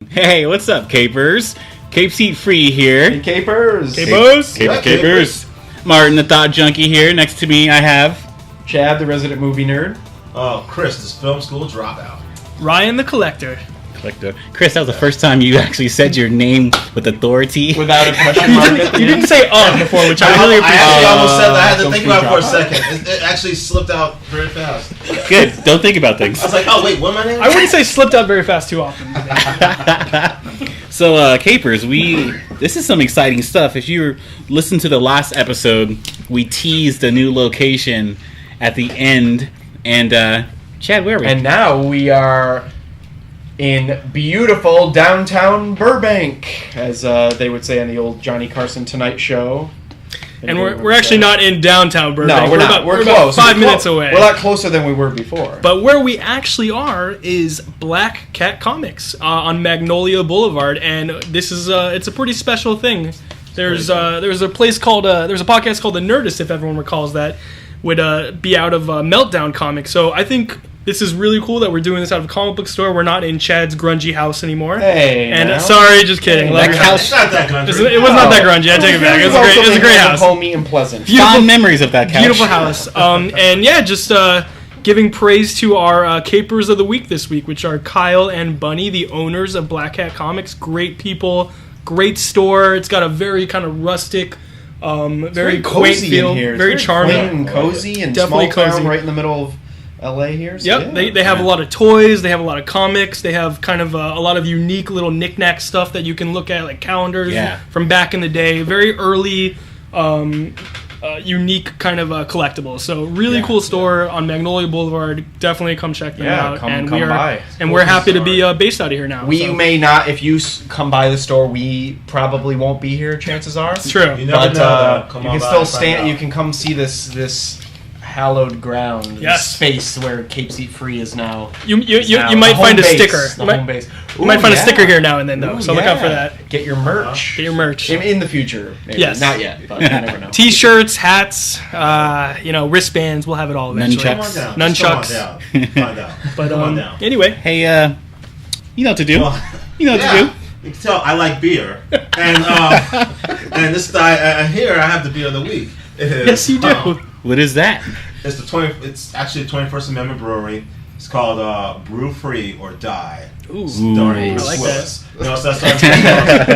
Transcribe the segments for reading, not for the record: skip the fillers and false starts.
Hey, what's up, Capers? Cape Seat Free here. Hey, Capers. Capers. Martin, the Thought Junkie here. Next to me, I have... Chad, the resident movie nerd. Oh, Chris, this film school dropout. Ryan, the collector. Chris, that was the first time you actually said your name with authority. Without a question mark. You didn't say before, which I really appreciate. I actually almost said that. I had to think about it for a second. It actually slipped out very fast. Good. Don't think about things. I was like, oh, wait, what am I name? I wouldn't say slipped out very fast too often. So, Capers, this is some exciting stuff. If you listened to the last episode, we teased a new location at the end. And, Chad, where are we? And now we are in beautiful downtown Burbank, as they would say on the old Johnny Carson Tonight Show. And we're actually not in downtown Burbank. No, we're not. We're close. About 5 minutes away. We're a lot closer than we were before. But where we actually are is Black Cat Comics on Magnolia Boulevard, and this is it's a pretty special thing. There's a place called there's a podcast called The Nerdist, if everyone recalls that, would be out of Meltdown Comics. So I think this is really cool that we're doing this out of a comic book store. We're not in Chad's grungy house anymore. Hey, and now. Sorry, just kidding. Hey, It's not that grungy. It was not that grungy. I take it back. It was a great house. Homey and pleasant. Fond memories of that couch. Beautiful house. And yeah, just giving praise to our Capers of the Week this week, which are Kyle and Bunny, the owners of Black Cat Comics. Great people, great store. It's got a very kind of rustic, very quaint feel, very charming, quaint and cozy, and definitely small cozy. town right in the middle of LA here. So yep, they have a lot of toys, they have a lot of comics, they have kind of a lot of unique little knick-knack stuff that you can look at, like calendars from back in the day, very early, unique kind of collectibles. So really cool store on Magnolia Boulevard. Definitely come check them out. Come by. And we're happy to be based out of here now. We may not, if you come by the store, we probably won't be here, chances are. It's true. You never know. You can still stand, you can come see this hallowed ground, this space where Cape Seat Free is now. You might find a sticker. You might find a sticker here now and then, though. So look out for that. Get your merch. Get your merch in the future. Maybe. Yes, not yet, but you never know. T-shirts, hats, wristbands. We'll have it all eventually. Nunchucks. Find out. But anyway, hey, you know what to do. You can tell I like beer, and this here I have the beer of the week. Yes, you do. What is that? It's actually a 21st Amendment brewery. It's called Brew Free or Die. Ooh, starring I like Willis. that. You know, so that's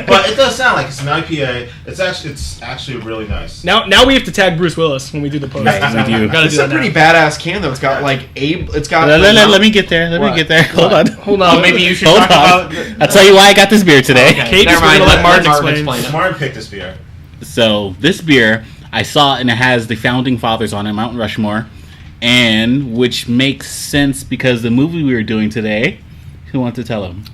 but it does sound like it's an IPA. It's actually really nice. Now we have to tag Bruce Willis when we do the post. Right, we do. It's a pretty badass can though. It's got Let me get there. Let me get there. Hold on. Maybe you should talk about. I'll tell you why I got this beer today. Okay. Kate, never mind. Let Martin explain. it. Martin picked this beer. So this beer, I saw it and it has the founding fathers on it, Mount Rushmore, and which makes sense because the movie we were doing today. Who wants to tell him?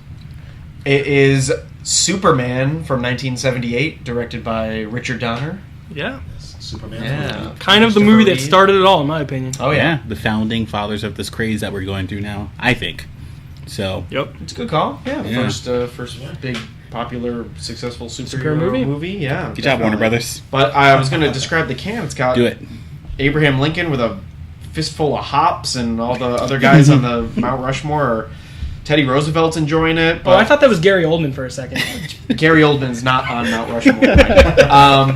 It is Superman from 1978, directed by Richard Donner. Yeah. Superman. Yeah. Kind of the movie that started it all, in my opinion. Oh yeah. The founding fathers of this craze that we're going through now, I think. So. Yep. It's a good call. Yeah. First big popular successful superhero movie. Yeah. Good job, Warner Brothers. But I was going to describe the can. It's got Do it. Abraham Lincoln with a fistful of hops, and all the other guys on the Mount Rushmore are. Teddy Roosevelt's enjoying it. But I thought that was Gary Oldman for a second. Gary Oldman's not on Mount Rushmore.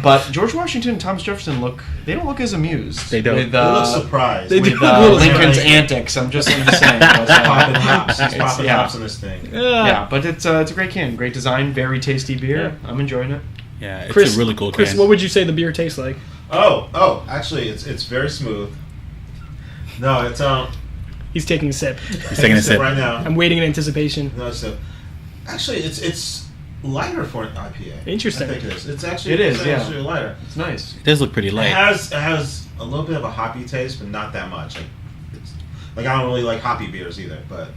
But George Washington and Thomas Jefferson they don't look as amused. They don't. They look surprised. They with do. Lincoln's antics. I'm just saying. He's popping hops in this thing. Yeah, but it's a great can. Great design. Very tasty beer. Yeah. I'm enjoying it. Yeah, it's Chris, a really cool can. Chris, what would you say the beer tastes like? Oh, actually, it's very smooth. No, it's He's taking a sip. He's taking a sip right now. I'm waiting in anticipation. No, so actually, it's lighter for an IPA. Interesting. I think it is. It's actually actually lighter. It's nice. It does look pretty light. It has a little bit of a hoppy taste, but not that much. Like I don't really like hoppy beers either, but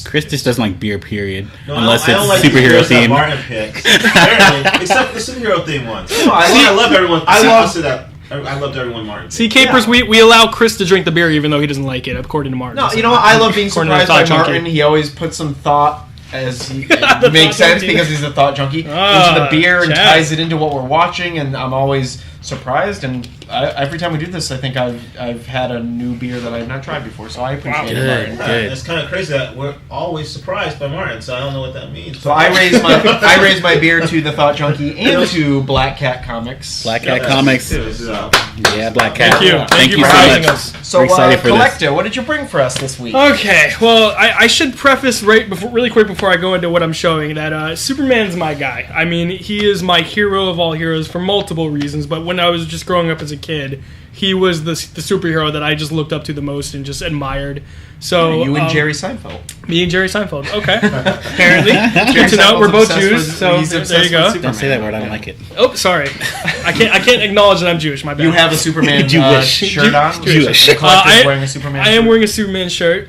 Chris just doesn't like beer, period. No, unless I don't like it's superhero beers that themed. Martin picks, apparently, except the superhero theme ones. No, I love everyone. I loved everyone Martin. See, Capers, we allow Chris to drink the beer even though he doesn't like it, according to Martin. No, you know what? I love being According to the surprised by thought junkie. Martin. He always puts some thought, as he The makes thought sense junkie. because he's a thought junkie, into the beer and ties it into what we're watching, and I'm always surprised. And every time we do this, I think I've had a new beer that I've not tried before, so I appreciate it, Martin. Good. It's kind of crazy that we're always surprised by Martin, so I don't know what that means. So I raise my beer to the Thought Junkie and to Black Cat Comics. Black Cat Comics. Yeah, Black Cat. Thank you. Thank you for so having much. us. So, We're excited for this. Collector, what did you bring for us this week? Okay, well, I should preface really quick before I go into what I'm showing that Superman's my guy. I mean, he is my hero of all heroes for multiple reasons, but when I was just growing up as a kid, he was the superhero that I just looked up to the most and just admired. So you and Jerry Seinfeld. Me and Jerry Seinfeld. Okay. Apparently. Good to know. We're both Jews, so there you go. Don't say that word. I don't like it. Oh, sorry. I can't acknowledge that I'm Jewish. My bad. You have a Superman Jewish. shirt on? Jewish. The collector's wearing a Superman shirt. I am wearing a Superman shirt.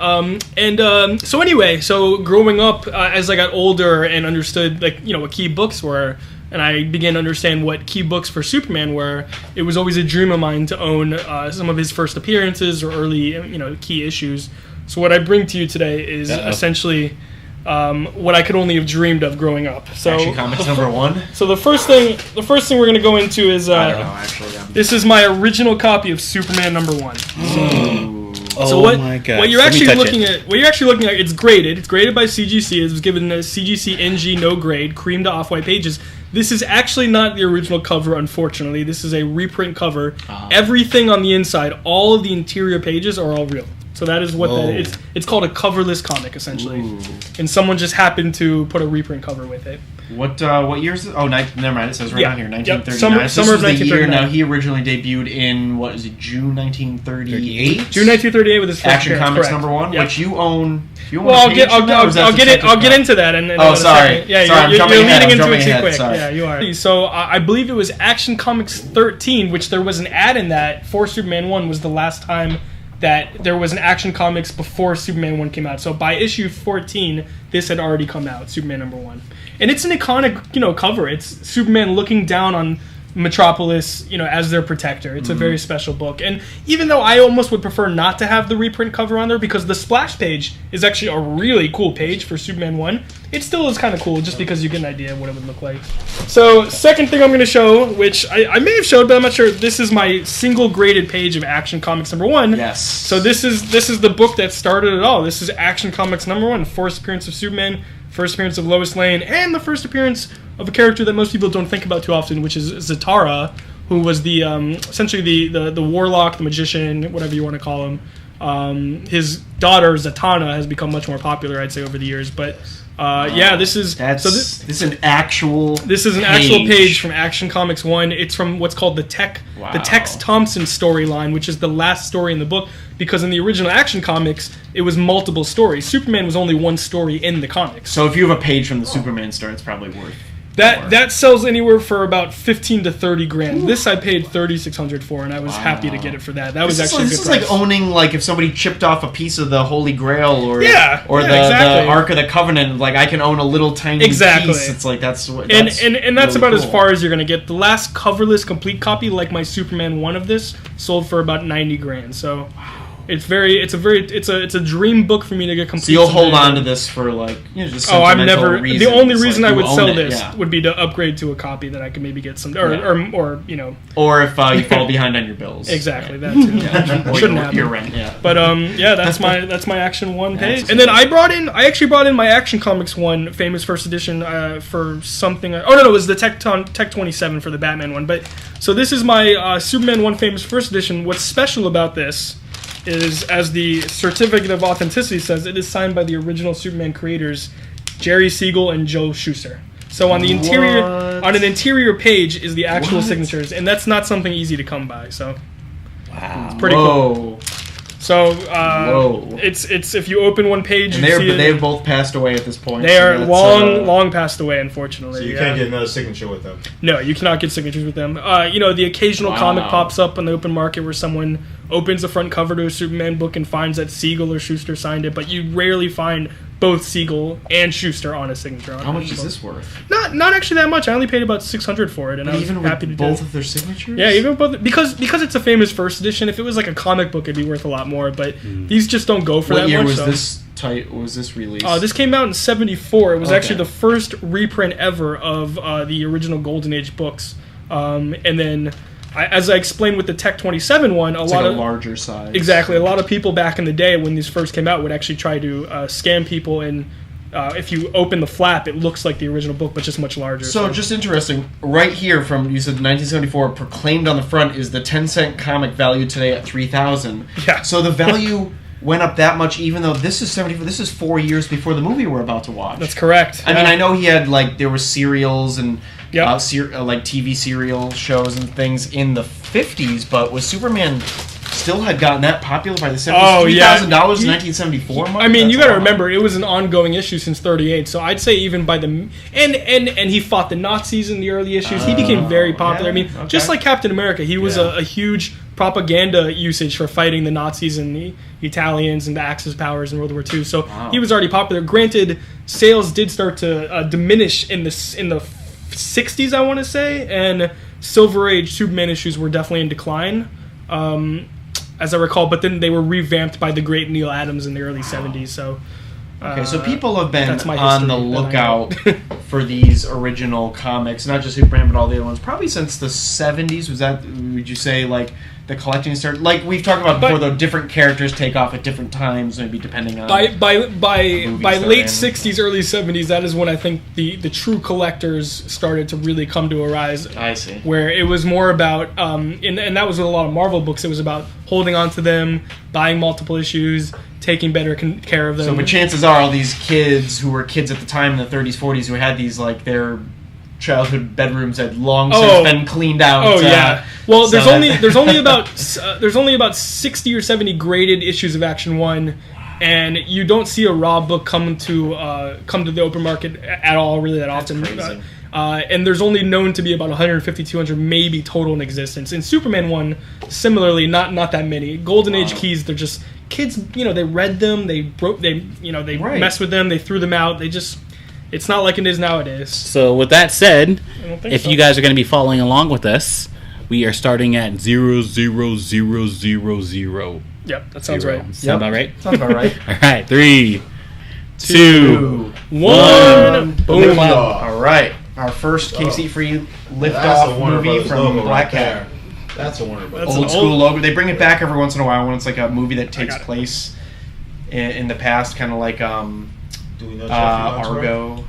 So anyway, so growing up, as I got older and understood, what key books were, and I began to understand what key books for Superman were, it was always a dream of mine to own some of his first appearances or early, key issues. So what I bring to you today is essentially what I could only have dreamed of growing up. So Action Comics number 1. So the first thing we're going to go into is I don't know, actually. this is my original copy of Superman number 1. So my God. what you're actually looking at, it's graded. It's graded by CGC. It was given a CGC NG no grade, cream to off-white pages. This is actually not the original cover, unfortunately. This is a reprint cover. Everything on the inside, all of the interior pages are all real. So that is what that is. It's called a coverless comic, essentially. Ooh. And someone just happened to put a reprint cover with it. What year is it? Oh, never mind. It says right on here, 1939. Yep. Summer of 1939. Now, he originally debuted in, June 1938? June 1938 with his first Action appearance, Comics correct. number 1, which you own. I'll get into that. Sorry. Yeah, sorry, you're leading into it too ahead, quick. sorry. Yeah, you are. So I believe it was Action Comics 13, which there was an ad in that for Superman 1 was the last time that there was an Action Comics before Superman 1 came out. So by issue 14, this had already come out, Superman number 1. And it's an iconic, cover. It's Superman looking down on Metropolis, as their protector. It's a very special book. And even though I almost would prefer not to have the reprint cover on there, because the splash page is actually a really cool page for Superman 1, it still is kind of cool just because you get an idea of what it would look like. So, second thing I'm going to show, which I may have showed, but I'm not sure, this is my single graded page of Action Comics number 1. Yes. So this is the book that started it all. This is Action Comics number 1, first appearance of Superman, first appearance of Lois Lane, and the first appearance of a character that most people don't think about too often, which is Zatara, who was the essentially the warlock, the magician, whatever you want to call him. His daughter Zatanna has become much more popular, I'd say, over the years. But this is this is an actual page from Action Comics 1. It's from what's called the Tex Thompson storyline, which is the last story in the book. Because in the original Action Comics, it was multiple stories. Superman was only one story in the comics. So if you have a page from the Superman story, it's probably worth that sells anywhere for about 15 to 30 grand. Ooh. This I paid $3,600 for, and I was happy to get it for that. That was actually a good price. This is like owning, if somebody chipped off a piece of the Holy Grail or the Ark of the Covenant. I can own a little tiny piece. It's like that's that's really about cool. As far as you're gonna get. The last coverless complete copy, like my Superman 1 of this, sold for about 90 grand. So. It's a dream book for me to get complete. So you'll hold on to this for just sentimental reasons. The only reason I would sell this would be to upgrade to a copy that I could maybe get some or if you fall behind on your bills. Exactly, that too. Shouldn't happen. Your rent, yeah. But that's my Action 1 page. And then I actually brought in my Action Comics 1 famous first edition for something. It was the Tech 27 for the Batman one. But so this is my Superman 1 famous first edition. What's special about this is, as the certificate of authenticity says, it is signed by the original Superman creators, Jerry Siegel and Joe Shuster. So on the on an interior page is the actual signatures, and that's not something easy to come by. So it's pretty cool. So it's if you open one page, and they've both passed away at this point. They are long passed away, unfortunately. So you can't get another signature with them. No, you cannot get signatures with them. The occasional comic pops up on the open market where someone opens the front cover to a Superman book and finds that Siegel or Shuster signed it, but you rarely find both Siegel and Schuster on a signature. How much is this worth? Not actually that much. I only paid about $600 for it, and I was even happy with to both do it. of their signatures. Yeah, even both because it's a famous first edition. If it was like a comic book, it'd be worth a lot more. But these just don't go for that much. What year was this released? This came out in '74. It was actually the first reprint ever of the original Golden Age books, and then. As I explained with the Tech 27 one, a larger size. Exactly. A lot of people back in the day when these first came out would actually try to scam people, and if you open the flap, it looks like the original book, but just much larger. So just interesting. Right here from, you said 1974, proclaimed on the front is the 10-cent comic valued today at $3,000. Yeah. So the value went up that much, even though this is 74. This is 4 years before the movie we're about to watch. That's correct. I mean, I know he had, there were serials and Yep. TV serial shows and things in the 50s, but was Superman still had gotten that popular by the 70s? $3,000 in 1974? I mean, you got to remember, it was an ongoing issue since '38, so I'd say even by the... And he fought the Nazis in the early issues. He became very popular. Just like Captain America, he was a huge propaganda usage for fighting the Nazis and the Italians and the Axis powers in World War II, so he was already popular. Granted, sales did start to diminish in the 60s, I want to say, and Silver Age Superman issues were definitely in decline, as I recall, but then they were revamped by the great Neil Adams in the early 70s, so... Okay, so people have been on the lookout for these original comics, not just Superman, but all the other ones, probably since the 70s. Would you say, the collecting started? Like we've talked about before, though, different characters take off at different times, maybe depending on... By late 60s, early 70s, that is when I think the true collectors started to really come to arise. I see. Where it was more about, and that was with a lot of Marvel books, it was about holding on to them, buying multiple issues, taking better care of them. So, but chances are all these kids who were kids at the time in the 30s, 40s, who had these, their childhood bedrooms had long since been cleaned out. Oh, yeah. Well, there's only about 60 or 70 graded issues of Action 1, and you don't see a raw book come to the open market at all really that often. That's crazy. And there's only known to be about 150, 200 maybe total in existence. In Superman 1, similarly, not that many. Golden Age keys, they're just kids, they read them, they messed with them, they threw them out. It's not like it is nowadays. So with that said, if you guys are going to be following along with us, we are starting at 00000. Yep, that sounds right. Sound about right? Sounds about right. All right, 3, 2, 1. Boom. All right. Our first KC-free lift-off movie from Black Cat. That's a Warner Bros. Old school logo. They bring it back every once in a while when it's like a movie that takes place in the past, kind of like Do we know Argo,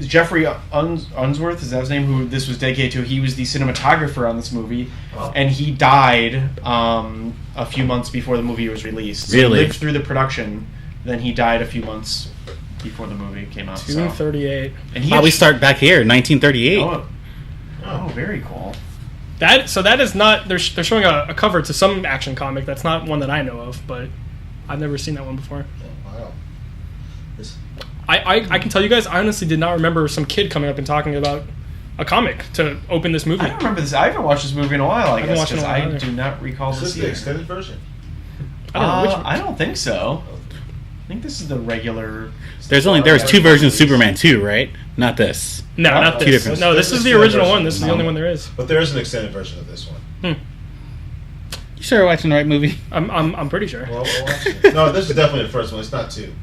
Jeffrey Unsworth, is that his name, who this was dedicated to? He was the cinematographer on this movie, and he died a few months before the movie was released. So really? He lived through the production, then he died a few months before the movie came out. 238. And he we start back here, 1938. Oh, very cool. That is not... They're showing a cover to some Action comic. That's not one that I know of, but I've never seen that one before. Wow. I can tell you guys, I honestly did not remember some kid coming up and talking about a comic to open this movie. I don't remember this. I haven't watched this movie in a while, I guess, because I either. do not recall Is this this the extended version? I don't think so. I think this is the regular... There's two versions of Superman 2, right? Not this. No, not this. different. No, this is the original one. This is the only one there is. But there is an extended version of this one. You sure we're watching the right movie? I'm pretty sure. Well, we'll watch it. No, this is definitely the first one. It's not 2.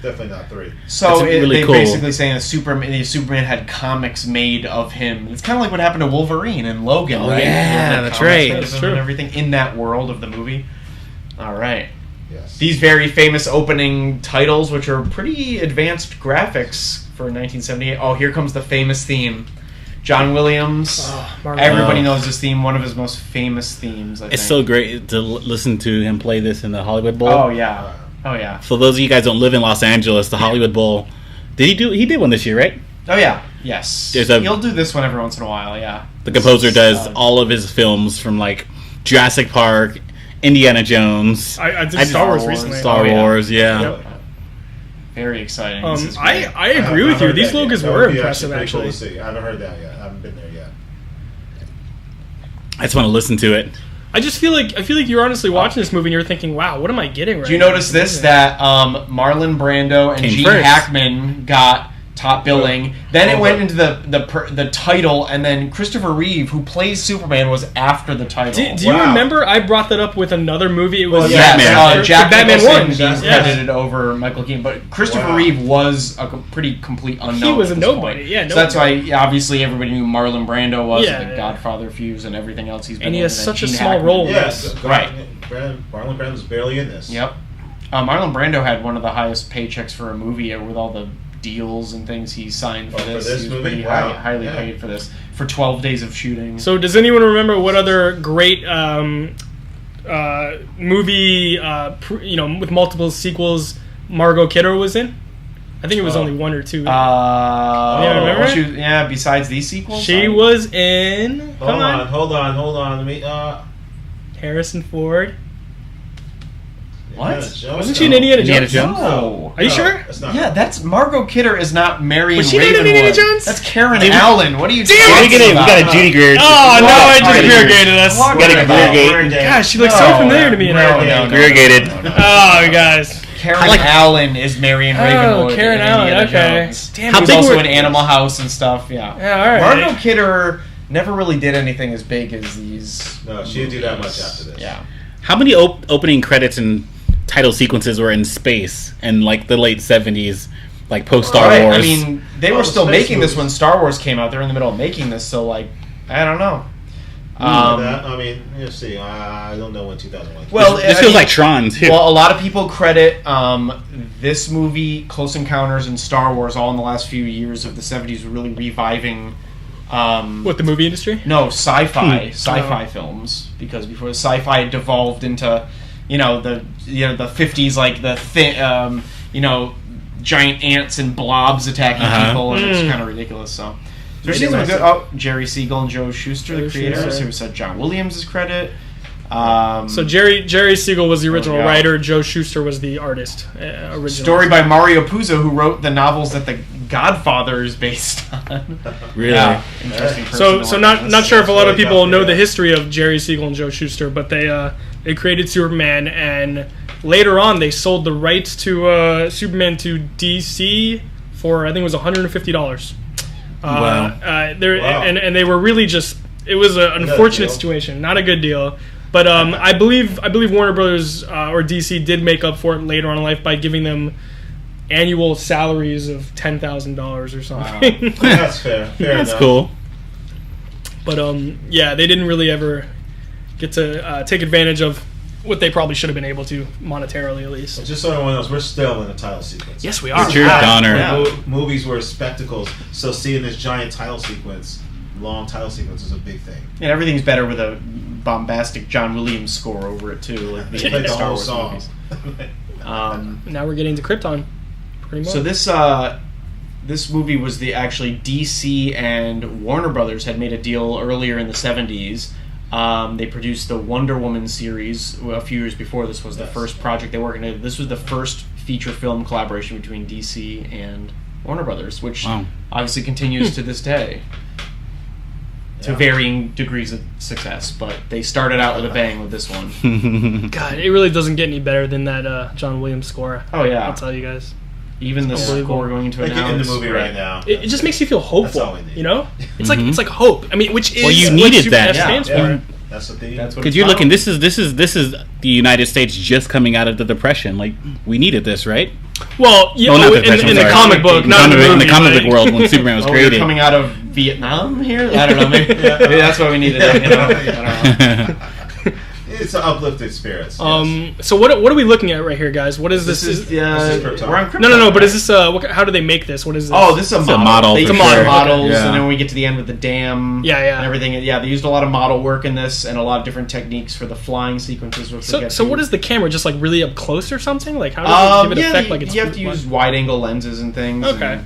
Definitely not 3. So really they're cool. basically saying that Superman had comics made of him. It's kind of like what happened to Wolverine and Logan, right? Yeah, that's right. That's true. And everything in that world of the movie. All right. Yes. These very famous opening titles, which are pretty advanced graphics for 1978. Oh, here comes the famous theme. John Williams. Everybody knows this theme. One of his most famous themes, I think. It's so great to listen to him play this in the Hollywood Bowl. Oh, yeah. Oh, yeah. For those of you guys who don't live in Los Angeles, the Hollywood Bowl... He did one this year, right? Oh, yeah. Yes. He'll do this one every once in a while, yeah. The composer does all of his films from, Jurassic Park, Indiana Jones. I did Star Wars recently. Star Wars, yeah. Yep. Very exciting. I agree with you. These logos were impressive, actually. Cool to see. I haven't heard that yet. I haven't been there yet. I just want to listen to it. I feel like you're honestly watching this movie and you're thinking, wow, what am I getting right Do you now? notice this, that Marlon Brando and Gene Hackman got top billing. Then it went into the title, and then Christopher Reeve, who plays Superman, was after the title. Do you remember? I brought that up with another movie. It was Batman 1. He's Yes. credited over Michael Keaton, but Christopher Reeve was a pretty complete unknown. He was a nobody. Point. Yeah, nobody. So that's why obviously everybody knew Marlon Brando was the Godfather fuse and everything else he's been in. And he has such a Gene small Hackman. role. Yes, right. Marlon Brando's barely in this. Yep. Marlon Brando had one of the highest paychecks for a movie with all the deals and things he signed for this. He was movie? pretty highly paid for this. For 12 days of shooting. So does anyone remember what other great movie, with multiple sequels Margot Kidder was in? I think it was only one or two. Remember? Besides these sequels? She was in... Hold on. Let me... Harrison Ford. What? Wasn't she in Indiana Jones? No. Are you sure? That's Margot Kidder is not Marion Was she Ravenwood. in Indiana Jones? That's Karen Allen. What are you talking We got a Judy Greer. Oh, no, I just Greer-gated us. We got a Greer-gate. Gosh, she looks so familiar to me now. Greer-gated. Oh, guys. Karen Allen is Marion Ravenwood. Oh, Karen Allen, okay. Damn, he was also in Animal House and stuff, Yeah, all right. Margot Kidder never really did anything as big as these. No, she didn't do that much after this. Yeah. How many opening credits and title sequences were in space in like the late 70s, like post Star Wars? I mean, they were still making this when Star Wars came out. They're in the middle of making this, so like, I don't know. I mean, let's see. I don't know when 2001. Well, this feels like Tron too. Well, a lot of people credit this movie, Close Encounters, and Star Wars all in the last few years of the 70s, really reviving. What, the movie industry? No, sci-fi films, because before sci-fi devolved into, the 50s, like the giant ants and blobs attacking people, and it's kind of ridiculous. So, Jerry Siegel and Joe Shuster, the creators, who said John Williams' credit. So Jerry Siegel was the original writer. Joe Shuster was the artist. Original story by Mario Puzo, who wrote the novels that The Godfather is based on. Really? Yeah. Interesting. So not sure if a lot of people know the history of Jerry Siegel and Joe Shuster, but they created Superman, and later on they sold the rights to Superman to DC for, I think it was $150. Wow. And they were really just, it was an unfortunate situation, not a good deal. But I believe Warner Brothers or DC did make up for it later on in life by giving them annual salaries of $10,000 or something. Wow. That's fair. That's enough. cool. But they didn't really ever get to take advantage of what they probably should have been able to, monetarily at least. Just so everyone knows, we're still in the title sequence. Yes, we are. Sure, Donner. Movies were spectacles, so seeing this giant title sequence, long title sequence, is a big thing. And everything's better with a bombastic John Williams score over it too, like the Star Wars movies. Now we're getting to Krypton. Pretty much. So this movie was actually DC and Warner Brothers had made a deal earlier in the 70s. They produced the Wonder Woman series a few years before. This was the first project they worked on. This was the first feature film collaboration between DC and Warner Brothers, which obviously continues to this day. To varying degrees of success, but they started out with a bang with this one. God, it really doesn't get any better than that John Williams score. Oh yeah, I'll tell you guys. Even the score going to announce in the movie right now. It just makes you feel hopeful. You know, it's like hope. I mean, which is you needed that. Stands for. That's what they. Because you're looking. This is the United States just coming out of the Depression. Like, we needed this, right? Well, in the comic book, not in the comic book world when Superman was created. We're coming out of Vietnam here. I don't know. Maybe that's what we needed. I don't know. It's an uplifted spirits. So what are we looking at right here, guys? What is this? This is Krypton. We're on Krypton. No. But is this how do they make this? What is this? Oh, this is a model. They use models, and then we get to the end with the dam. Yeah. And everything. Yeah, they used a lot of model work in this, and a lot of different techniques for the flying sequences. So what is the camera? Just like really up close or something? Like how does it give it effect? Like you have to use wide angle lenses and things. Okay.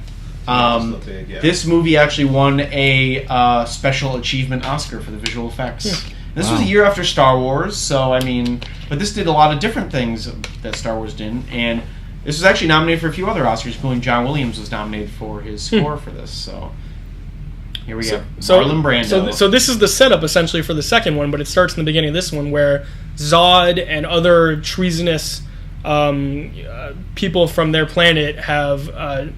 This movie actually won a special achievement Oscar for the visual effects. Yeah. This was a year after Star Wars, so I mean, but this did a lot of different things that Star Wars didn't, and this was actually nominated for a few other Oscars, including John Williams was nominated for his score for this. So, Here we go. Marlon Brando. So this is the setup essentially for the second one, but it starts in the beginning of this one where Zod and other treasonous people from their planet have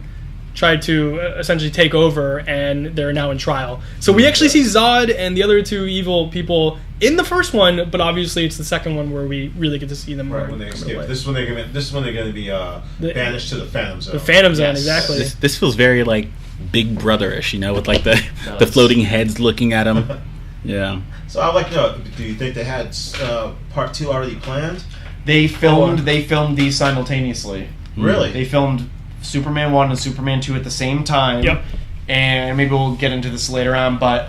tried to essentially take over, and they're now in trial. So we actually see Zod and the other two evil people in the first one, but obviously it's the second one where we really get to see them. Right, when they escape. This one they're going to be banished to the Phantom Zone. The Phantom Zone, exactly. This feels very like Big Brother-ish, with like the floating heads looking at them. Yeah. So I'd like to know, do you think they had part 2 already planned? They filmed these simultaneously. Really? They filmed Superman 1 and Superman 2 at the same time. Yep. And maybe we'll get into this later on, but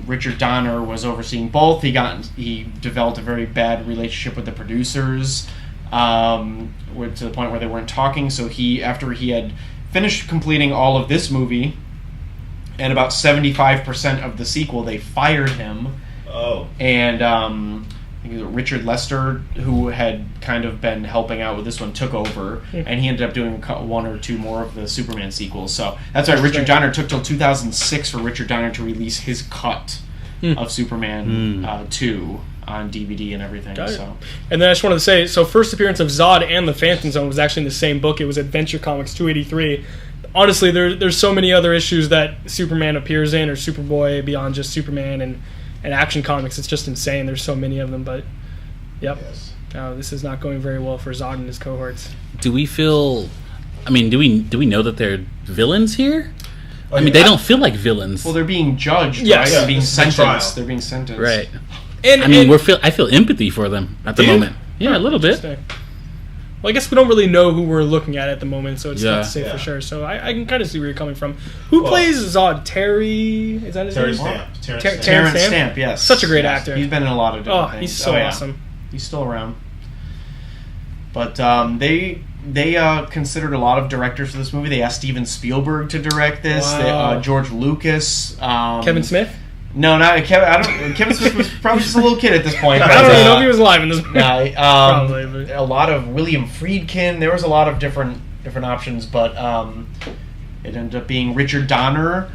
Richard Donner was overseeing both. He developed a very bad relationship with the producers, to the point where they weren't talking. So after he had finished completing all of this movie and about 75% of the sequel, they fired him. Oh. And Richard Lester, who had kind of been helping out with this one, took over, and he ended up doing 1 or 2 more of the Superman sequels. So that's why Richard Donner took till 2006 for Richard Donner to release his cut of Superman 2 on DVD and everything. So. And then I just wanted to say, so first appearance of Zod and the Phantom Zone was actually in the same book. It was Adventure Comics 283. Honestly, there's so many other issues that Superman appears in, or Superboy, beyond just Superman and Action Comics. It's just insane. There's so many of them, but yep. Yes. This is not going very well for Zod and his cohorts. Do we feel? I mean, do we know that they're villains here? Oh, I mean, they don't feel like villains. Well, they're being judged, yes. right? Yeah, They're being sentenced. They're being sentenced. Right. And I mean, I feel empathy for them at the moment. Yeah, a little bit. Well, I guess we don't really know who we're looking at the moment, so it's tough to say Yeah. for sure. So I can kind of see where you're coming from. Who plays Zod? Terry? Is that his name? Terrence Stamp. Stamp, yes. Such a great actor. He's been in a lot of different things. He's so awesome. He's still around. But they considered a lot of directors for this movie. They asked Steven Spielberg to direct this. Wow. George Lucas. Kevin Smith? No, not Kevin. Kevin Smith was probably just a little kid at this point. I don't even know if he was alive in this movie. Probably. But. A lot of William Friedkin. There was a lot of different options, but it ended up being Richard Donner,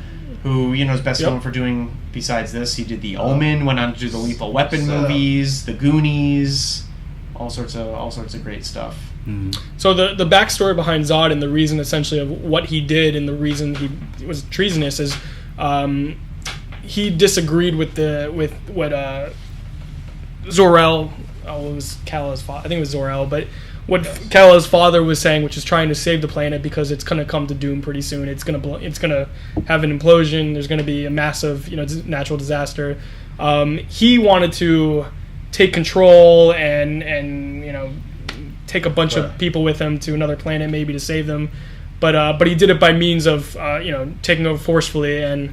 who is best known for doing. Besides this, he did The Omen. Went on to do the Lethal Weapon movies, The Goonies, all sorts of great stuff. So the backstory behind Zod and the reason essentially of what he did and the reason he was treasonous is. He disagreed with what Zor-El, it was Kal-el's father. I think it was Zor-El, but what Kal-el's father was saying, which is trying to save the planet because it's going to come to doom pretty soon. It's going to have an implosion. There's going to be a massive, natural disaster. He wanted to take control and take a bunch of people with him to another planet, maybe to save them, but he did it by means of taking over forcefully, and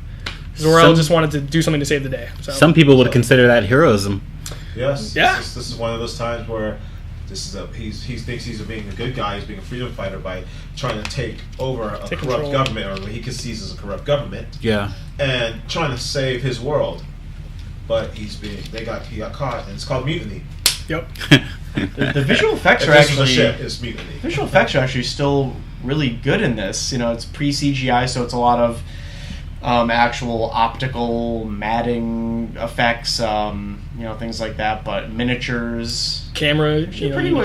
Zor-El just wanted to do something to save the day. So. Some people would consider that heroism. Yes. Yeah. This is one of those times where he thinks he's being a good guy. He's being a freedom fighter by trying to take over a corrupt government, or what he sees as a corrupt government. Yeah. And trying to save his world, but he got caught, and it's called mutiny. Yep. The visual effects are actually still really good in this. It's pre-CGI, so it's a lot of actual optical matting effects, things like that. But miniatures, camera,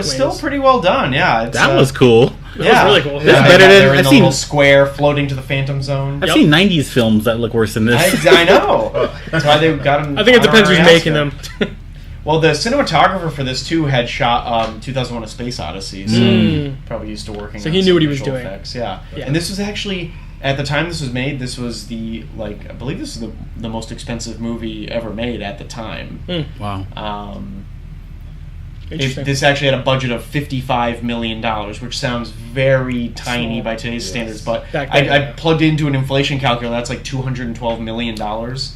still pretty well done. Yeah, that was cool. It was really cool. Yeah, better than they're in the little square floating to the Phantom Zone. I've seen '90s films that look worse than this. I know. That's why they got them. I think it depends who's making them. Well, the cinematographer for this too had shot 2001: A Space Odyssey, so probably used to working. So he knew what he was doing. Effects. Yeah, and this was actually. At the time this was made, this was I believe this is the most expensive movie ever made at the time. Wow. This actually had a budget of $55 million, which sounds very tiny by today's standards, but I plugged into an inflation calculator, that's like $212 million.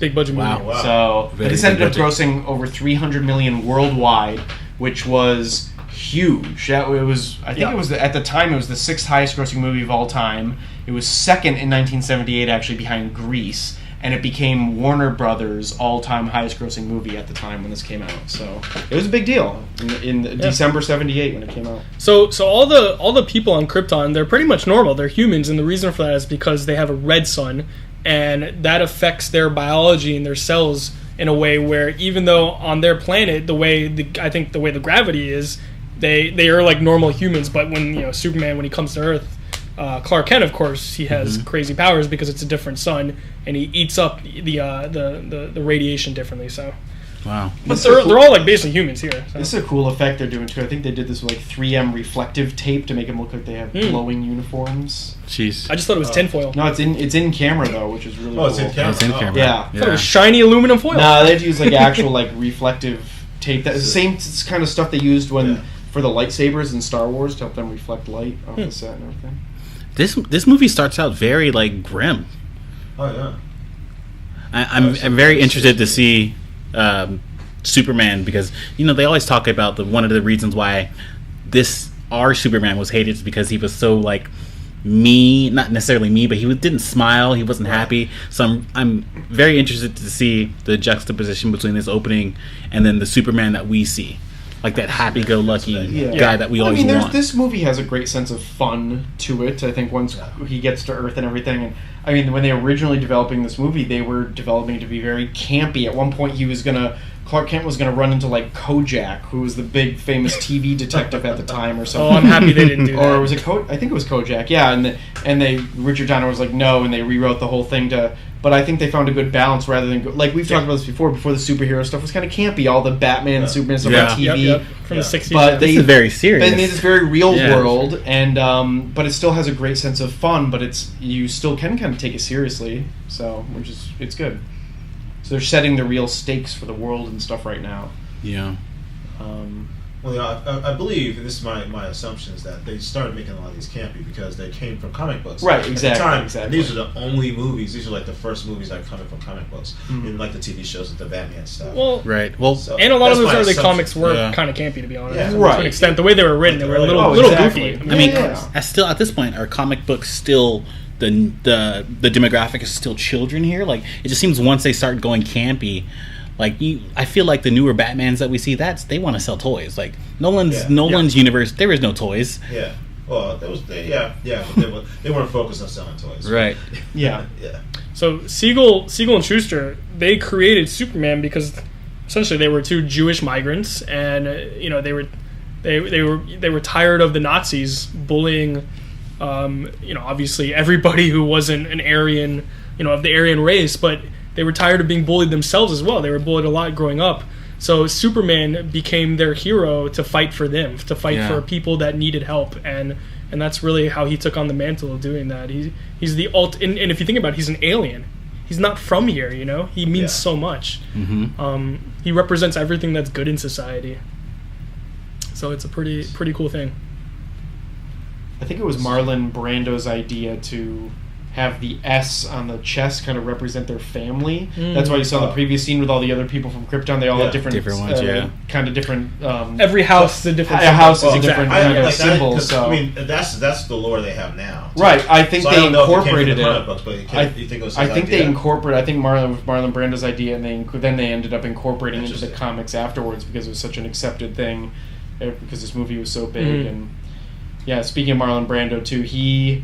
Big budget movie. Wow. So, but this ended up grossing over $300 million worldwide, which was huge. It was at the time it was the 6th highest grossing movie of all time. It was second in 1978 actually behind Grease, and it became Warner Brothers' all-time highest grossing movie at the time when this came out. So it was a big deal in December '78 when it came out. So all the people on Krypton, they're pretty much normal. They're humans, and the reason for that is because they have a red sun, and that affects their biology and their cells in a way where, even though on their planet, I think the way the gravity is, they are like normal humans. But when Superman, when he comes to Earth, Clark Kent, of course, he has crazy powers because it's a different sun, and he eats up the radiation differently. So. Wow. But they're all like basically humans here. So. This is a cool effect they're doing too. I think they did this with like 3M reflective tape to make them look like they have glowing uniforms. Jeez. I just thought it was tinfoil. No, it's in camera though, which is really cool. It's in camera. It's in camera. Yeah. I thought it was shiny aluminum foil. No, they'd use like actual like reflective tape. That's the same kind of stuff they used for the lightsabers in Star Wars to help them reflect light off the set and everything. This movie starts out very like grim. Oh yeah. I'm very interested to see Superman, because they always talk about one of the reasons why our Superman was hated is because he was so like mean, not necessarily mean, but he didn't smile, he wasn't happy. So I'm very interested to see the juxtaposition between this opening and then the Superman that we see, like that happy-go-lucky guy that we always want. This movie has a great sense of fun to it. I think once he gets to Earth and everything, and I mean, when they were originally developing this movie, they were developing it to be very campy. At one point, Clark Kent was going to run into like Kojak, who was the big famous TV detective at the time, or something. Oh, I'm happy they didn't do that. Or was it I think it was Kojak, yeah. And Richard Donner was like, no, and they rewrote the whole thing to. But I think they found a good balance rather than like we've talked about this before the superhero stuff was kind of campy, all the Batman and Superman stuff on TV from the 60s. But this is very serious. They made this very real world, and but it still has a great sense of fun. But you still can kind of take it seriously, so it's good. So they're setting the real stakes for the world and stuff right now. Yeah. I believe, this is my assumption, is that they started making a lot of these campy because they came from comic books. Right, exactly. At the time, exactly. These are the only movies, these are like the first movies that are coming from comic books, in like the TV shows with the Batman stuff. Well, right. Well, so and a lot of those early assumption. comics were kind of campy, to be honest. Yeah. To an extent, the way they were written, they were a little exactly. goofy. I mean, at this point, are comic books still the demographic is still children here? Like, it just seems once they start going campy. Like I feel like the newer Batmans that we see, they want to sell toys. Like Nolan's universe, there is no toys. Yeah. Well, but they weren't focused on selling toys. Right. Yeah. Yeah. So Siegel and Shuster, they created Superman because essentially they were two Jewish migrants, and they were tired of the Nazis bullying, obviously everybody who wasn't an Aryan, of the Aryan race, but they were tired of being bullied themselves as well. They were bullied a lot growing up. So Superman became their hero to fight for them, to fight for people that needed help. And that's really how he took on the mantle of doing that. He's the and if you think about it, he's an alien. He's not from here, He means so much. Mm-hmm. He represents everything that's good in society. So it's a pretty cool thing. I think it was Marlon Brando's idea to have the S on the chest kind of represent their family. That's why you saw the previous scene with all the other people from Krypton. They all have different ones, kind of different. Every house is a different. House is a different kind of symbol. So I mean, that's the lore they have now. Right. I think they incorporated it. I think they incorporated. I think Marlon Brando's idea, and then they ended up incorporating into the comics afterwards because it was such an accepted thing. Because this movie was so big, and speaking of Marlon Brando too,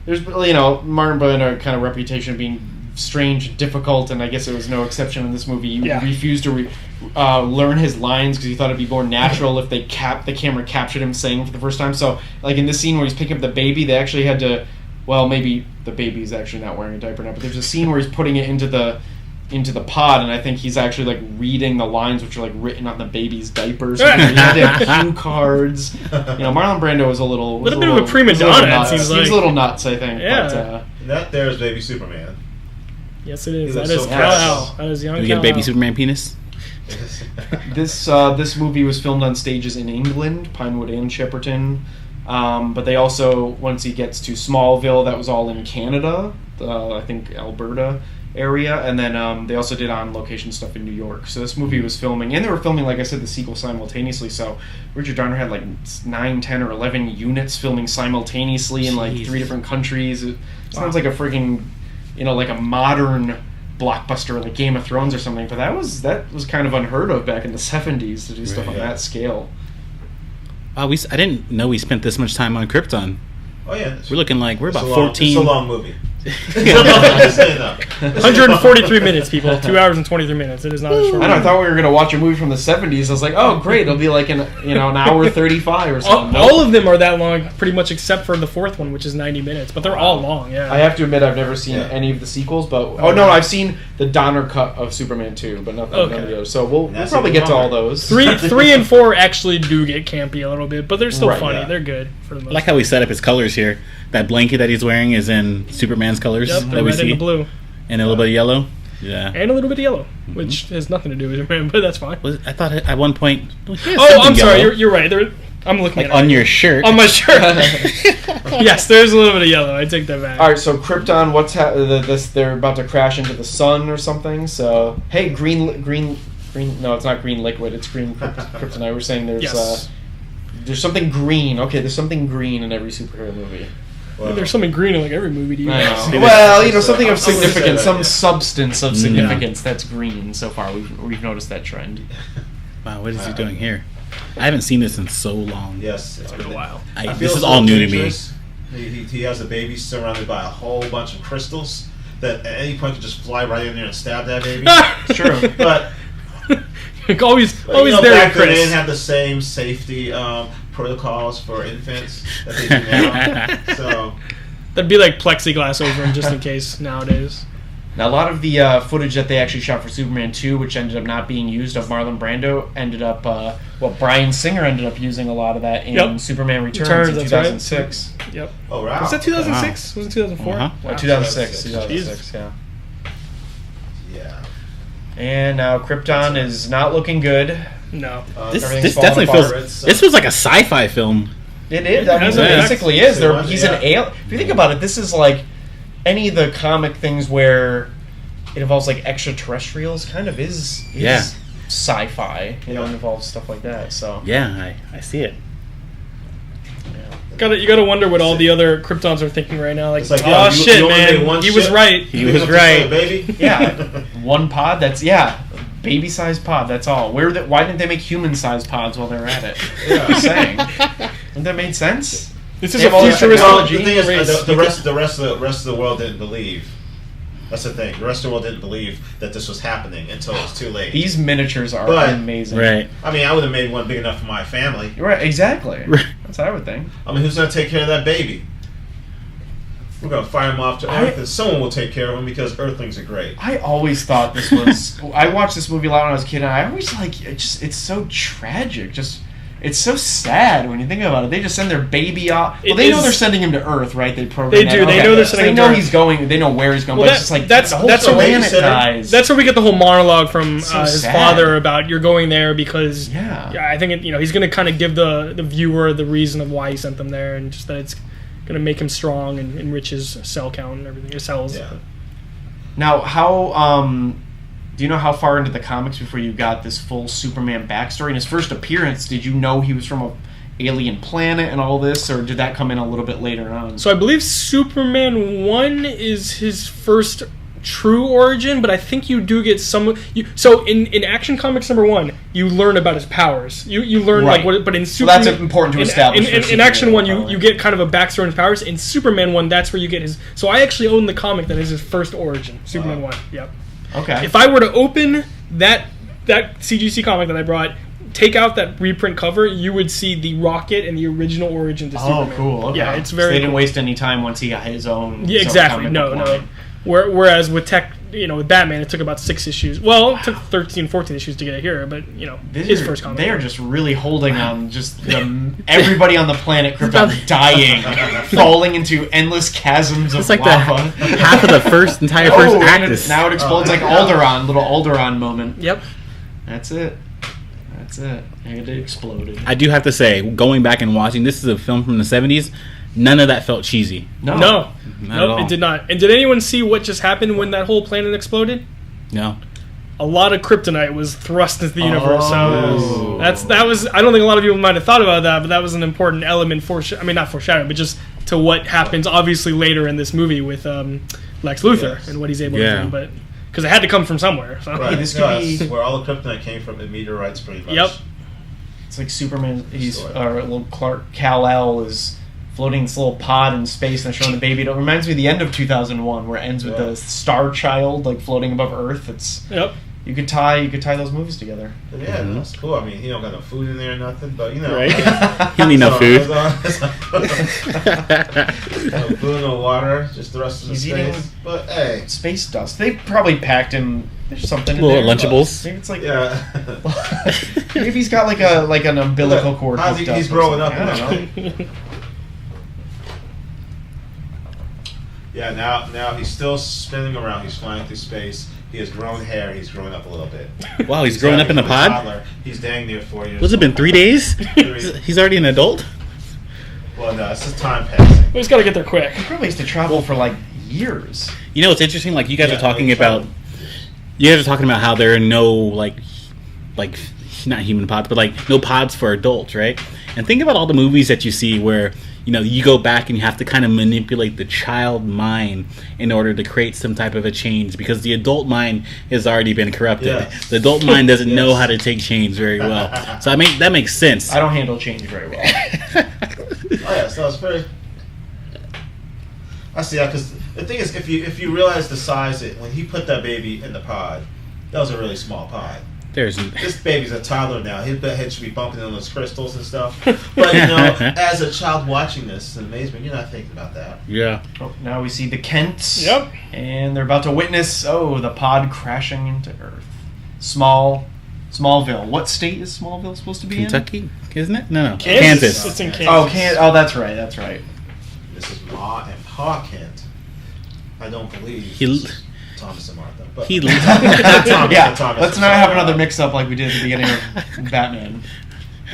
there's Marlon Brando kind of reputation of being strange and difficult, and I guess it was no exception in this movie. He refused to learn his lines because he thought it'd be more natural if the camera captured him saying for the first time. So, like in this scene where he's picking up the baby, they actually had to. Well, maybe the baby's actually not wearing a diaper now, but there's a scene where he's putting it into the pod, and I think he's actually like reading the lines which are like written on the baby's diapers. He had to have cue cards. Marlon Brando was a little bit of a prima donna. He was a little nuts, I think. Yeah. But, that there's baby Superman. Yes, it is. That is Kal-el. That is young. Do we get a baby Superman penis? This movie was filmed on stages in England, Pinewood and Shepperton. But they also, once he gets to Smallville, that was all in Canada. I think Alberta area, and then they also did on location stuff in New York. So this movie was filming, and they were filming, like I said, the sequel simultaneously. So Richard Donner had like 9, 10, or 11 units filming simultaneously in like 3 different countries. It sounds like a freaking, like a modern blockbuster like Game of Thrones or something. But that was kind of unheard of back in the 70s to do stuff on that scale. I didn't know we spent this much time on Krypton. Oh yeah, we're looking like we're about 14. It's a long movie. Just saying that. 143 minutes, people. 2 hours and 23 minutes. It is not a short. I know. I thought we were gonna watch a movie from the 70s. I was like, oh great, it'll be like an hour 35 or something. All of them are that long, pretty much, except for the fourth one, which is 90 minutes. But they're all long. Yeah. I have to admit, I've never seen any of the sequels, but I've seen the Donner cut of Superman 2, but none of the others. So we'll probably get to all those. Three and 4 actually do get campy a little bit, but they're still funny. Yeah. They're good for the most. I like how we set up his colors here. That blanket that he's wearing is in Superman's colors Yep, that we red see, and the blue, and a little bit of yellow. Yeah, and a little bit of yellow, which has nothing to do with Superman, but that's fine. I thought at one point. I'm sorry. You're right. I'm looking like at on your shirt. On my shirt. Yes, there's a little bit of yellow. I take that back. All right, so Krypton, they're about to crash into the sun or something. So hey, green. No, it's not green liquid. It's green kryptonite. We're saying there's something green. Okay, there's something green in every superhero movie. Well, there's something green in like every movie. Do you know? Well, something of significance, some substance of significance that's green. So far, we've noticed that trend. Wow, what is he doing here? I haven't seen this in so long. Yes, it's been a while. This is all new to me. He has a baby surrounded by a whole bunch of crystals that at any point could just fly right in there and stab that baby. It's true, but always there. Back then they didn't have the same safety protocols for infants that they do now. So that'd be like plexiglass over him just in case nowadays. Now, a lot of the footage that they actually shot for Superman 2, which ended up not being used, of Marlon Brando, ended up, Bryan Singer ended up using a lot of that in Superman Returns in 2006. Right. Yep. Oh, wow. Was that 2006? Wow. Was it 2004? Uh-huh. 2006, yeah. Yeah. And now Krypton is not looking good. No. This definitely feels... This was like a sci-fi film. It is. I mean, it basically is. He's an alien. If you think about it, this is like... any of the comic things where it involves like extraterrestrials kind of is sci-fi. It involves stuff like that. So I see it. Yeah. You gotta wonder what all the other Kryptons are thinking right now. Like, shit, man, he was right. He was right, baby. Yeah, one pod. That's baby-sized pod. That's all. Why didn't they make human-sized pods while they were at it? Yeah. Just saying. Wouldn't that make sense? This is a futuristic technology. The thing is, the rest of the world didn't believe. That's the thing. The rest of the world didn't believe that this was happening until it was too late. These miniatures are amazing. Right. I mean, I would have made one big enough for my family. Right. Exactly. That's what I would think. I mean, who's going to take care of that baby? We're going to fire him off to Earth, and someone will take care of him because Earthlings are great. I always thought this was... I watched this movie a lot when I was a kid, and I always it's so tragic. It's so sad when you think about it. They just send their baby off. Well, they know they're sending him to Earth, right? They program. They do. They know they're sending him to Earth. They know he's going. They know where he's going. Well, but it's just like that's the whole planet dies. That's where we get the whole monologue from his father about you're going there because I think he's going to kind of give the viewer the reason of why he sent them there, and just that it's going to make him strong and enrich his cell count and everything. His cells. Yeah. Now, how do you know how far into the comics before you got this full Superman backstory? In his first appearance, did you know he was from a alien planet and all this, or did that come in a little bit later on? So I believe Superman 1 is his first true origin, but I think you do get some... So in Action Comics #1, you learn about his powers. You learn like what... But in Superman... So that's important to establish. In Action 1, you get kind of a backstory on his powers. In Superman 1, that's where you get his... So I actually own the comic that is his first origin. Superman 1, yep. Okay. If I were to open that CGC comic that I brought, take out that reprint cover, you would see the Rocket and the original origin to Superman. Oh, cool. Okay. Yeah, it's very. So they didn't waste any time once he got his own. Yeah, exactly. No. Whereas with with Batman, it took about 6 issues. Well, it took 13, 14 issues to get it here, but his first comic. They are just really holding on just everybody on the planet Krypton dying, falling into endless chasms of lava. Half of the entire first act. Now it explodes like Alderaan, little Alderaan moment. Yep. That's it. And it exploded. I do have to say, going back and watching, this is a film from the 70s. None of that felt cheesy. No, it did not. And did anyone see what just happened when that whole planet exploded? No. A lot of kryptonite was thrust into the universe. So that was. I don't think a lot of people might have thought about that, but that was an important element not foreshadowing, but just to what happens obviously later in this movie with Lex Luthor and what he's able to do. But because it had to come from somewhere. So. Right. This could be where all the kryptonite came from. The meteorites, pretty much. Yep. It's like Superman. Little Clark Kal-el is floating this little pod in space and they're showing the baby. It reminds me of the end of 2001 where it ends with the star child like floating above Earth. It's you could tie those movies together. Yeah, that's cool. I mean, he don't got no food in there or nothing, but right? He don't need no food. No food, no water, just the rest of the space. But hey, space dust. They probably packed him something in little there. Lunchables. Maybe it's like maybe he's got like an umbilical cord. He's growing up. I don't know. Yeah, now he's still spinning around. He's flying through space. He has grown hair. He's growing up a little bit. Wow, he's growing up in the pod? Toddler. He's dang near 4 years What's it been, 3 days? He's already an adult? Well, no, it's just time passing. We just got to get there quick. He probably used to travel for like years. You know, it's interesting, like you guys are talking about... You guys are talking about how there are no, like not human pods, but like no pods for adults, right? And think about all the movies that you see where, you know, you go back and you have to kind of manipulate the child mind in order to create some type of a change because the adult mind has already been corrupted. Yes. The adult mind doesn't know how to take change very well. So that makes sense. I don't handle change very well. So it's very... I see that because the thing is, if you realize the size, when he put that baby in the pod, that was a really small pod. This baby's a toddler now. His head should be bumping into those crystals and stuff. But, you know, as a child watching this in amazement, you're not thinking about that. Yeah. Oh, now we see the Kents. Yep. And they're about to witness, the pod crashing into Earth. Smallville. What state is Smallville supposed to be Kentucky, isn't it? No. Kansas. It's in Kansas. Oh, that's right. This is Ma and Pa Kent. I don't believe Thomas and Martha. But let's not have another mix-up like we did at the beginning of Batman.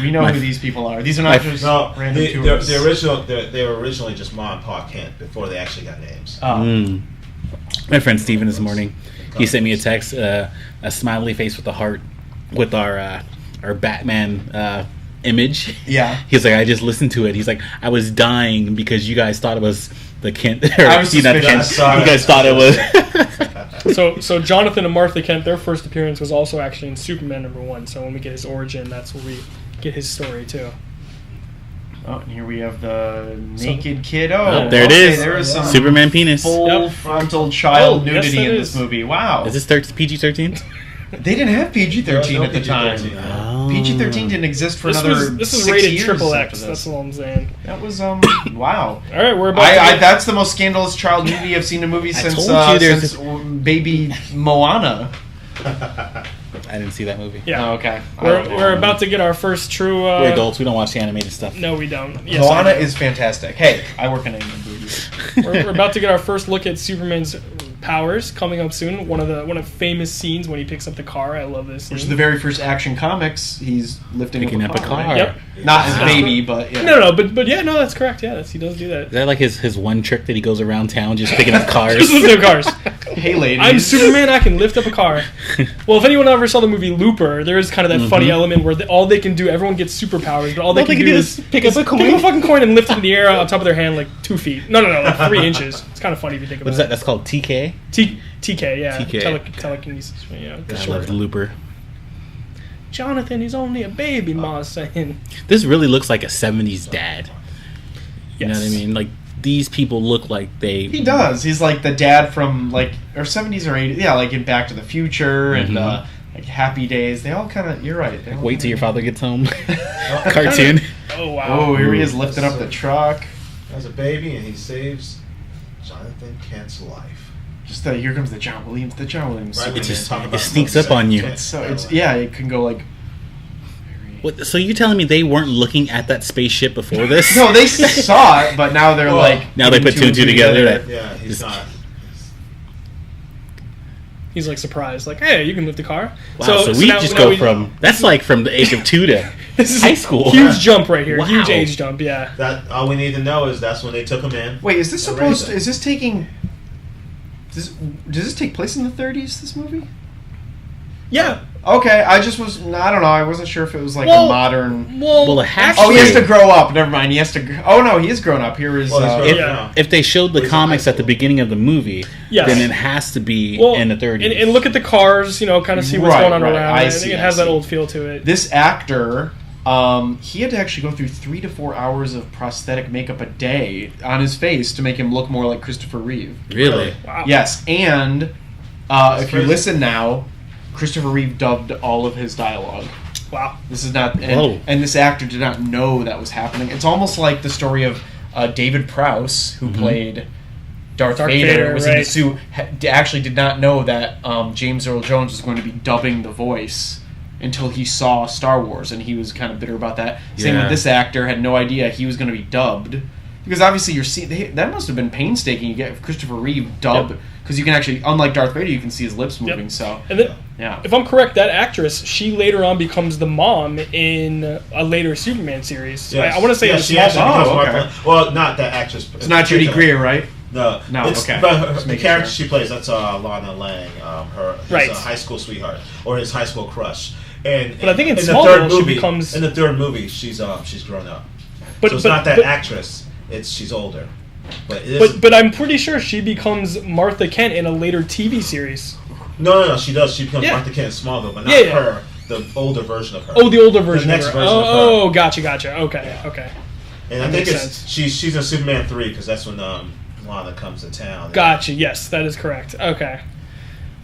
We know who these people are. These are not just random tourists. They were originally just Ma and Pa Kent before they actually got names. My friend Steven this morning, he sent me a text, a smiley face with a heart with our Batman image. Yeah. He's like, I just listened to it. He's like, I was dying because you guys thought it was the Kent. I was suspicious. You guys thought it was. So Jonathan and Martha Kent, their first appearance was also actually in Superman #1. So when we get his origin, that's where we get his story too. Oh, and here we have the naked kid. Oh, there it is. There is some Superman penis. Full frontal child nudity in this movie. Wow. Is this PG-13? They didn't have PG-13 at the time. PG-13 didn't exist for another 6 years. This is rated XXX. That's all I'm saying. That was wow. All right, we're about. That's the most scandalous child nudity I've seen in a movie since Baby Moana. I didn't see that movie. Yeah. Oh, okay. We're about to get our first true... We're adults. We don't watch the animated stuff. No, we don't. Yes, Moana is fantastic. Hey, I work in animated movies. We're about to get our first look at Superman's powers coming up soon. One of famous scenes when he picks up the car. I love this scene. Which is the very first Action Comics. He's picking up a car. Right? Yep. Not his baby, but yeah. No, but that's correct. Yeah, he does do that. Is that like his one trick that he goes around town just picking up cars? Just lift up cars. Hey, ladies. I'm Superman. I can lift up a car. Well, if anyone ever saw the movie Looper, there is kind of that funny element where all they can do, everyone gets superpowers, but all they can do is pick up a coin. Pick up a fucking coin and lift it in the air on top of their hand like 2 feet. No, like 3 inches. It's kind of funny if you think about it. What is that? That's called TK? TK, yeah. TK. Telekinesis. Yeah, I love Looper. Jonathan, he's only a baby, Ma's saying. This really looks like a 70s dad. You Yes. know what I mean? Like, these people look like they... He does. He's like the dad from, like, or 70s or 80s. Yeah, like in Back to the Future and, like, Happy Days. They all kind of... You're right. Wait till your father gets home. Cartoon. Oh, wow. Oh, here he is lifting up the truck. As a baby, and he saves Jonathan Kent's life. Just here comes the John Williams. The John Williams. Right, it sneaks up on you. It can go like. What, so you're telling me they weren't looking at that spaceship before this? No, they saw it, but now they're like. Now they put two and two together. Yeah, he's not. He's like surprised, like, hey, you can lift the car. Wow, so we just go from that's like from the age of 2 to high school. Huge jump right here. Wow. Huge age jump. Yeah. That all we need to know is that's when they took him in. Wait, is this supposed? Is this taking? Does this take place in the 30s? This movie? Yeah. Okay, I don't know. I wasn't sure if it was like a modern. Well, it has to. Oh, he has to grow up. Never mind. He has to. Oh no, he is grown up. Here is. If they showed the comics at the beginning of the movie, then it has to be in the 30s. And look at the cars. Kind of see what's going on around. I think it has that old feel to it. This actor he had to actually go through 3 to 4 hours of prosthetic makeup a day on his face to make him look more like Christopher Reeve. Really? Wow. Yes, and if you listen now, Christopher Reeve dubbed all of his dialogue. Wow. This is not, and this actor did not know that was happening. It's almost like the story of David Prowse, who played Darth Vader, was in the suit, actually did not know that James Earl Jones was going to be dubbing the voice until he saw Star Wars, and he was kind of bitter about that. Same with this actor, had no idea he was going to be dubbed. Because obviously that must have been painstaking. You get Christopher Reeve dubbed, because you can actually, unlike Darth Vader, you can see his lips moving. Yep. So, and then, if I'm correct, that actress, she later on becomes the mom in a later Superman series. Yes. I want to say she actually becomes okay. Well, not that actress. It's not Judy Greer, right? No, okay. But the character she plays, that's Lana Lang, his high school sweetheart or his high school crush. But I think in Smallville she becomes in the third movie she's grown up. But so it's not that actress; she's older. But I'm pretty sure she becomes Martha Kent in a later TV series. No, she does. She becomes Martha Kent in Smallville, but not her. The older version of her. Oh, the older version. The next of her. version of her. Oh, gotcha. Okay. And I think she's in Superman 3 because that's when Lana comes to town. Gotcha. Yes, that is correct. Okay.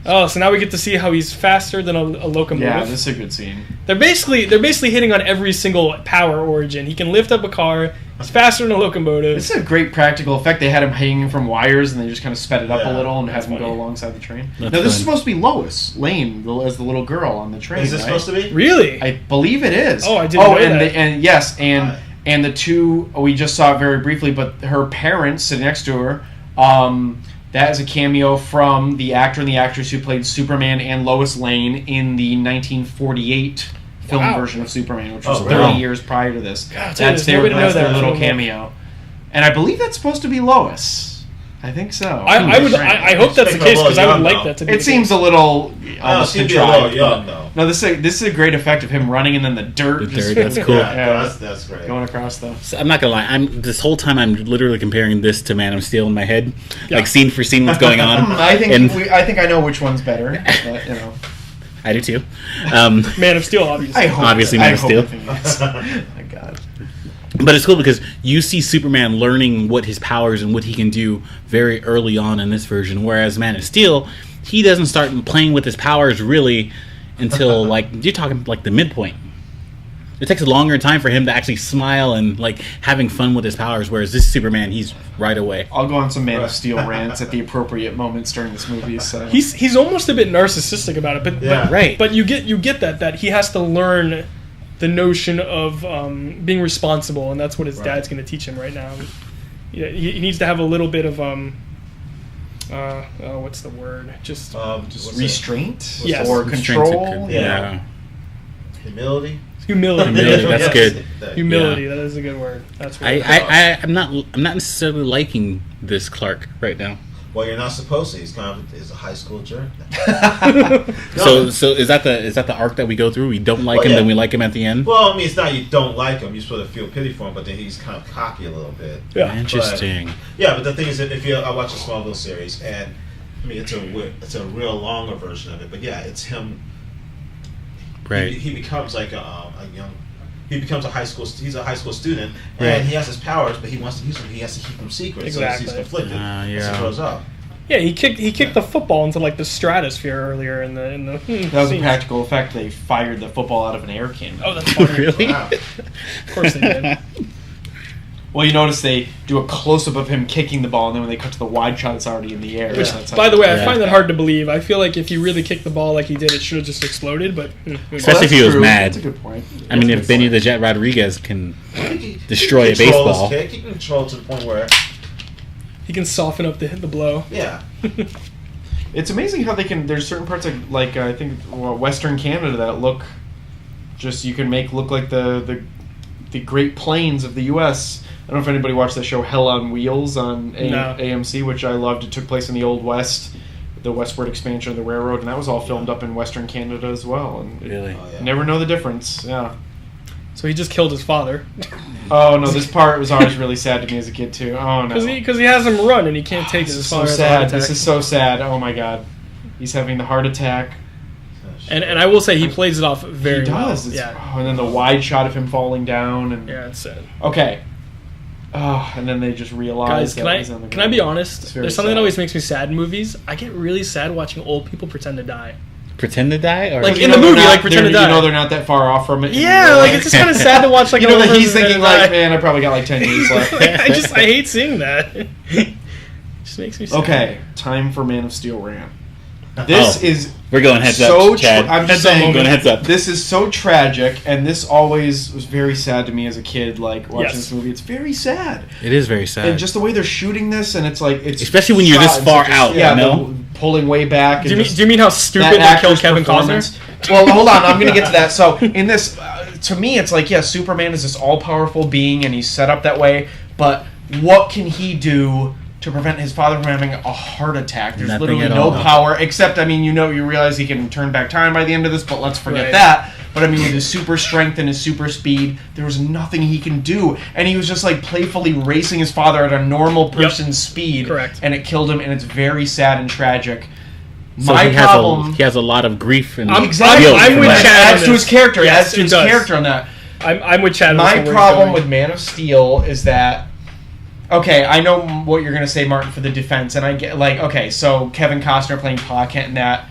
Oh, so now we get to see how he's faster than a locomotive. Yeah, this is a good scene. They're basically hitting on every single power origin. He can lift up a car. He's faster than a locomotive. This is a great practical effect. They had him hanging from wires, and they just kind of sped it up a little and had him go alongside the train. Now, this is supposed to be Lois Lane as the little girl on the train. Is this supposed to be? Really? I believe it is. Oh, I didn't know that. And the two, we just saw it very briefly, but her parents sitting next to her, that is a cameo from the actor and the actress who played Superman and Lois Lane in the 1948 film version of Superman, which was 30 years prior to this. God, that's their little cameo. And I believe that's supposed to be Lois. I think so. I hope that's the case, because I would like that to be. It seems a little almost contrived. No, this is a great effect of him running and then the dirt. That's cool. That's great. Going across the. So I'm not gonna lie. This whole time I'm literally comparing this to Man of Steel in my head, like scene for scene what's going on. I think I know which one's better. But, I do too. Man of Steel, obviously. Obviously, Man of Steel. Oh my God. But it's cool because you see Superman learning what his powers and what he can do very early on in this version, whereas Man of Steel, he doesn't start playing with his powers really until you're talking like the midpoint. It takes a longer time for him to actually smile and having fun with his powers, whereas this Superman, he's right away. I'll go on some Man of Steel rants at the appropriate moments during this movie. So he's almost a bit narcissistic about it, but you get that he has to learn the notion of being responsible, and that's what his dad's going to teach him right now. He needs to have a little bit of what's the word? Just restraint, or control. Humility. That's good. Humility. That is a good word. That's right. I'm not necessarily liking this Clark right now. Well, you're not supposed to. He's a high school jerk. So is that the arc that we go through? We don't like him, then we like him at the end. Well, I mean, it's not you don't like him. You're supposed to feel pity for him, but then he's kind of cocky a little bit. Yeah, interesting. But the thing is, I watch the Smallville series, and I mean, it's a real longer version of it. But it's him. Right. He becomes like He becomes a high school student, and he has his powers, but he wants to use them. He has to keep them secret, so he's conflicted as he grows up. Yeah, he kicked the football into the stratosphere earlier in the. That was a practical effect. They fired the football out of an air cannon. Oh, that's funny. Really? Wow. Of course they did. Well, you notice they do a close-up of him kicking the ball, and then when they cut to the wide shot, it's already in the air. Which, by the way, I find that hard to believe. I feel like if he really kicked the ball like he did, it should have just exploded. But especially if he was mad. That's a good point. I mean, if Benny the Jet Rodriguez can destroy a baseball, he can control it to the point where he can soften up the blow. Yeah. It's amazing how they can. There's certain parts of I think Western Canada that look you can make look like the Great Plains of the U.S. I don't know if anybody watched the show Hell on Wheels on AMC, which I loved. It took place in the Old West, the westward expansion of the railroad, and that was all filmed up in Western Canada as well. And really, never know the difference. Yeah. So he just killed his father. Oh no, this part was always really sad to me as a kid too. Oh no, because he has him run and he can't take his father. So sad. This is so sad. Oh my God, he's having the heart attack. And I will say he plays it off very well. Yeah. And then the wide shot of him falling down. And yeah, it's sad. Okay. And then they just realize. Guys, can I be honest? There's something that always makes me sad in movies. I get really sad watching old people pretend to die. Pretend to die, or like in the movie, like pretend to die. You know they're not that far off from it. Yeah, like it's just kind of sad to watch. Like you know that he's thinking like, man, I probably got like 10 years left. I hate seeing that. It just makes me sad. Okay, time for Man of Steel rant. This is we're going heads up, Chad. I'm just saying, going heads up. This is so tragic, and this always was very sad to me as a kid. Like watching this movie, it's very sad. It is very sad, and just the way they're shooting this, and it's like especially when you're this far out. Yeah, you know? Pulling way back. Do you mean how stupid they killed Kevin Costner? Well, hold on, I'm going to get to that. So in this, to me, it's like Superman is this all-powerful being, and he's set up that way. But what can he do to prevent his father from having a heart attack? There's literally no power, except, you realize he can turn back time by the end of this, but let's forget that. But with his super strength and his super speed, there was nothing he can do. And he was just like playfully racing his father at a normal person's speed. Correct. And it killed him, and it's very sad and tragic. So he has a lot of grief and exactly. I'm with Chad. Adds to his character. Yes, adds to his character on that. I'm with Chad. My problem with Man of Steel is that. Okay, I know what you're going to say, Martin, for the defense, and I get so Kevin Costner playing Pa Kent in that.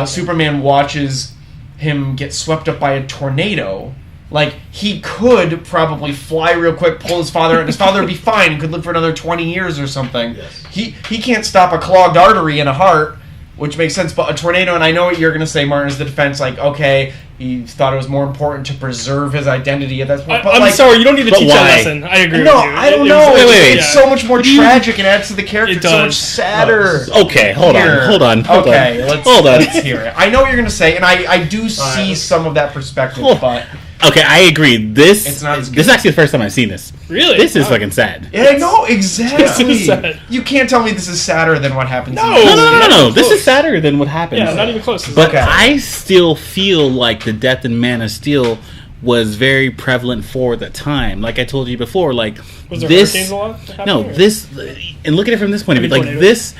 Superman watches him get swept up by a tornado. Like, he could probably fly real quick, pull his father, and his father would be fine and could live for another 20 years or something. Yes. He can't stop a clogged artery in a heart, which makes sense, but a tornado, and I know what you're going to say, Martin, is the defense, like, okay, he thought it was more important to preserve his identity at that point. I'm sorry, you don't need to teach that lesson. I agree with you. I don't know. It's so much more tragic and adds to the character. It's so much sadder. Okay, hold on. Okay, let's hear it. I know what you're going to say, and I do see some of that perspective, but... Okay, I agree. This is actually the first time I've seen this. Really? This is fucking sad. Yeah, no, exactly. You can't tell me this is sadder than what happens. No. This is sadder than what happens. Yeah, not even close. But I still feel like the death in Man of Steel was very prevalent for the time. Like I told you before, like was there hurricanes a lot? No, and look at it from this point of view. Like this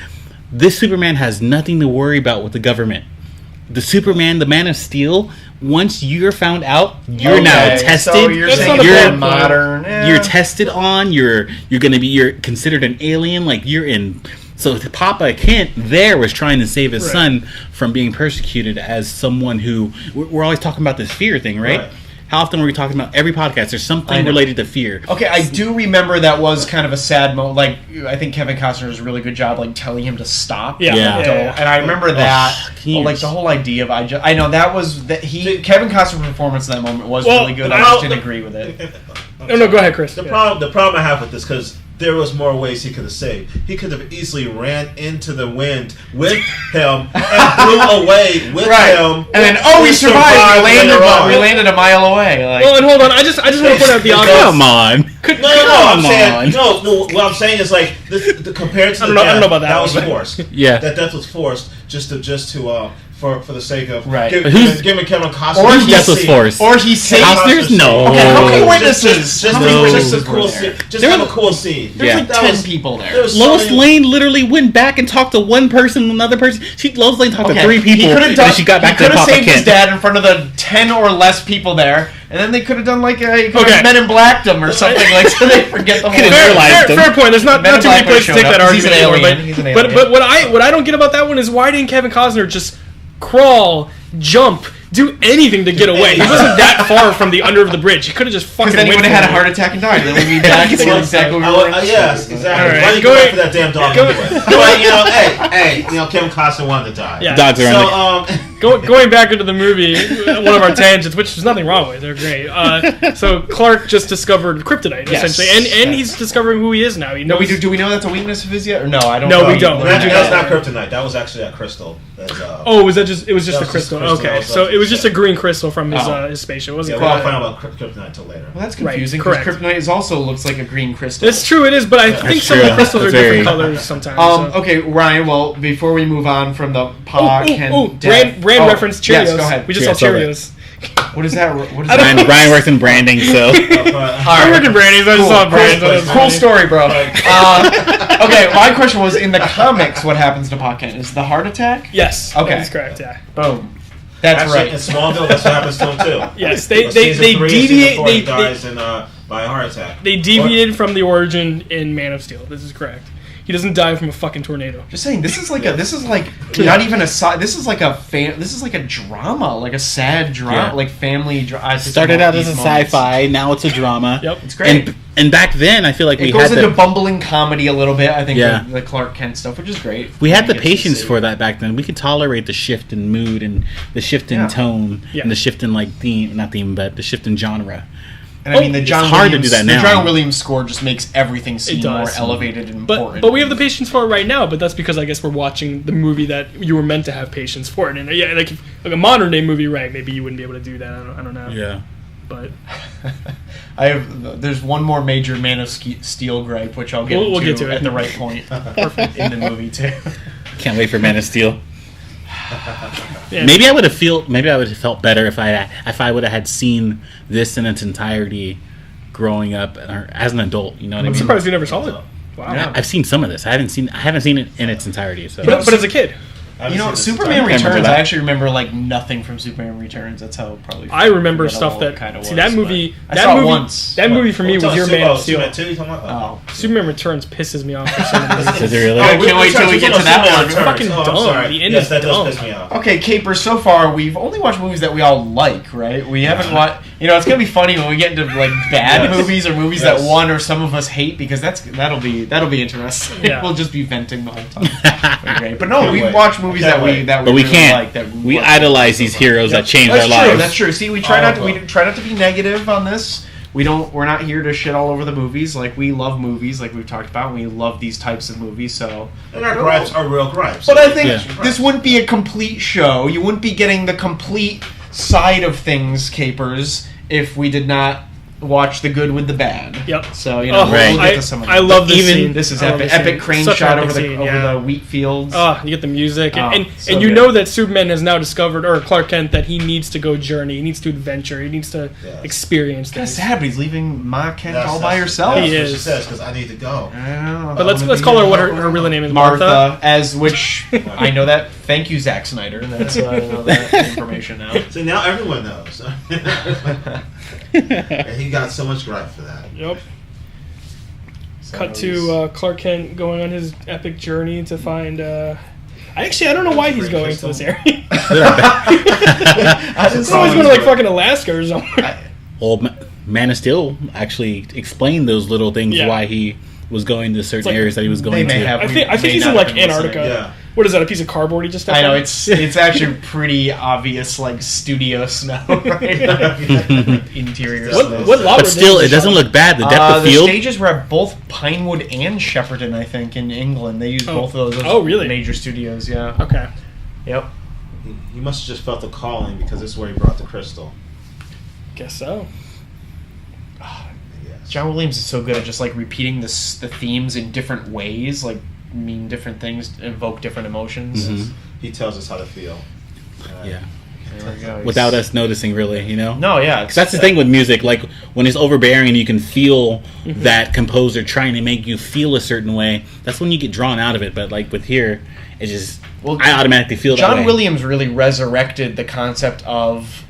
Superman has nothing to worry about with the government. The Man of Steel, once you're found out, you're now tested. So you're modern. You're tested on. You're considered an alien. Like you're in. So Papa Kent there was trying to save his son from being persecuted as someone who we're always talking about this fear thing, right? How often were we talking about every podcast? There's something related to fear. Okay, I do remember that was kind of a sad moment. Like, I think Kevin Costner does a really good job, like, telling him to stop. Yeah. And I remember that. Like, the whole idea of, I know that was, Kevin Costner's performance in that moment was really good. I just didn't agree with it. No, go ahead, Chris. The problem I have with this, because there was more ways he could have saved. He could have easily ran into the wind with him and blew away with him. And then, we survived. We landed a mile away. Like. Well, and hold on. I just want to point out the obvious. Come on. What I'm saying is like the compared to the death, I don't know about that was forced. Yeah, that death was forced just to for the sake of giving Kevin Costner. Or death was forced. Or he saved Costner's. No. Okay, how many witnesses? Just a cool scene. Just have a cool scene. There's like 10 people there. Lois Lane literally went back and talked to one person, another person. Lois Lane talked to 3 people, and she got back to Papa Kent. He could have saved his dad in front of the 10 or less people there, and then they could have done like Men in Blacked him or something like so they forget the whole fair point. There's not too many places to take that argument anymore. But what I don't get about that one is why didn't Kevin Costner just crawl, jump, do anything to get away? He wasn't that far from the under of the bridge. He could have just fucking. Because then he would have had a heart attack and died. Then we'd be back and exactly what we were. Yes, exactly. Right. Why did you go for that damn dog anyway? But Kevin Costner wanted to die. Yeah. Dogs are going back into the movie, one of our tangents, which there's nothing wrong with. They're great. So Clark just discovered kryptonite essentially, and he's discovering who he is now. Do we know that's a weakness of his yet? Or no, I don't. No, we don't. That's not kryptonite. That was actually a crystal. Was that just? It was just a crystal. Okay, so it was just a green crystal from his spaceship. It wasn't. We won't find out about kryptonite until later. Well, that's confusing because kryptonite also looks like a green crystal. It's true, it is, but I think some of the crystals are different colors sometimes. Okay, Ryan. Well, before we move on from the brand reference Cheerios. Yes, go ahead. We just saw Cheerios. What is that? Ryan works in branding, so. I work in branding, so I just saw brands. Cool story, bro. Okay, my question was, in the comics, what happens to Pa Kent? Is the heart attack? Yes. Okay. That's correct, yeah. Boom. That's Actually, right. In Smallville, that's what happens to him too. Yes, they deviate. He dies by a heart attack. They deviated from the origin in Man of Steel. This is correct. He doesn't die from a fucking tornado. Just saying, this is like not even a this is like a drama, like a sad drama, like family drama. Started out as a sci-fi, now it's a drama. Yep, it's great. And back then, I feel like it goes into bumbling comedy a little bit. I think the Clark Kent stuff, which is great. We had the patience for that back then. We could tolerate the shift in mood and the shift in tone and the shift in the shift in genre. And I mean, the John hard Williams, to do that now. The John Williams score just makes everything seem more elevated and important. But we have the patience for it right now. But that's because I guess we're watching the movie that you were meant to have patience for. And like a modern day movie, right? Maybe you wouldn't be able to do that. I don't know. Yeah. But there's one more major Man of Steel gripe, which I'll get to at the right point. Perfect in the movie too. Can't wait for Man of Steel. Yeah. Maybe I would have felt better if I would have had seen this in its entirety growing up as an adult. You know what I mean? I'm surprised you never saw it. Wow. Yeah. I've seen some of this. I haven't seen it in its entirety. So. But as a kid. Superman Returns, I actually remember like nothing from Superman Returns. That's how probably I remember stuff that kind of see that movie. I saw it once. That movie for me was your Man of Steel. Superman Returns pisses me off for some reason. Is it really? I can't wait till we get to that one. It's fucking dumb. The end is dumb. Okay, Caper. So far, we've only watched movies that we all like, right? We haven't watched. It's gonna be funny when we get into like bad movies or movies that one or some of us hate because that'll be interesting. Yeah. We'll just be venting the whole time. Okay, but no, we watch movies that we really can't. Like. We idolize these heroes that change our lives. That's true. See, we try not to be negative on this. We're not here to shit all over the movies. Like, we love movies, like we've talked about. And we love these types of movies. So, and our gripes are real gripes. But I think this wouldn't be a complete show. You wouldn't be getting the complete side of things, Capers, if we did not watch the good with the bad. Yep. So we'll get to some of that. I love this scene. This is epic crane shot over the wheat fields. Oh, you get the music, and you know that Superman has now discovered, or Clark Kent, that he needs to go journey. He needs to adventure. He needs to experience things. It's kind of sad, but he's leaving Ma Kent all by herself. He is. She says, because I need to go. But let's call her what her real name is. Martha. Which I know that. Thank you, Zack Snyder. That's I know that information now. So now everyone knows. And he got so much gripe for that. Yep. Cut to Clark Kent going on his epic journey to find. I don't know why he's going to this area. I just always going to like fucking Alaska or something. Well, Man of Steel actually explained those little things why he was going to certain areas that he was going to. I think he's in like Antarctica. Yeah. What is that? A piece of cardboard he just stepped I know on? it's actually pretty obvious, like studio snow, right? Interior snow. But still, it doesn't look bad. The depth of field. The stages were at both Pinewood and Shepperton, I think, in England. They used both of those. Oh, really? Major studios, yeah. Okay. Yep. He must have just felt the calling because this is where he brought the crystal. Guess so. John Williams is so good at just like repeating the themes in different ways, like mean different things, evoke different emotions. Mm-hmm. He tells us how to feel. Yeah. There we go. Without us noticing, really, you know? No, yeah. Because that's the thing with music. Like, when it's overbearing and you can feel that composer trying to make you feel a certain way, that's when you get drawn out of it. But, like, with here, it's just... I automatically feel that way. John Williams really resurrected the concept of,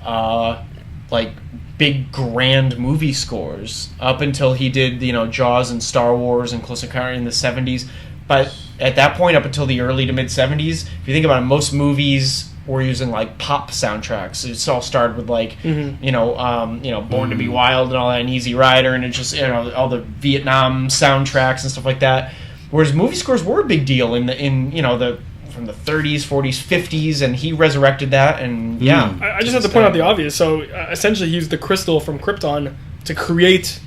like, big, grand movie scores up until he did, Jaws and Star Wars and Close Encounter in the 70s. But at that point, up until the early to mid 70s, if you think about it, most movies were using like pop soundtracks. It's all started with like, Born to Be Wild and all that, and Easy Rider, and it's just all the Vietnam soundtracks and stuff like that. Whereas movie scores were a big deal from the 30s, 40s, 50s, and he resurrected that. And I just have to point out the obvious. So essentially, he used the crystal from Krypton to create.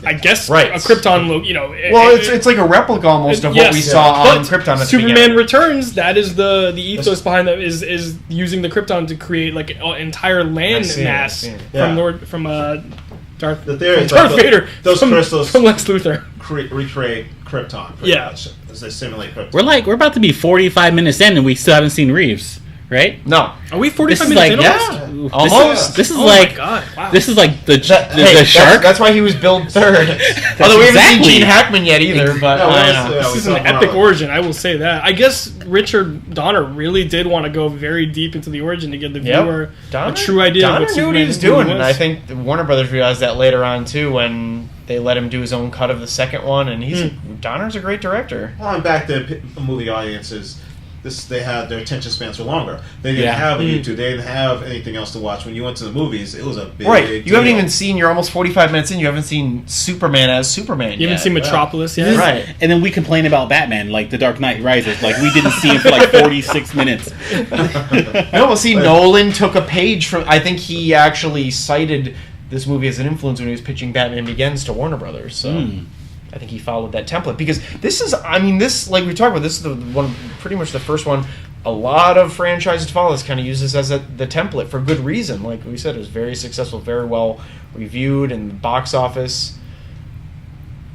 I guess a Krypton, it's like a replica almost of what we saw on Krypton. At Superman Returns. That is the ethos behind that is using the Krypton to create like an entire land mass from Darth Vader. Those crystals from Lex Luthor recreate Krypton. Much, as they simulate Krypton. We're about to be 45 minutes in, and we still haven't seen Reeves. right? No. Are we 45 minutes in? Yeah. Almost. This is like wow. This is like the shark. That's why he was billed third. Although we haven't seen Gene Hackman yet either. But this is an epic origin. I will say that. I guess Richard Donner really did want to go very deep into the origin to give the viewer a true idea of what Donner knew what he was doing, and I think Warner Brothers realized that later on too when they let him do his own cut of the second one. And Donner's a great director. Well, and back to movie audiences. They had their attention spans were longer. They didn't have YouTube. They didn't have anything else to watch. When you went to the movies, it was a big You deal. haven't even seen. You're almost 45 minutes in. You haven't seen Superman as Superman. You haven't seen Metropolis yet, right? And then we complain about Batman, like The Dark Knight Rises. Like we didn't see him for like 46 minutes. No, well, see, Nolan took a page from. I think he actually cited this movie as an influence when he was pitching Batman Begins to Warner Brothers. So. I think he followed that template because this is, this, like we talked about, this is the one, pretty much the first one. A lot of franchises to follow this kind of use this as the template for good reason. Like we said, it was very successful, very well reviewed in the box office.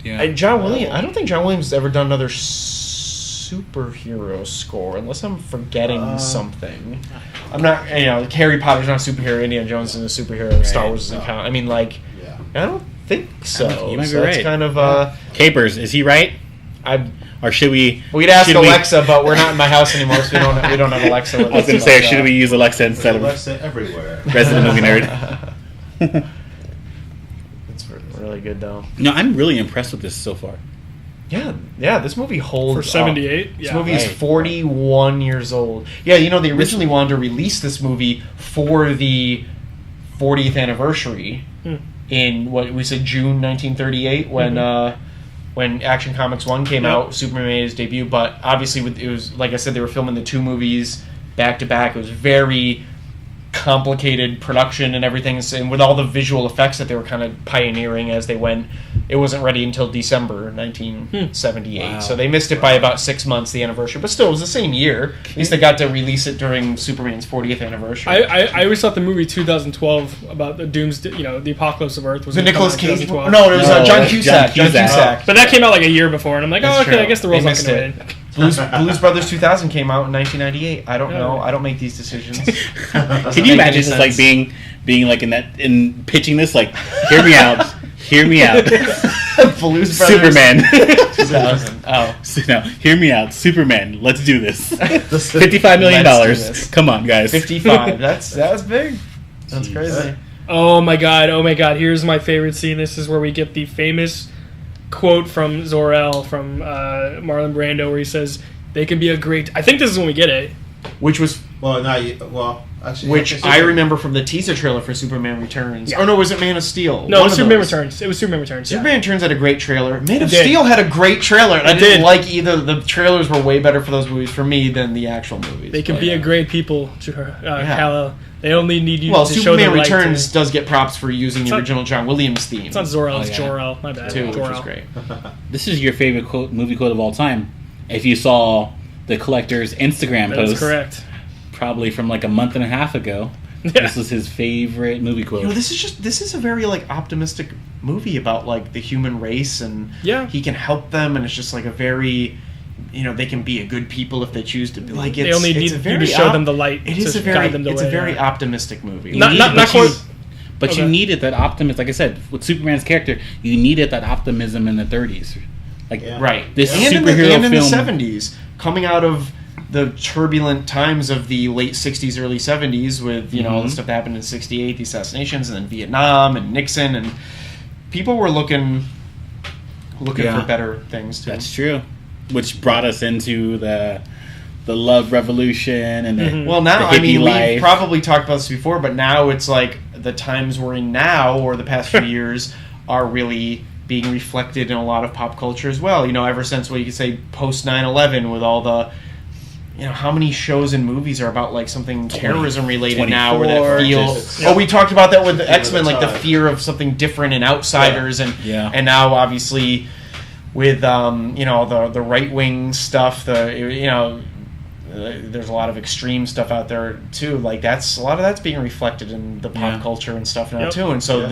Yeah, John Williams. I don't think John Williams has ever done another superhero score, unless I'm forgetting something. I'm not. Harry Potter's not a superhero. Indiana Jones is a superhero. Right. Star Wars doesn't count. I don't think so. You might be right. That's kind of Capers. Is he right? Or should we? We'd ask Alexa, but we're not in my house anymore, so we don't have Alexa. With I was going to say, should we use Alexa instead of Alexa everywhere? Resident Movie Nerd. It's really good though. No, I'm really impressed with this so far. Yeah. This movie holds for 78. This movie is 41 years old. Yeah, they originally wanted to release this movie for the 40th anniversary. In what we said, June 1938, when Action Comics 1 came out, Superman made his debut. But obviously, it was like I said, they were filming the two movies back to back. It was very complicated production and everything, and with all the visual effects that they were kind of pioneering as they went, it wasn't ready until December 1978. Wow. So they missed it by about 6 months, the anniversary. But still, it was the same year. At least they got to release it during Superman's 40th anniversary. I always thought the movie 2012 about the doomsday, the apocalupse of Earth was the Nicolas Cage. No, it was John Cusack. John Cusack. But that came out like a year before, and I'm like, I guess the world's not going to win. Blues Brothers 2000 came out in 1998. I don't know. I don't make these decisions. Can you imagine just like being like in pitching this, like, hear me out. Blues Brothers Superman 2000. So now, hear me out. Superman. Let's do this. $55 million. Come on, guys. 55. That's big. That's crazy. Oh my god. Here's my favorite scene. This is where we get the famous quote from Zor-El from Marlon Brando, where he says, "They can be a great." I think this is when we get it. Which was actually, which I remember from the teaser trailer for Superman Returns. Yeah. Oh no, was it Man of Steel? No, it was Superman Returns. It was Superman Returns. Superman Returns had a great trailer. Man of Steel had a great trailer. And I didn't like either. The trailers were way better for those movies for me than the actual movies. They can be a great people, Kal-el. They only need you to Superman show them Returns does get props for using the original John Williams theme. It's not Zor-El, it's Jor-El. My bad. Which is great. This is your favorite movie quote of all time. If you saw the collector's Instagram post. That's correct. Probably from like a month and a half ago. Yeah. This was his favorite movie quote. This is a very optimistic movie about the human race, and he can help them, and it's just a very, they can be a good people if they choose to be. They only need you to show them the light. It's a very optimistic movie. But you needed that optimism. Like I said, with Superman's character, you needed that optimism in the 30s. Right. This and superhero in the film 70s, coming out of the turbulent times of the late 60s, early 70s with, all the stuff that happened in 68, the assassinations, and then Vietnam and Nixon, and people were looking for better things too. That's true. Which brought us into the love revolution and the hippie life. We've probably talked about this before, but now it's the times we're in now, or the past few years, are really being reflected in a lot of pop culture as well. Ever since you could say post 9/11 with all the how many shows and movies are about something terrorism related now, where that feels. We talked about that with the X-Men, the fear of something different and outsiders, and now obviously with the right wing stuff. There's a lot of extreme stuff out there too. A lot of that's being reflected in the pop culture and stuff now too. And so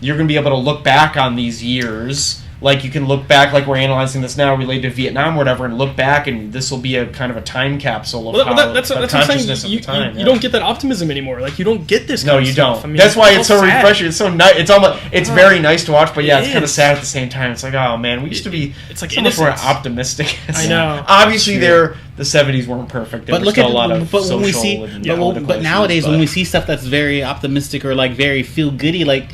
you're going to be able to look back on these years like you can look back, like we're analyzing this now related to Vietnam or whatever, and look back, and this will be a kind of a time capsule of that's consciousness of the time. You don't get that optimism anymore. Like you don't get this. No, you don't. I mean, that's why it's so refreshing. It's so nice. It's almost. It's very nice to watch, but yeah, it's kind of sad at the same time. It's like, oh man, we used to be. It's like so much more optimistic. I know. Obviously, the 70s weren't perfect. There was still a lot of social when we see, but nowadays when we see stuff that's very optimistic or like very feel goody, like.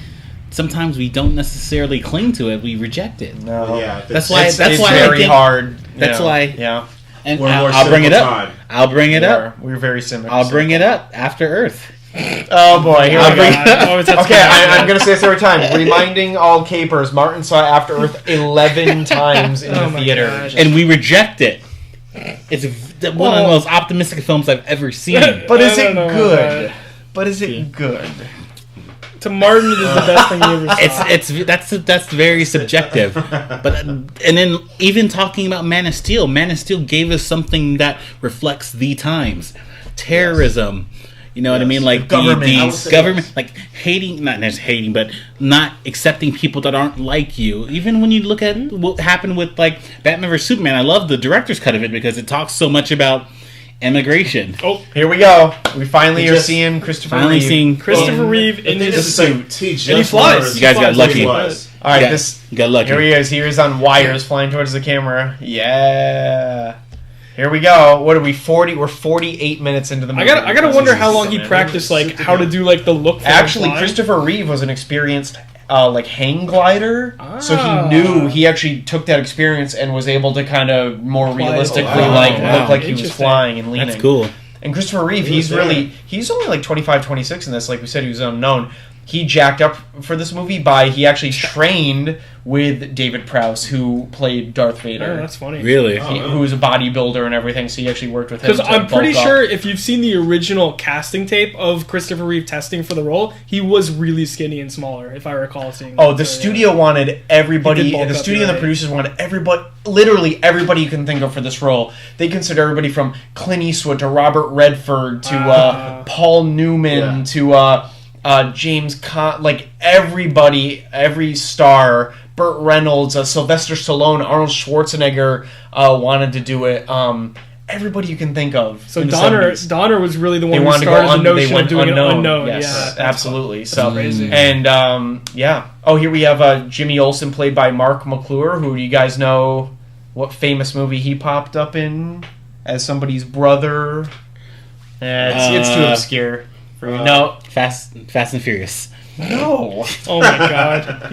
Sometimes we don't necessarily cling to it; we reject it. No, that's why it's very hard. That's why. Yeah, and I'll bring it up. I'll bring it up. We're very similar. I'll bring it up after Earth. Oh boy, here we go. Okay, I'm going to say this every time. Reminding all capers, Martin saw After Earth 11 times in the theater, and we reject it. It's one of the most optimistic films I've ever seen. But is it good? But is it good? To Martin, it is the best thing you ever saw. That's very subjective. But and then even talking about Man of Steel gave us something that reflects the times, terrorism. You know what I mean? Like the government, like hating, not just hating, but not accepting people that aren't like you. Even when you look at what happened with like Batman vs Superman, I love the director's cut of it because it talks so much about immigration. Oh, here we go. We finally are seeing Christopher Reeve in his suit. And he flies. You guys got lucky. All right, you got lucky. Here he is. He is on wires flying towards the camera. Yeah. Here we go. What are we? 40. We're 48 minutes into the movie. I gotta wonder how long he practiced, like how to do like the look. Actually, Christopher Reeve was an experienced like hang glider, so he knew. He actually took that experience and was able to kind of more realistically look like he was flying and leaning. That's cool. And Christopher Reeve, he's only like 25, 26 in this. Like we said, he was unknown. He jacked up for this movie he actually trained with David Prowse, who played Darth Vader. Oh, that's funny. Really? Who was a bodybuilder and everything, so he actually worked with him. Because I'm pretty sure if you've seen the original casting tape of Christopher Reeve testing for the role, he was really skinny and smaller, if I recall seeing that. Oh, the studio wanted everybody, the studio and the producers wanted literally everybody you can think of for this role. They consider everybody from Clint Eastwood to Robert Redford to Paul Newman to... James Caan, like everybody, every star, Burt Reynolds, Sylvester Stallone, Arnold Schwarzenegger wanted to do it. Everybody you can think of. So Donner was really the one who started the notion of doing it unknown. Yes, yeah, absolutely. That's crazy. And Oh, here we have Jimmy Olsen, played by Mark McClure. Who do you guys know? What famous movie he popped up in as somebody's brother? It's too obscure. No, Fast and Furious. No. Oh my God.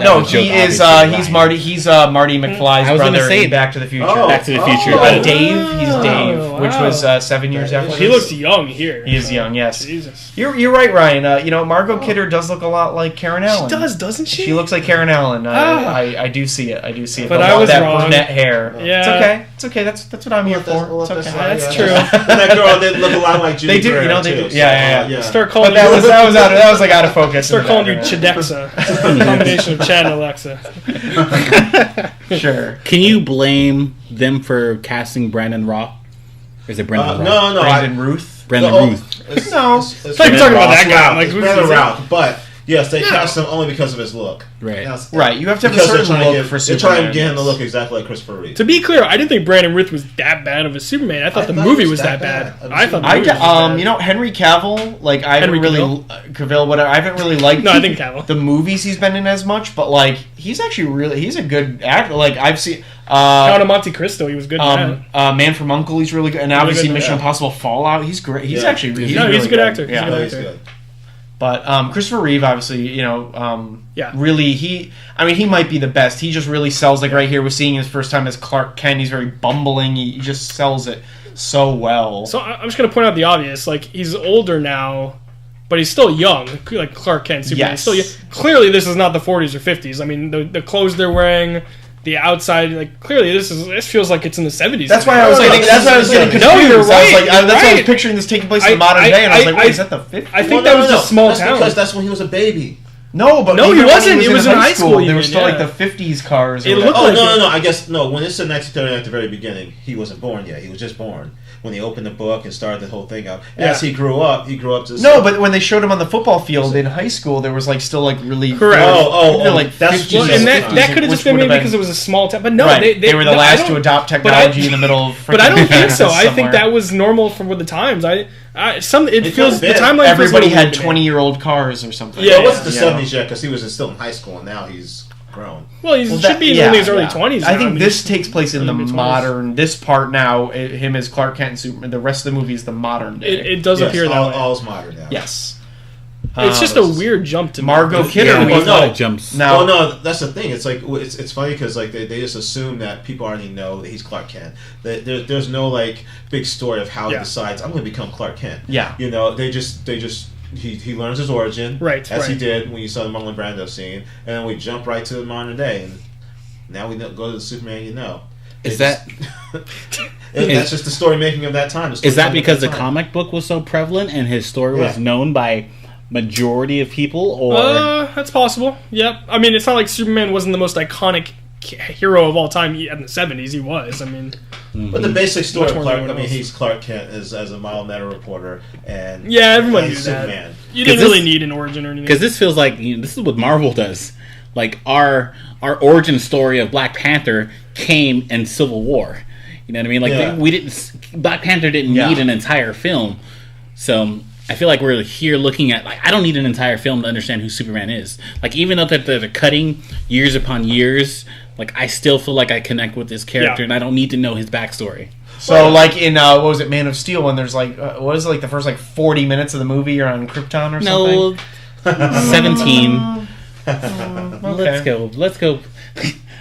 No, he's Marty. He's Marty McFly's brother in Back to the Future. Back to the Future. Dave. He's Dave, which was 7 years after. He looks young here. He is young. Yes. Jesus. You're right, Ryan. Margot Kidder does look a lot like Karen Allen. She does, doesn't she? She looks like Karen Allen. I do see it. But I was wrong. Brunette hair. Yeah. It's okay. That's what I'm here for. It's okay. That's true. That girl did look a lot like Judy. They do. They do. Yeah. Start calling. But that was like out of focus. Start calling you Chidexa. A combination of Chad and Alexa. Sure. Can you blame them for casting Brandon Roth? Or is it Brandon Roth? No. Brandon Ruth? Brandon Ruth. It's you're talking about that guy. Like, Brandon Routh, but yes, they cast him only because of his look. Right. Right. You have to have a certain look for Superman. They're trying to get him to look exactly like Christopher Reeve. To be clear, I didn't think Brandon Routh was that bad of a Superman. I thought the movie was that bad. I thought the movie was bad. Henry Cavill, like I haven't really liked Cavill. The movies he's been in as much, but like he's a good actor. Like I've seen Count of Monte Cristo, he was good in that. Man from U.N.C.L.E. he's really good, and obviously Mission Impossible Fallout, he's great. He's actually he's a good actor. He's good. But Christopher Reeve, obviously, really, he might be the best. He just really sells, like right here, we're seeing his first time as Clark Kent. He's very bumbling. He just sells it so well. So I'm just going to point out the obvious. Like, he's older now, but he's still young, like Clark Kent. Superman. He's still young. Clearly, this is not the 40s or 50s. I mean, the clothes they're wearing... The outside, like clearly, this feels like it's in the 70s. That's why I was getting. That's why I was getting confused. No, you're right. That's why I was picturing this taking place in the modern day, and I was like, "Wait, is that the 50s?" I think that was a small town. Because that's when he was a baby. No, but he wasn't. He was in high school. There were still like the 50s cars. It looked like no. I guess no. When it's in 1939 at the very beginning, he wasn't born yet. He was just born. when he opened the book and started the whole thing up. As he grew up to but when they showed him on the football field in high school, there was like still like really correct. Like that's and that could have just been maybe because it was a small town. But no, they were the last to adopt technology in the middle of. But I don't think so. I think that was normal for the times. The timeline. Everybody had 20-year-old cars or something. Yeah, it wasn't the 70s yet because he was still in high school and now he's grown. Well, he should be in his early 20s. I think this takes place in the modern. This part now, him as Clark Kent and Superman. The rest of the movie is the modern day. It does appear that way. All's modern now. Yes. It's just a weird jump to Margot Kidder. Jumps. Now, no, that's the thing. It's like it's funny because like they just assume that people already know that he's Clark Kent. There's no like big story of how he decides I'm going to become Clark Kent. Yeah, they just he learns his origin as he did when you saw the Marlon Brando scene, and then we jump right to the modern day, and now we go to the Superman. That's just the story making of that time. Is that because the comic book was so prevalent and his story was known by majority of people, or that's possible. Yep. I mean, it's not like Superman wasn't the most iconic hero of all time in the 70s. He was. I mean, but the basic story of Clark. He's Clark Kent as a mild mannered reporter, and everyone knew Superman. That. You didn't really need an origin or anything. Because this feels like this is what Marvel does. Like our origin story of Black Panther came in Civil War. You know what I mean? Like we didn't. Black Panther didn't need an entire film, so. I feel like we're here looking at, like, I don't need an entire film to understand who Superman is. Like, even though they're cutting years upon years, like, I still feel like I connect with this character, and I don't need to know his backstory. So, like, in, what was it, Man of Steel, when there's, like, what is it, like, the first, like, 40 minutes of the movie you're on Krypton or something? No, 17. Okay. Let's go.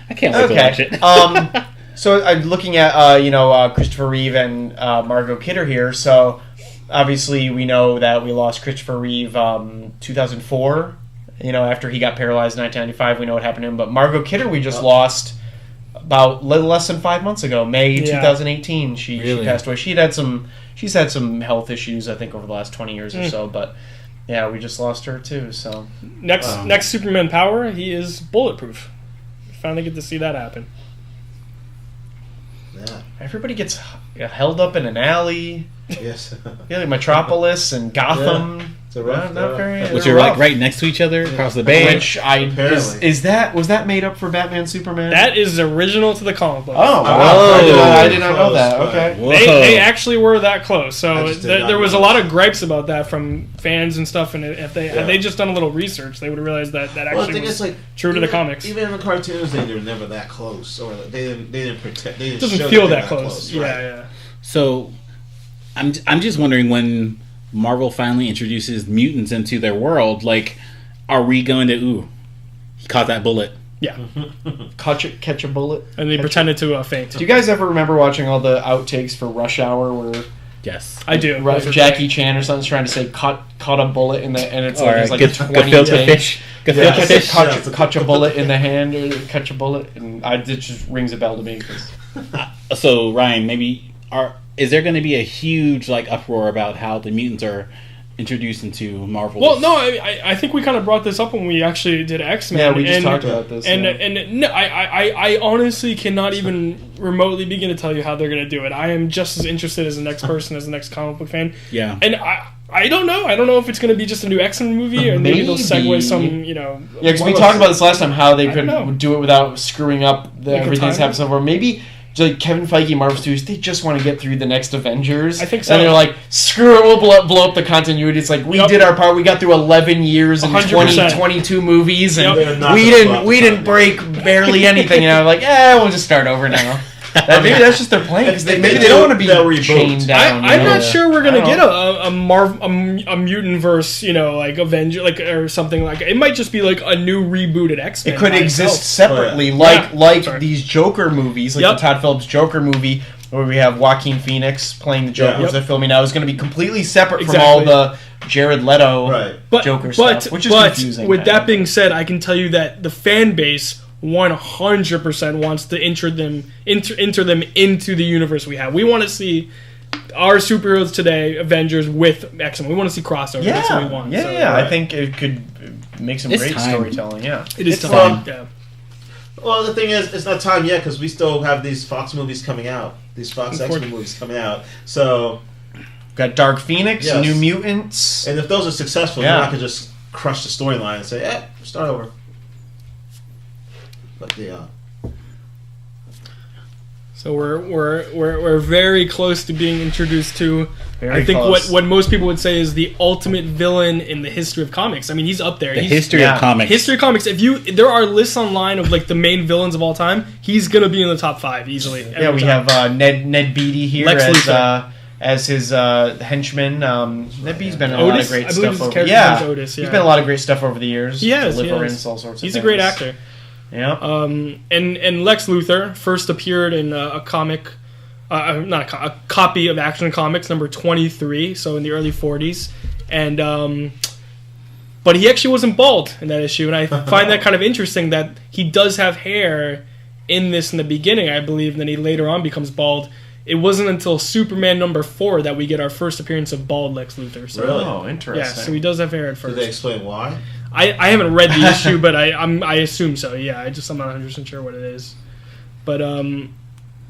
I can't wait to watch it. So, I'm looking at, Christopher Reeve and Margot Kidder here, so... Obviously, we know that we lost Christopher Reeve 2004. After he got paralyzed in 1995, we know what happened to him. But Margot Kidder, we just lost about little less than 5 months ago, May 2018. She passed away. She's had some health issues, I think, over the last 20 years or so. But yeah, we just lost her too. So next Superman power, he is bulletproof. Finally get to see that happen. Yeah. Everybody gets held up in an alley. Yes. Like Metropolis and Gotham. Yeah. It's a rough, which are like right next to each other across the bay. Which was that made up for Batman Superman? That is original to the comic book. Oh, wow. I did not know that. Okay. They actually were that close. So there was a lot of gripes about that from fans and stuff. And if they just done a little research, they would have realized that actually was true to the comics. Even in the cartoons, they were never that close, or they didn't protect. They didn't. It doesn't feel that close. Yeah. So. I'm just wondering when Marvel finally introduces mutants into their world, like, are we going to, he caught that bullet. Yeah. Catch a bullet. And they pretended to faint. Do you guys ever remember watching all the outtakes for Rush Hour where... Yes. I do. Jackie Chan or something's trying to say caught a bullet in the... And it's like 20 takes. Catch a bullet in the hand or catch a bullet. And it just rings a bell to me. So, Ryan, maybe... Is there going to be a huge uproar about how the mutants are introduced into Marvel? Well, no, I think we kind of brought this up when we actually did X-Men. Yeah, we just talked about this. And no, I honestly cannot even remotely begin to tell you how they're going to do it. I am just as interested as the next person, as the next comic book fan. Yeah. And I don't know. I don't know if it's going to be just a new X-Men movie, or maybe they'll segue some, Yeah, because we talked about this last time, how they could do it without screwing up everything's happening so far. Maybe... Like Kevin Feige, Marvel Studios, they just want to get through the next Avengers. I think so. And they're like, screw it, we'll blow up the continuity. It's like, we did our part. We got through 11 years and 22 movies, and we didn't break barely anything. And I'm like, we'll just start over now. Maybe that's just their plan, because maybe they don't want to be chained down. I'm not sure we're gonna get a mutant verse, like Avenger, or something like. It might just be like a new rebooted X-Men. It could exist separately, like these Joker movies, like the Todd Phillips Joker movie, where we have Joaquin Phoenix playing the Joker, which they're filming now, is going to be completely separate from all the Jared Leto Joker stuff, which is confusing. With that being said, I can tell you that the fan base 100% wants to enter them into the universe we have. We want to see our superheroes today, Avengers, with X-Men. We want to see crossover. That's what we want. I think it could make some great storytelling. Yeah, it is time. Well, the thing is, it's not time yet, because we still have these Fox movies coming out these Fox X-Men movies coming out. So got Dark Phoenix, New Mutants, and if those are successful, you're not gonna just crush the storyline and say, start over. But So we're very close to being introduced to. I think close. what most people would say is the ultimate villain in the history of comics. I mean, he's up there. History of comics. History of comics. There are lists online of like the main villains of all time. He's gonna be in the top 5 easily. Yeah, we have Ned Beatty here as his henchman. Ned Beatty's been in a lot of great stuff. Otis, he's been a lot of great stuff over the years. He has. All sorts of He's things. a great actor. Yeah. And Lex Luthor first appeared in a comic, a copy of Action Comics number 23, so in the early 40s, and but he actually wasn't bald in that issue, and I find that kind of interesting that he does have hair in this in the beginning, I believe, and then he later on becomes bald. It wasn't until Superman number 4 that we get our first appearance of bald Lex Luthor. So, really? Oh, interesting. Yeah, so he does have hair at first. Did they explain why? I haven't read the issue, but I assume so. Yeah, I'm not 100% sure what it is. But I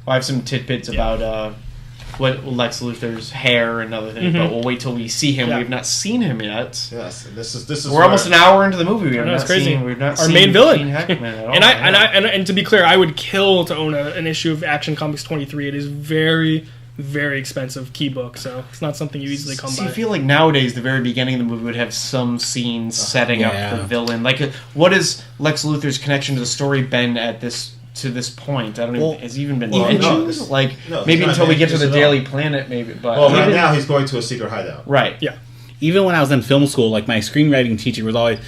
have some tidbits about what Lex Luthor's hair and other things, but we'll wait till we see him. We've not seen him yet. Yes, and this is. We're almost an hour into the movie. We've not our main villain. Gene Hackman at all. and to be clear, I would kill to own an issue of Action Comics 23. It is very, very expensive key book, so it's not something you easily come by. I feel like nowadays the very beginning of the movie would have some scenes setting up the villain. Like, what is Lex Luthor's connection to the story been to this point? I don't know. Has he even been mentioned? Maybe until we get to the Daily Planet, maybe. But right now he's going to a secret hideout. Right. Yeah. Even when I was in film school, like my screenwriting teacher was always,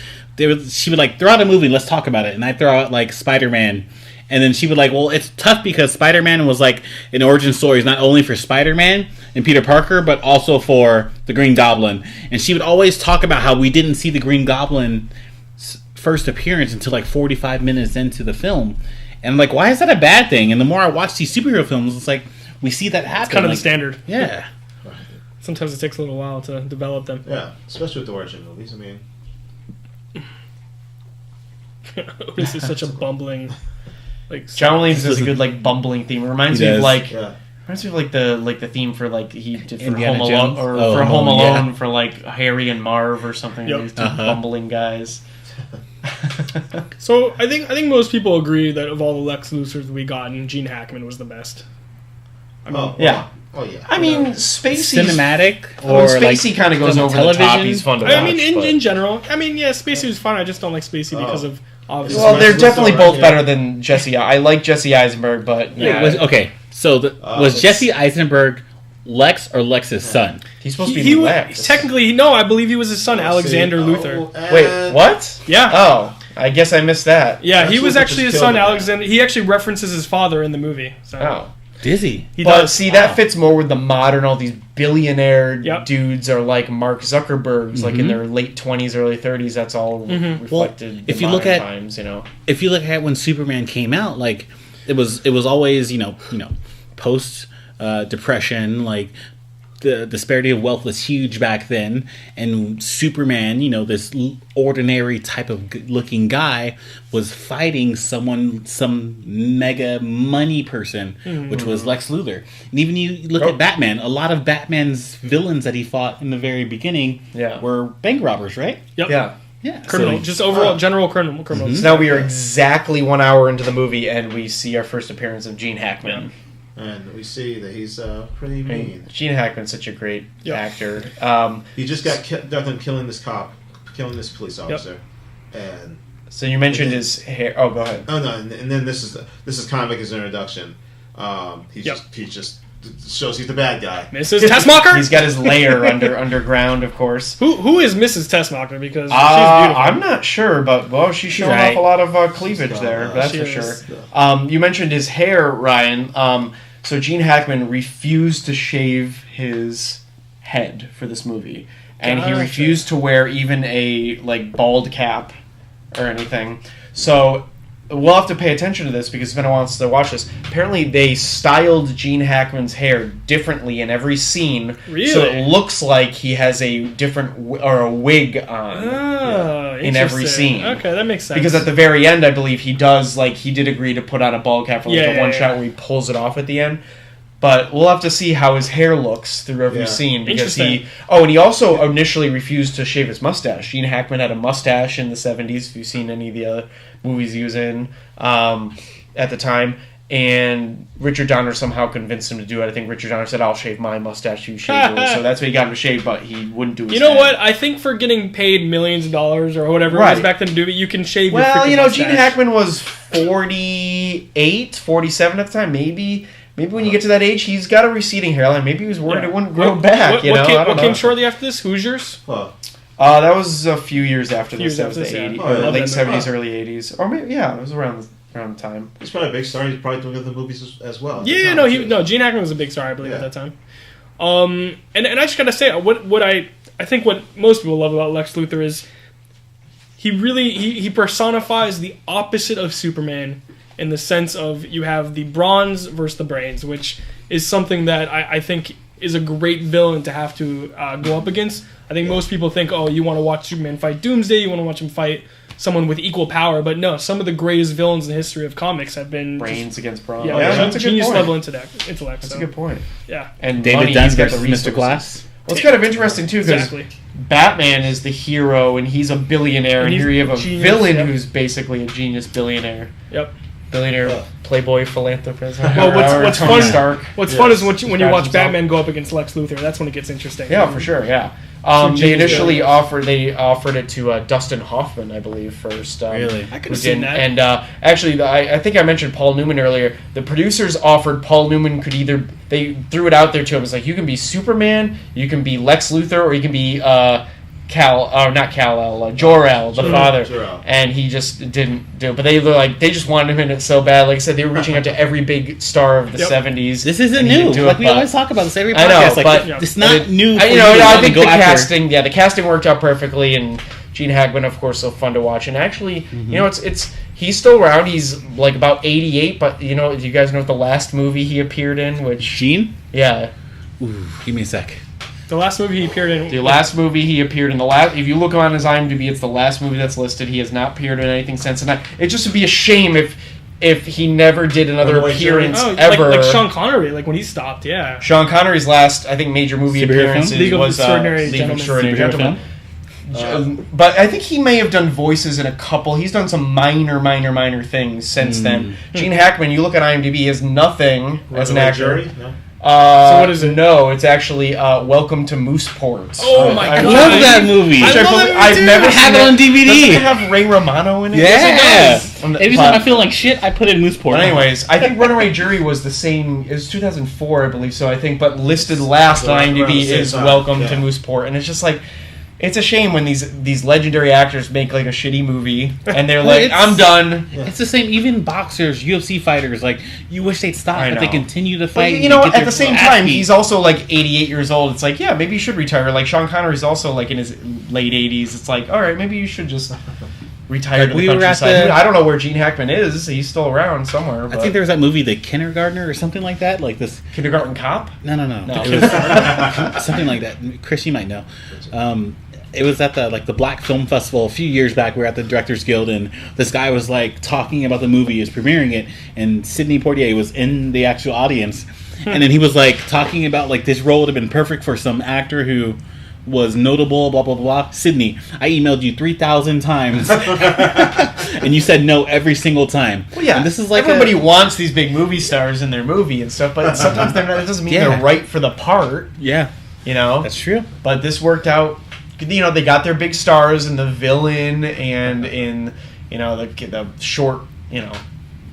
she would like throw out a movie, let's talk about it, and I'd throw out like Spider-Man. And then she would like, well, it's tough because Spider-Man was like an origin story not only for Spider-Man and Peter Parker, but also for the Green Goblin. And she would always talk about how we didn't see the Green Goblin's first appearance until like 45 minutes into the film. And I'm like, why is that a bad thing? And the more I watch these superhero films, it's like, we see that happen. It's kind of the standard. Yeah. Sometimes it takes a little while to develop them. Yeah, especially with the origin movies. I mean... Otis is such a bumbling... John Williams has a good bumbling theme. It reminds me of the theme for he did for Indiana Home Alone Jones? or for Home Alone for Harry and Marv or something. Yep. These two bumbling guys. So I think most people agree that of all the Lex Luthors we gotten, Gene Hackman was the best. I mean, Spacey cinematic Spacey kind of goes over the top. He's fun to watch. I mean, in general, Spacey was fun. I just don't like Spacey because of obvious. Well, they're definitely both better than Jesse. I like Jesse Eisenberg, but was Jesse Eisenberg Lex or Lex's son? He's supposed to be Lex. Technically, no. I believe he was his son, Alexander Luthor. Wait, what? Yeah. Oh, I guess I missed that. Yeah, he was actually his son, Alexander. He actually references his father in the movie. So. Oh. Dizzy. That fits more with the modern, all these billionaire dudes are like Mark Zuckerberg's, like in their late 20s, early 30s. That's all reflected if you look at times, If you look at when Superman came out, it was always, post depression, the disparity of wealth was huge back then, and Superman, this ordinary type of looking guy, was fighting some mega money person, which was Lex Luthor. And even you look at Batman, a lot of Batman's villains that he fought in the very beginning were bank robbers, right? Yep. Yeah. Criminal, just overall general criminals. So now we are exactly 1 hour into the movie, and we see our first appearance of Gene Hackman. And we see that he's pretty mean. Gene Hackman's such a great actor. He just got done killing this police officer. And so you mentioned his hair. Oh, go ahead. Oh no, and then this is kind of like his introduction. He just shows he's the bad guy. Mrs. Tessmacher? He's got his lair underground, of course. Who is Mrs. Tessmacher? Because she's beautiful. I'm not sure, but she's showing off a lot of cleavage there. That's for sure. You mentioned his hair, Ryan. So Gene Hackman refused to shave his head for this movie, and he refused to wear even a bald cap or anything. So we'll have to pay attention to this because if anyone wants to watch this, apparently they styled Gene Hackman's hair differently in every scene, so it looks like he has a different a wig on in every scene. Okay, that makes sense. Because at the very end, I believe he does he did agree to put on a ball cap for the one shot where he pulls it off at the end. But we'll have to see how his hair looks through every scene, because he also initially refused to shave his mustache. Gene Hackman had a mustache in the 70s, if you've seen any of the other movies he was in at the time. And Richard Donner somehow convinced him to do it. I think Richard Donner said, I'll shave my mustache, you shave yours. So that's why he got him to shave, but he wouldn't do his You know what? I think for getting paid millions of dollars or whatever it was back then to do it, you can shave your freaking mustache. Gene Hackman was 48, 47 at the time, maybe when you get to that age, he's got a receding hairline. Maybe he was worried it wouldn't grow back. What came shortly after this? Hoosiers? That was a few years after this. That was the 80s, late 70s, early 80s. Or maybe, it was around the time. He's probably a big star. He's probably doing other movies as well. Yeah, Gene Hackman was a big star, I believe, at that time. And I just gotta say, what I think what most people love about Lex Luthor is he personifies the opposite of Superman, in the sense of you have the bronze versus the brains, which is something that I think is a great villain to have to go up against. I think most people think, you want to watch Superman fight Doomsday, you want to watch him fight someone with equal power, but no, some of the greatest villains in the history of comics have been brains against bronze. Yeah, that's a genius level intellect. That's a good point. Yeah, and David Dunn versus Mr. Glass. Well, it's kind of interesting too, because Batman is the hero and he's a billionaire, and here you have a villain who's basically a genius billionaire. Yep. Billionaire, playboy, philanthropist. Well, what's fun is when you watch Batman go up against Lex Luthor. That's when it gets interesting. Yeah, for sure. Yeah. They initially offered it to Dustin Hoffman, I believe, first. Really? I could have seen that. And actually, I think I mentioned Paul Newman earlier. The producers offered Paul Newman they threw it out there to him. It's like, you can be Superman, you can be Lex Luthor, or you can be Jor-El, the father. Jor-El. And he just didn't do it. But they just wanted him in it so bad. Like I said, they were reaching out to every big star of the 70s. This isn't new. We always talk about this every podcast. I know, it's not new. I think the casting worked out perfectly, and Gene Hackman, of course, so fun to watch. And actually, he's still around. He's like about 88, but do you guys know what the last movie he appeared in? Which Gene? Yeah. Ooh, give me a sec. The last movie he appeared in. If you look on his IMDb, it's the last movie that's listed. He has not appeared in anything since. And it just would be a shame if he never did another appearance ever. Like Sean Connery, like when he stopped, yeah. Sean Connery's last, I think, major movie appearance was League of Extraordinary Gentlemen. But I think he may have done voices in a couple. He's done some minor things since then. Gene Hackman, you look at IMDb, he has nothing as an actor. No? So what is it? No, it's actually Welcome to Mooseport. Oh my god! I love that movie. I've never had it on DVD. Doesn't it have Ray Romano in it? Yeah. Yes, it does. Every time I feel like shit, I put it in Mooseport. But anyways, I think Runaway Jury was the same. It was 2004, I believe. So I think, but listed last on IMDb is Welcome to Mooseport, and it's just like. It's a shame when these legendary actors make like a shitty movie and they're like, I'm done. It's the same. Even boxers, UFC fighters, like you wish they'd stop, but they continue to fight. But, at the same time, he's also like 88 years old. It's like, yeah, maybe you should retire. Like Sean Connery's also like in his late 80s. It's like, all right, maybe you should just retire to the countryside. I don't know where Gene Hackman is. He's still around somewhere. But. I think there was that movie, The Kindergartner, or something like that. Like this Kindergarten Cop. No. It was something like that. Chris, you might know. It was at the Black Film Festival a few years back. We were at the Directors Guild, and this guy was like talking about the movie, is premiering it, and Sidney Poitier was in the actual audience, and then he was like talking about like this role would have been perfect for some actor who was notable, blah blah blah. Sidney, I emailed you 3,000 times, and you said no every single time. Well, yeah, and this is like everybody wants these big movie stars in their movie and stuff, but sometimes they're not. It doesn't mean they're right for the part. Yeah, that's true. But this worked out. They got their big stars in the villain and in the short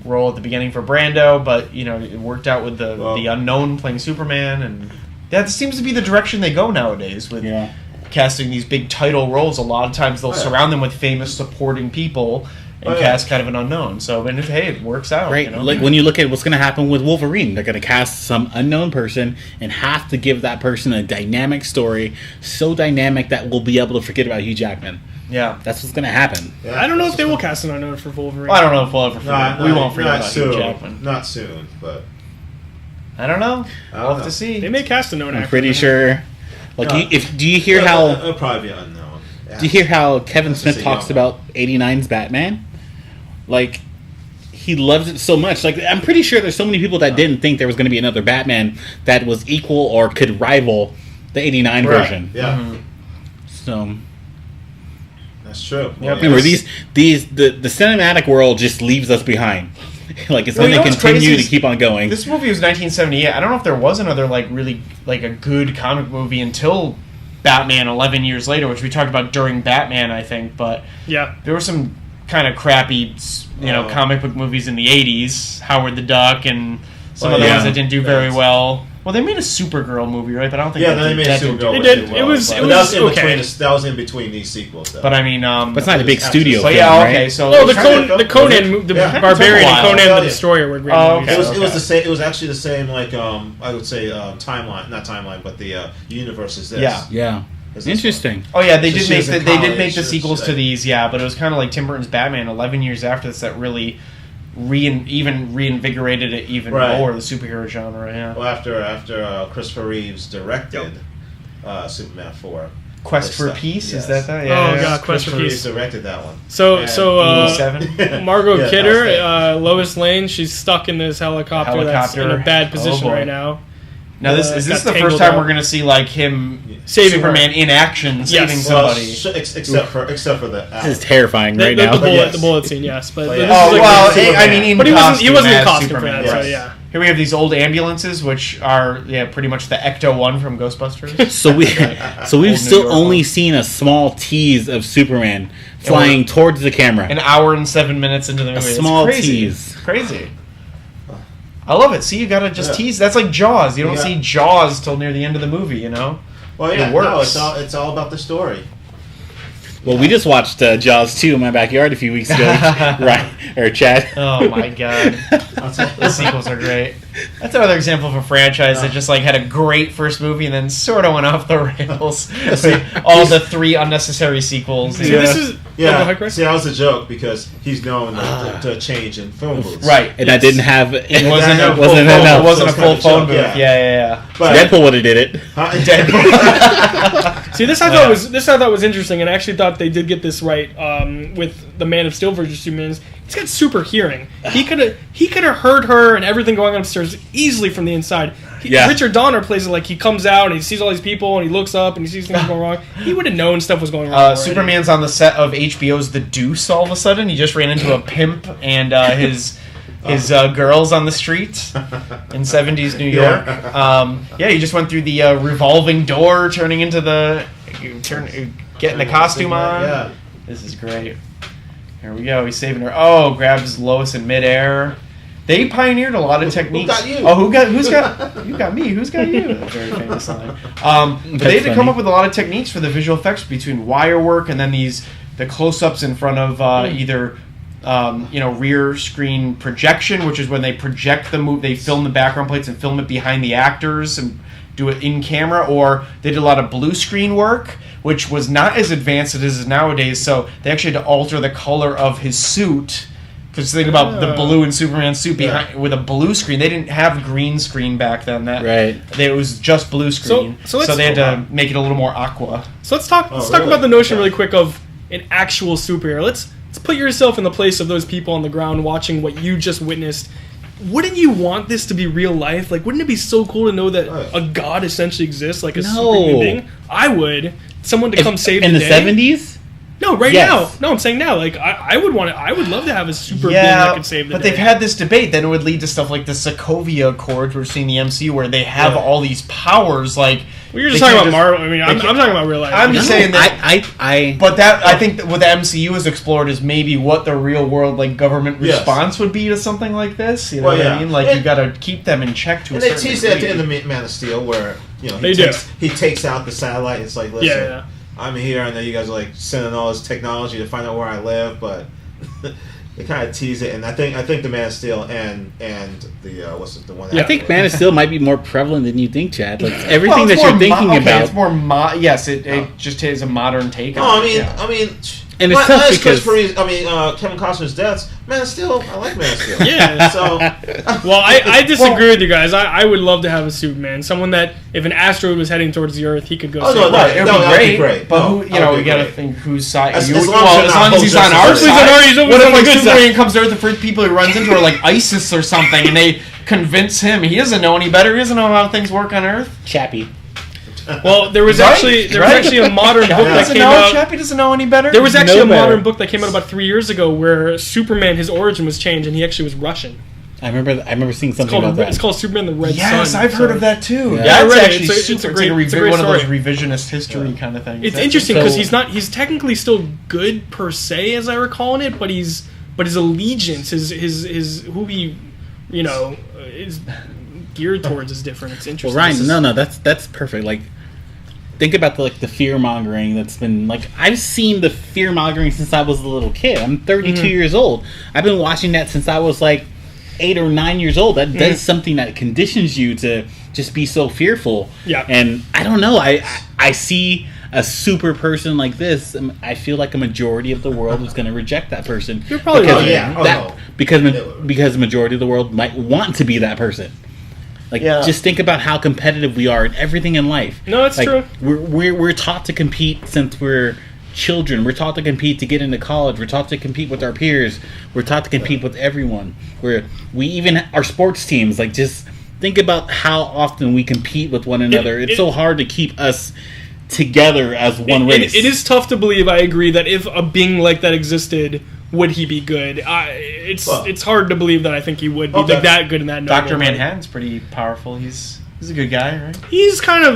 role at the beginning for Brando, but it worked out with the unknown playing Superman, and that seems to be the direction they go nowadays with casting these big title roles. A lot of times they'll surround them with famous supporting people and cast kind of an unknown. So, it works out. Right. Like when you look at what's going to happen with Wolverine, they're going to cast some unknown person and have to give that person a dynamic story, so dynamic that we'll be able to forget about Hugh Jackman. Yeah. That's what's going to happen. Yeah, I don't know if they will cast an unknown for Wolverine. Well, I don't know if we'll ever forget. We won't forget about Hugh Jackman. Not soon, but... I don't know. We'll have to see. They may cast a known actor. I'm pretty sure... Like, do you hear how... It'll probably be unknown. Do you hear how Kevin Smith talks about 89's Batman? Like, he loves it so much. Like, I'm pretty sure there's so many people that didn't think there was going to be another Batman that was equal or could rival the 89 version. Yeah. Mm-hmm. So that's true. Well, remember, the cinematic world just leaves us behind. Like, it's going to continue to keep on going. This movie was 1978. I don't know if there was another really a good comic movie until Batman 11 years later, which we talked about during Batman, I think. But yeah, there were some kind of crappy, comic book movies in the 80s. Howard the Duck and some other ones that didn't do very well. Well, they made a Supergirl movie, right? But I don't think they made a Supergirl. They did. It was okay. That was in between these sequels, though. But I mean, but it's not a big studio. So film, okay. right? So the Conan, the Barbarian, and Conan the Destroyer were great movies. It was the same. It was actually the same. Like I would say timeline, not timeline, but the universe is this. Yeah. Interesting. Oh yeah, they did make the sequels to these. Yeah, but it was kind of like Tim Burton's Batman 11 years after this that really reinvigorated it even more, the superhero genre. Yeah. Well, after Christopher Reeves directed Superman 4. Quest for Peace, yes. Is that? Yeah. Oh god, Quest for Reeves Peace directed that one. So Margot Kidder, Lois Lane, she's stuck in this helicopter that's in a bad position right now. Now, is this the first time we're going to see like him saving Superman in action, saving somebody? Except for the. This is terrifying right now. The bullet scene, yes, but he wasn't in costume for that. So yeah. Here we have these old ambulances, which are pretty much the Ecto-1 from Ghostbusters. So we've still only seen a small tease of Superman flying towards the camera. An hour and 7 minutes into the movie. A small tease. It's crazy. I love it. See, you gotta just tease. That's like Jaws. You don't see Jaws till near the end of the movie, you know? Well, yeah, it works. No, it's all about the story. Well, we just watched Jaws 2 in my backyard a few weeks ago, right? Or Chad. Oh my god, the sequels are great. That's another example of a franchise that just like had a great first movie and then sort of went off the rails. All the 3 unnecessary sequels. See, this is See, that was a joke because he's known to change in phone booths, right? And that didn't have. It wasn't a full phone booth. Yeah. But Deadpool would have did it. See, this I thought was interesting, and I actually thought they did get this right with the Man of Steel version of Superman. He's got super hearing. He could have heard her and everything going on upstairs easily from the inside. Richard Donner plays it like he comes out and he sees all these people and he looks up and he sees things going wrong. He would have known stuff was going wrong. Superman's on the set of HBO's The Deuce all of a sudden. He just ran into a pimp and his girls on the street in 70s New York. He just went through the revolving door, turning into getting the costume on. Yeah. This is great. Here we go. He's saving her. Oh, grabs Lois in midair. They pioneered a lot of techniques. Who got you? Oh, who's got you? Got me. Who's got you? That's a very famous line. But they had to come up with a lot of techniques for the visual effects between wire work and then the close-ups in front of either rear screen projection, which is when they project the movie, they film the background plates and film it behind the actors and do it in camera, or they did a lot of blue screen work, which was not as advanced as it is nowadays. So they actually had to alter the color of his suit. Because think about the blue in Superman's suit behind with a blue screen. They didn't have green screen back then. It was just blue screen. So they had to make it a little more aqua. So let's talk about the notion really quick of an actual superhero. Let's put yourself in the place of those people on the ground watching what you just witnessed. Wouldn't you want this to be real life? Like, wouldn't it be so cool to know that a god essentially exists, like a superhuman being? I would. Someone to come save the day. In the 70s? No, now. No, I'm saying now. Like, I would want it. I would love to have a super being that could save the day. But they've had this debate. Then it would lead to stuff like the Sokovia Accords we're seeing in the MCU, where they have all these powers. Like, well, you're just talking about Marvel. I mean, I'm talking about real life. I'm just saying that. I think that what the MCU has explored is maybe what the real world government response would be to something like this. You know what I mean? Like, you got to keep them in check to a certain degree. And they tease it at the end of Man of Steel, where he takes out the satellite. It's like, listen. I'm here, and then you guys are sending all this technology to find out where I live, but they kind of tease it. And I think the Man of Steel and the what's the one? I think Man of Steel might be more prevalent than you think, Chad. Like everything that you're thinking about. It's more it just is a modern take. No, I mean, And it's tough because Kevin Costner's deaths. Man of Steel. I like Man of Steel. Yeah. So, well, I disagree with you guys. I would love to have a Superman, someone that if an asteroid was heading towards the Earth, he could go. It would be great. But who, we got to think whose side. As long as he's on our side. What if like Superman comes to Earth, the first people he runs into are like ISIS or something, and they convince him he doesn't know any better. He doesn't know how things work on Earth. Chappie. Well, there was actually a modern book that came out. Chappie doesn't know any better. There was actually a modern book that came out about 3 years ago where Superman, his origin was changed, and he actually was Russian. I remember seeing something about that. It's called Superman the Red Sun. Yes, I've heard of that too. Yeah, it's actually it's a great one of those revisionist history kind of things. It's interesting because he's technically still good per se, as I recall in it, but his allegiance, his who he, is geared towards is different. It's interesting. Well, Ryan, that's perfect. Like, think about the fear mongering that's been I've seen the fear mongering since I was a little kid. I'm 32 years old. I've been watching that since I was 8 or 9 years old. That does something that conditions you to just be so fearful. Yeah. And I don't know. I see a super person like this. I feel like a majority of the world is going to reject that person. You're probably right. Because the majority of the world might want to be that person. Just think about how competitive we are in everything in life. No, that's true. We're taught to compete since we're children. We're taught to compete to get into college. We're taught to compete with our peers. We're taught to compete with everyone. We even our sports teams. Just think about how often we compete with one another. It's so hard to keep us together as one race. It is tough to believe. I agree that if a being like that existed, would he be good? It's hard to believe that I think he would be that good in that. Dr. Manhattan's pretty powerful. He's a good guy, right? He's kind of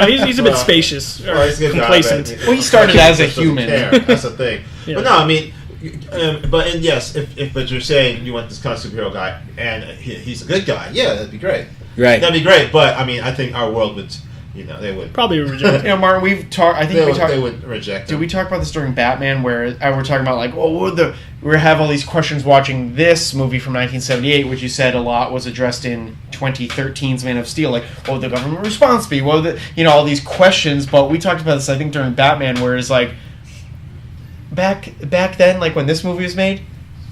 he's a bit spacious or complacent. He started as a human. That's the thing. Yeah. But no, I mean, yes, if you're saying you want this kind of superhero guy and he's a good guy, yeah, that'd be great. Right, that'd be great. But I mean, I think our world would. They would probably reject it. Martin, we've talked. I think they would reject it. Did we talk about this during Batman, where we're talking about we have all these questions watching this movie from 1978, which you said a lot was addressed in 2013's Man of Steel, what would the government response be? What would all these questions? But we talked about this, I think, during Batman, where it's back then, when this movie was made.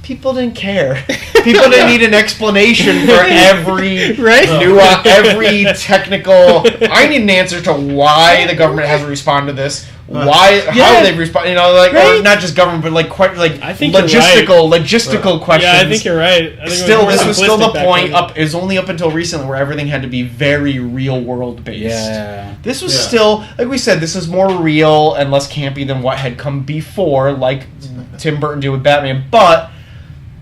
People didn't care. People didn't need an explanation for every nuance, every technical. I need an answer to why the government hasn't responded to this. How they've responded? Or not just government, but I think logistical questions. Yeah, I think you're right. This was still the point. It was only up until recently where everything had to be very real world based. Yeah. This was still, like we said, this is more real and less campy than what had come before, like Tim Burton did with Batman, but.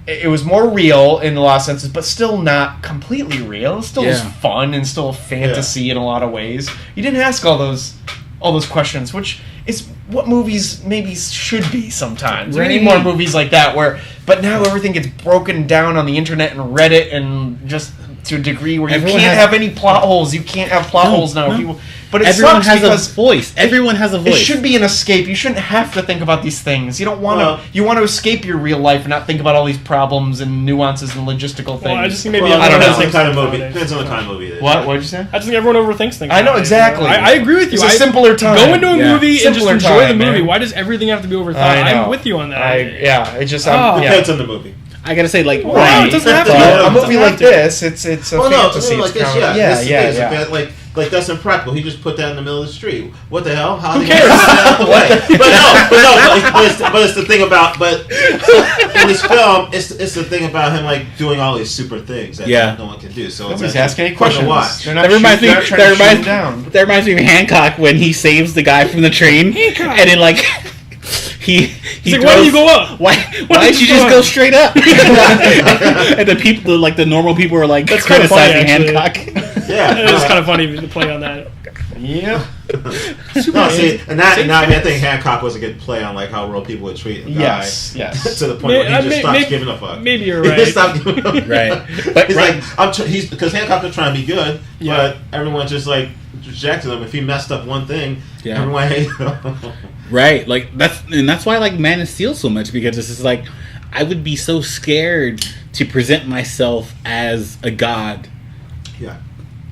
It was more real in a lot of senses, but still not completely real. It still was fun and still a fantasy in a lot of ways. You didn't ask all those questions, which is what movies maybe should be sometimes. Right. We need more movies like that but now everything gets broken down on the internet and Reddit and just to a degree where you can't have any plot holes. You can't have plot holes now. No. But everyone has a voice. Everyone has a voice. It should be an escape. You shouldn't have to think about these things. You don't want to. You want to escape your real life and not think about all these problems and nuances and logistical things. Well, I just think maybe I don't know. Depends on the kind of movie it is. What did you say? I just think everyone overthinks things. I know exactly. I agree with you. It's a simpler time. Go into a movie and just enjoy the movie. Why does everything have to be overthought? I'm with you on that. It just depends on the movie. I gotta say, it doesn't have to. A movie like this, it's a fantasy. Like this, yeah. Like that's impractical. He just put that in the middle of the street. What the hell? Who cares? But it's the thing about. But in this film, it's the thing about him doing all these super things that no one can do. So nobody's asking any questions. That reminds me of Hancock when he saves the guy from the train, and then He's like, why do you go up? Why did you just go straight up? And the people, the normal people, are that's criticizing Hancock. Yeah, it was kind of funny to play on that. Yeah. I think Hancock was a good play on how real people would treat a guy. Yes. To the point where he just stops giving a fuck. Maybe you're right. He stopped giving a fuck. Right. But he's because Hancock was trying to be good, but everyone just rejected him. If he messed up one thing, everyone hated him. Right, that's why I like Man of Steel so much, because it's just I would be so scared to present myself as a god. Yeah.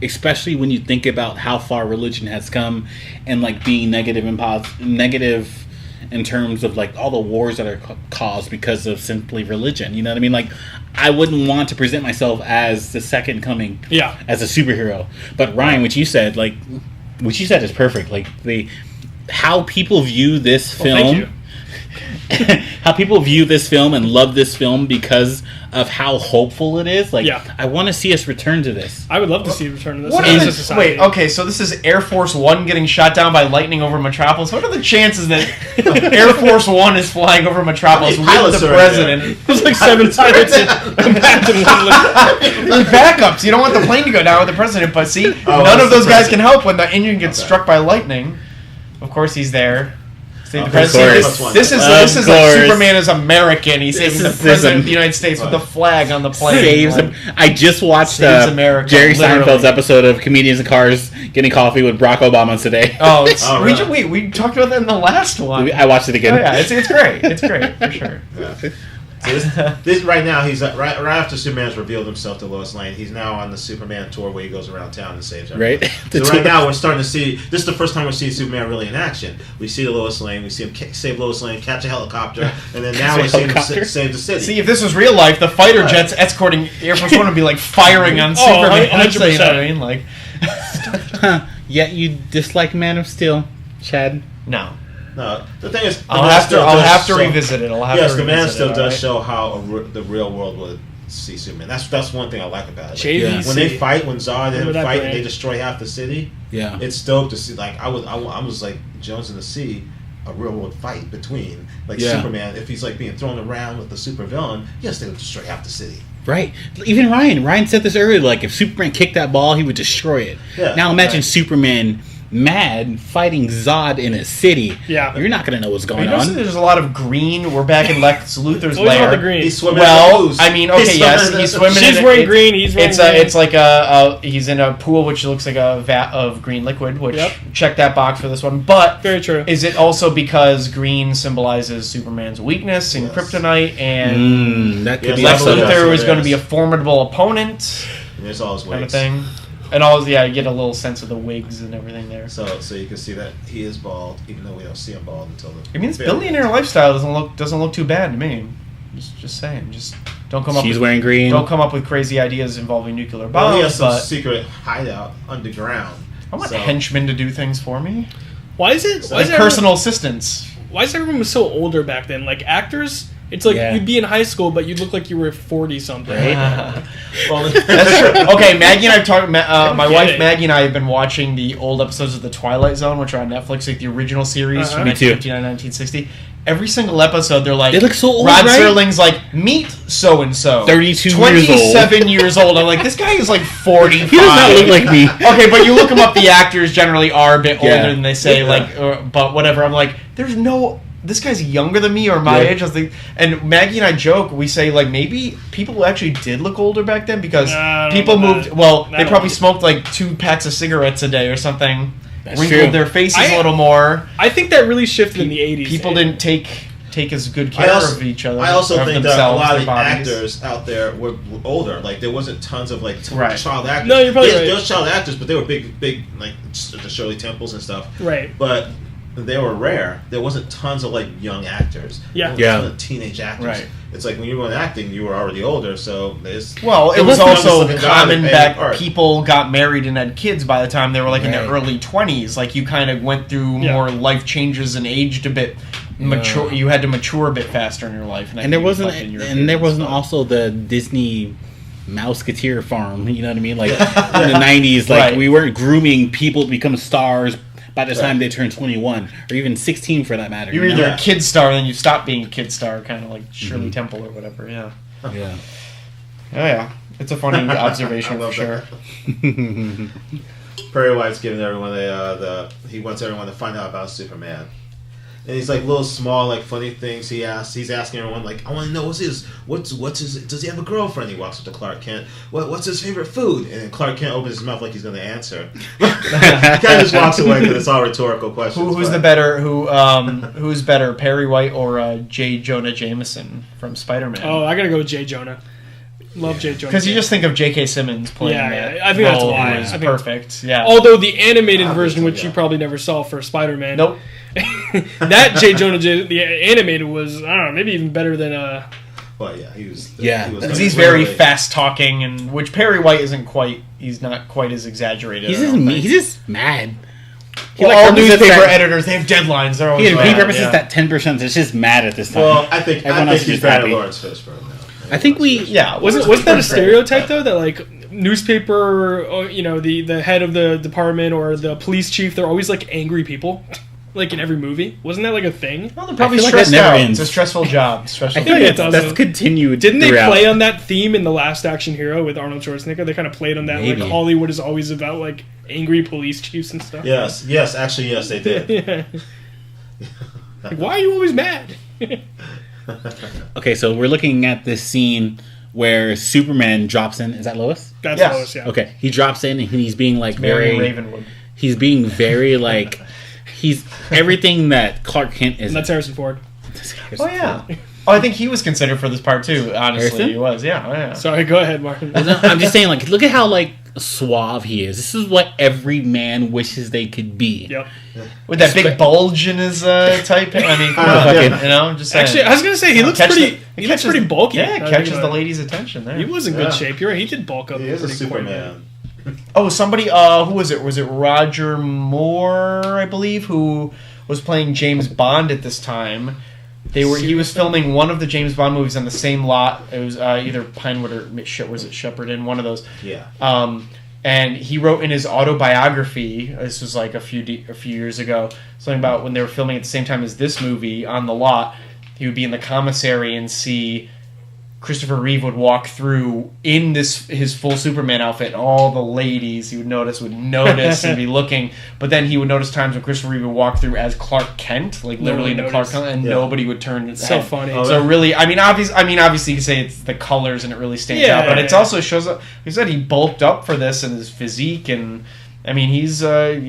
Especially when you think about how far religion has come, and being negative and in terms of like all the wars that are caused because of simply religion. You know what I mean? Like, I wouldn't want to present myself as the second coming, as a superhero. But Ryan, what you said is perfect. Like how people view this film. How people view this film and love this film because of how hopeful it is. Like, I want to see us return to this. I would love to see a return to this. Wait, okay, so this is Air Force One getting shot down by lightning over Metropolis. What are the chances that Air Force One is flying over Metropolis with the president? There's like 7 pilots in backups. You don't want the plane to go down with the president, but see, none of those guys can help when the engine gets struck by lightning. Of course, he's there. This is like Superman is American. He's saving the president of the United States with the flag on the plane. I just watched Jerry Seinfeld's episode of Comedians in Cars Getting Coffee with Barack Obama today. We talked about that in the last one. I watched it again. Oh, yeah, it's great. It's great for sure. Yeah. This right now, he's right after Superman's revealed himself to Lois Lane. He's now on the Superman tour where he goes around town and saves everyone. Right. So right now we're starting to see. This is the first time we're seeing Superman really in action. We see the Lois Lane. We see him save Lois Lane, catch a helicopter, and then now we're seeing him save the city. See, if this was real life, the fighter jets escorting Air Force One would be like firing on Superman. 100%. You know what I mean? Like, yet you dislike Man of Steel, Chad? No. No, the thing is, I'll have to revisit it. Yes, the Man still does show how the real world would see Superman. That's one thing I like about it. Like, when they fight, when Zod and fight, and they destroy half the city. Yeah, it's dope to see. Like I was like Jones in the Sea, a real world fight between Superman. If he's like being thrown around with the supervillain, yes, they would destroy half the city. Right. Even Ryan said this earlier. Like if Superman kicked that ball, he would destroy it. Yeah, now imagine Superman mad fighting Zod in a city. Yeah, you're not gonna know what's going on. There's a lot of green. We're back in Lex Luthor's lair. The green. He's swimming. Well, I mean, okay, yes, he's swimming. She's wearing green. He's wearing green. It's like he's in a pool which looks like a vat of green liquid. Which check that box for this one. But very true. Is it also because green symbolizes Superman's weakness and kryptonite, and Lex Luthor is going to be a formidable opponent? And there's all his kind of thing. And always, you get a little sense of the wigs and everything there. So you can see that he is bald, even though we don't see him bald until the. I mean, this billionaire lifestyle doesn't look too bad to me. Just saying, just don't come up. She's wearing green. Don't come up with crazy ideas involving nuclear bombs. Well, he has some secret hideout underground. I want henchmen to do things for me. Why is it? Why is personal assistants? Why is everyone so older back then? Like actors. It's like you'd be in high school, but you'd look like you were 40-something. Right? Well, that's true. Okay, Maggie and I have talked. My wife Maggie and I have been watching the old episodes of The Twilight Zone, which are on Netflix, like the original series from 1959, 1960. Every single episode, they're like, they look so old, Rod Serling's like, meet so and so, 32 27 years old. I'm like, this guy is like 45. He does not look like me. Okay, but you look him up. The actors generally are a bit older than they say. Like, but whatever. I'm like, there's no. This guy's younger than me or my age. I was like, and Maggie and I joke. We say like maybe people actually did look older back then because people moved. Well, they probably smoked like 2 packs of cigarettes a day or something. That's wrinkled true. their faces a little more. I think that really shifted in the 80s. People didn't take as good care of each other. I also think that a lot of the actors out there were older. Like there wasn't tons of like child actors. No, you're probably right. There was child actors, but they were big like the Shirley Temples and stuff. Right. But they were rare. There wasn't tons of like young actors. Yeah. Tons of teenage actors. Right. It's like when you were acting, you were already older. So there's. Well, it was also common back. People got married and had kids by the time they were like in their early 20s. Like you kind of went through more life changes and aged a bit. Mature. You had to mature a bit faster in your life, and there wasn't also the Disney Mouseketeer farm. You know what I mean? Like in the 90s, like we weren't grooming people to become stars by the time they turn 21 or even 16 for that matter. You're either a kid star and then you stop being a kid star, kind of like Shirley Temple or whatever. Yeah. Yeah. Oh yeah, it's a funny observation for sure. Perry White's giving everyone he wants everyone to find out about Superman. And he's like little small like funny things he's asking everyone like I want to know what's his does he have a girlfriend? He walks up to Clark Kent. What's his favorite food? And then Clark Kent opens his mouth like he's going to answer. He kind of just walks away because it's all rhetorical questions. Who's better, Perry White or J. Jonah Jameson from Spider-Man? Oh, I gotta go with J. Jonah. Love J. Jonah. Because you just think of J.K. Simmons playing that. I think that's why. It's perfect. Yeah. Although the animated version, which you probably never saw for Spider-Man. Nope. That J. Jonah, the animated was, I don't know, maybe even better than... Well, yeah, he was... Because he's very fast-talking, and which Perry White isn't quite... He's not quite as exaggerated. He's just mad. All newspaper editors, they have deadlines. They're always he represents that 10% that's just mad at this time. Well, I think he's better than Lawrence Fishburne now. Wasn't that a stereotype though, that like newspaper, the head of the department or the police chief, they're always like angry people, like in every movie? Wasn't that like a thing? Well, they're probably stressed out. It's a stressful job. I think that's continued. Didn't they play on that theme in The Last Action Hero with Arnold Schwarzenegger? They kind of played on that. Maybe. Like Hollywood is always about like angry police chiefs and stuff. Yes, actually, yes, they did. Yeah. Like, why are you always mad? Okay, so we're looking at this scene where Superman drops in. Is that Lois? That's Lois, yeah. Okay, he drops in and he's being like very Ravenwood. He's being very like he's everything that Clark Kent is. And that's Harrison Ford. Oh yeah. Oh, I think he was considered for this part too. Honestly, Harrison? He was. Yeah. Sorry, go ahead, Martin. I'm just saying, like, look at how like suave he is. This is what every man wishes they could be. Yep. With that big bulge in his type. I mean, just saying. Actually, I was gonna say he looks pretty bulky. Yeah, catches the ladies' attention there. He was in good shape. You're right. He did bulk up. He is a Superman. Oh, somebody. Who was it? Was it Roger Moore? I believe, who was playing James Bond at this time. He was filming one of the James Bond movies on the same lot. It was either Pinewood or was it Shepperton? One of those. Yeah. And he wrote in his autobiography. This was like a few years ago. Something about when they were filming at the same time as this movie on the lot. He would be in the commissary and see Christopher Reeve would walk through in his full Superman outfit, and all the ladies he would notice and be looking. But then he would notice times when Christopher Reeve would walk through as Clark Kent, like literally into Clark Kent, and nobody would turn his head. So funny. So really, obviously you can say it's the colors and it really stands out, but it also shows up. He said he bulked up for this and his physique, and I mean he's a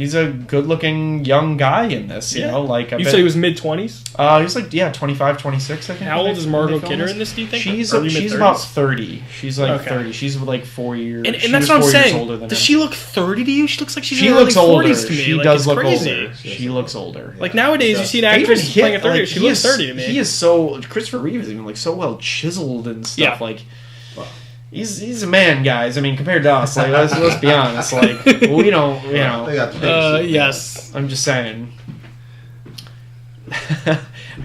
good-looking young guy in this. You know, like you said he was mid-20s. He was like 25, 26. I think. How old is Margot Kidder in this? Do you think she's about 30? She's like 30. She's like 4 years. And that's what I'm saying. Does she look 30 to you? She looks like she's in her early 40s to me. She does look older. She looks older. Like nowadays, you see an actress playing a 30. She looks 30 to me. He is so Christopher Reeve is even like so well chiseled and stuff. Yeah. Like. He's a man, guys. I mean, compared to us, like let's be honest. Like we don't, They got the yes. I'm just saying.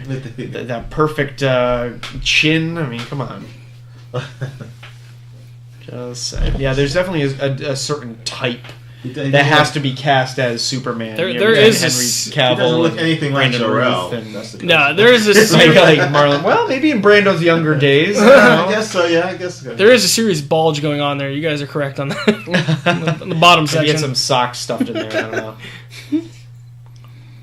that perfect chin. I mean, come on. Just saying. Yeah, there's definitely a certain type that has to be cast as Superman. There is Henry Cavill. He doesn't look anything like Jor-El. No, there is a like Marlon. Well, maybe in Brando's younger days. I guess so. Yeah, I guess so. There is a serious bulge going on there. You guys are correct on that. on the bottom section. Get some socks stuffed in there. I don't know.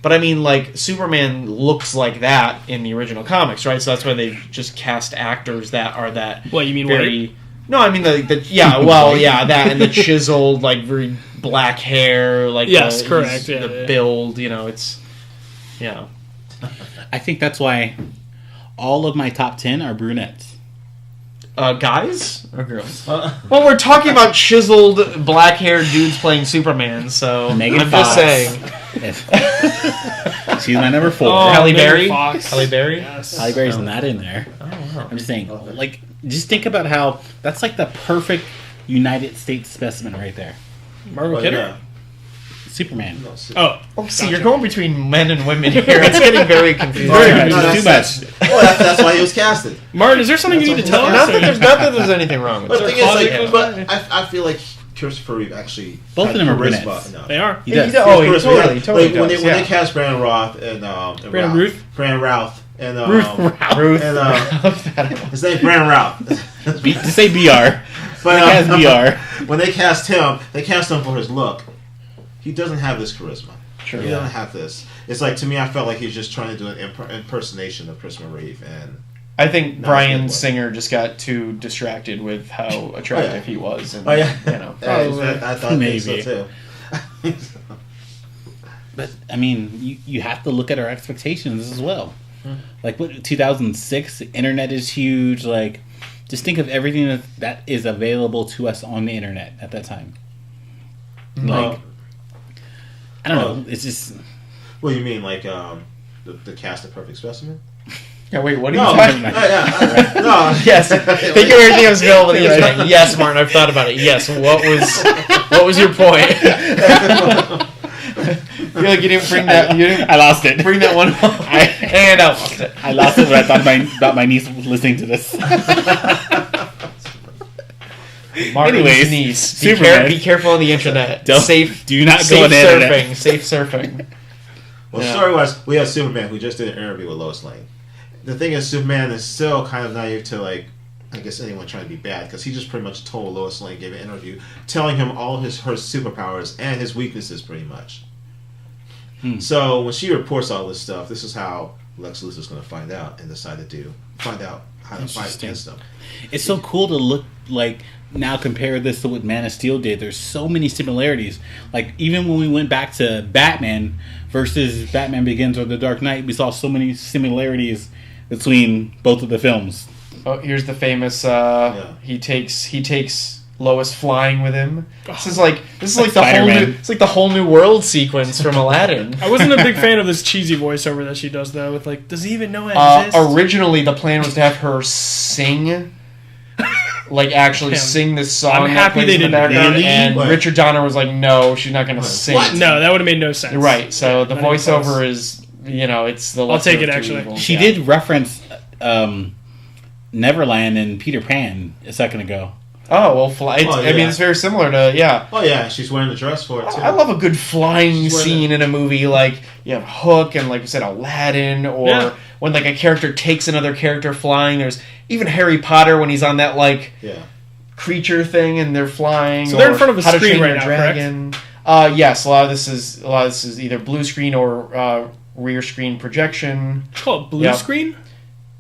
But I mean, like Superman looks like that in the original comics, right? So that's why they just cast actors that are that. What you mean? Very. No, I mean that and the chiseled, like very black hair, like correct. The build, it's, I think that's why all of my top 10 are brunettes. Guys or girls? Well, we're talking about chiseled black-haired dudes playing Superman, so Megan I'm Fox. just saying. She's my number 4. Halle Berry. Halle Berry. Yes. Halle Berry's not in there. Oh, wow. I'm just saying, like, just think about how that's like the perfect United States specimen right there. Margot Kidder. Yeah. Superman. See, you're going between men and women here. It's getting very confusing. Too much. Well, that's why he was casted. Martin, is there something you need to tell us? Not that there's anything wrong with But it. the thing is, like, I feel like Christopher Reeve actually both of them are brunettes. enough. They are. He does. He totally when does. they cast Brandon Roth and Brandon Routh and Ruth. His name's Brandon Routh. To say BR. But BR. When they cast him for his look. He doesn't have this charisma. Sure. He doesn't have this. It's like, to me, I felt like he's just trying to do an impersonation of Christopher Reeve, and I think Bryan Singer just got too distracted with how attractive he was. And, I thought maybe so too. But I mean, you have to look at our expectations as well. Like, what 2006, the internet is huge. Like, just think of everything that is available to us on the internet at that time. Like, I don't know. It's just. What do you mean, like the cast of Perfect Specimen? Yeah, wait, what are you talking about? No. Yes. Think of everything that was available on the internet. Yes, Martin, I've thought about it. Yes, what was your point? I feel like you didn't bring that. I lost it. Bring that one home. And I lost it. I lost it when I thought about my niece listening to this. Anyways, niece. Be careful on the internet. Do not go on the internet. Safe surfing. Well, story-wise, we have Superman who just did an interview with Lois Lane. The thing is, Superman is still kind of naive to, like, I guess anyone trying to be bad, because he just pretty much told Lois Lane, gave an interview, telling him all her superpowers and his weaknesses, pretty much. So when she reports all this stuff, this is how Lex Luthor's going to find out and decide to find out how to fight against them. It's so cool to look like now compare this to what Man of Steel did. There's so many similarities. Like even when we went back to Batman versus Batman Begins or The Dark Knight, we saw so many similarities between both of the films. Oh, here's the famous. He takes Lois flying with him. This is like the whole new world sequence from Aladdin. I wasn't a big fan of this cheesy voiceover that she does though. With like, does he even know it exists? Originally, the plan was to have her sing. Like actually sing this song. I'm happy they didn't. And Richard Donner was like, "No, she's not going to sing." What? No, that would have made no sense. Right. So the voiceover is, it's the. I'll take it. Actually, evils. She did reference Neverland and Peter Pan a second ago. Oh well, I mean, it's very similar to Oh yeah, she's wearing the dress for it too. I love a good flying scene in a movie, like you have Hook and like you said, Aladdin, or when like a character takes another character flying. There's even Harry Potter when he's on that creature thing and they're flying. So they're in front of a screen right now, correct? Yes, a lot of this is either blue screen or rear screen projection. It's called blue screen.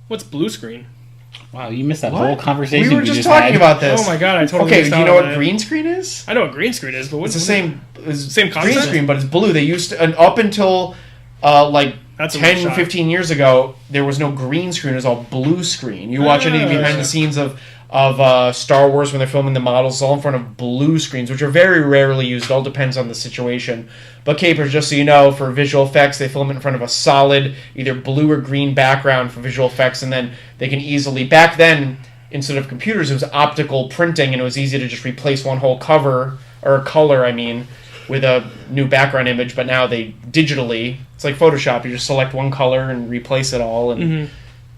What's blue screen? Wow, you missed that whole conversation. We were just talking about this. Oh my god, I totally missed out. Okay, do you know what green screen is? I know what green screen is, but what's it's the same concept? Green screen, but it's blue. They used to, and up until that's 10, 15 years ago, there was no green screen. It was all blue screen. You watch any behind the scenes of Star Wars when they're filming the models, it's all in front of blue screens, which are very rarely used. It all depends on the situation. But Capers, just so you know, for visual effects, they film it in front of a solid, either blue or green background for visual effects, and then they can easily... Back then, instead of computers, it was optical printing, and it was easy to just replace one whole color, with a new background image, but now they digitally... It's like Photoshop. You just select one color and replace it all, and...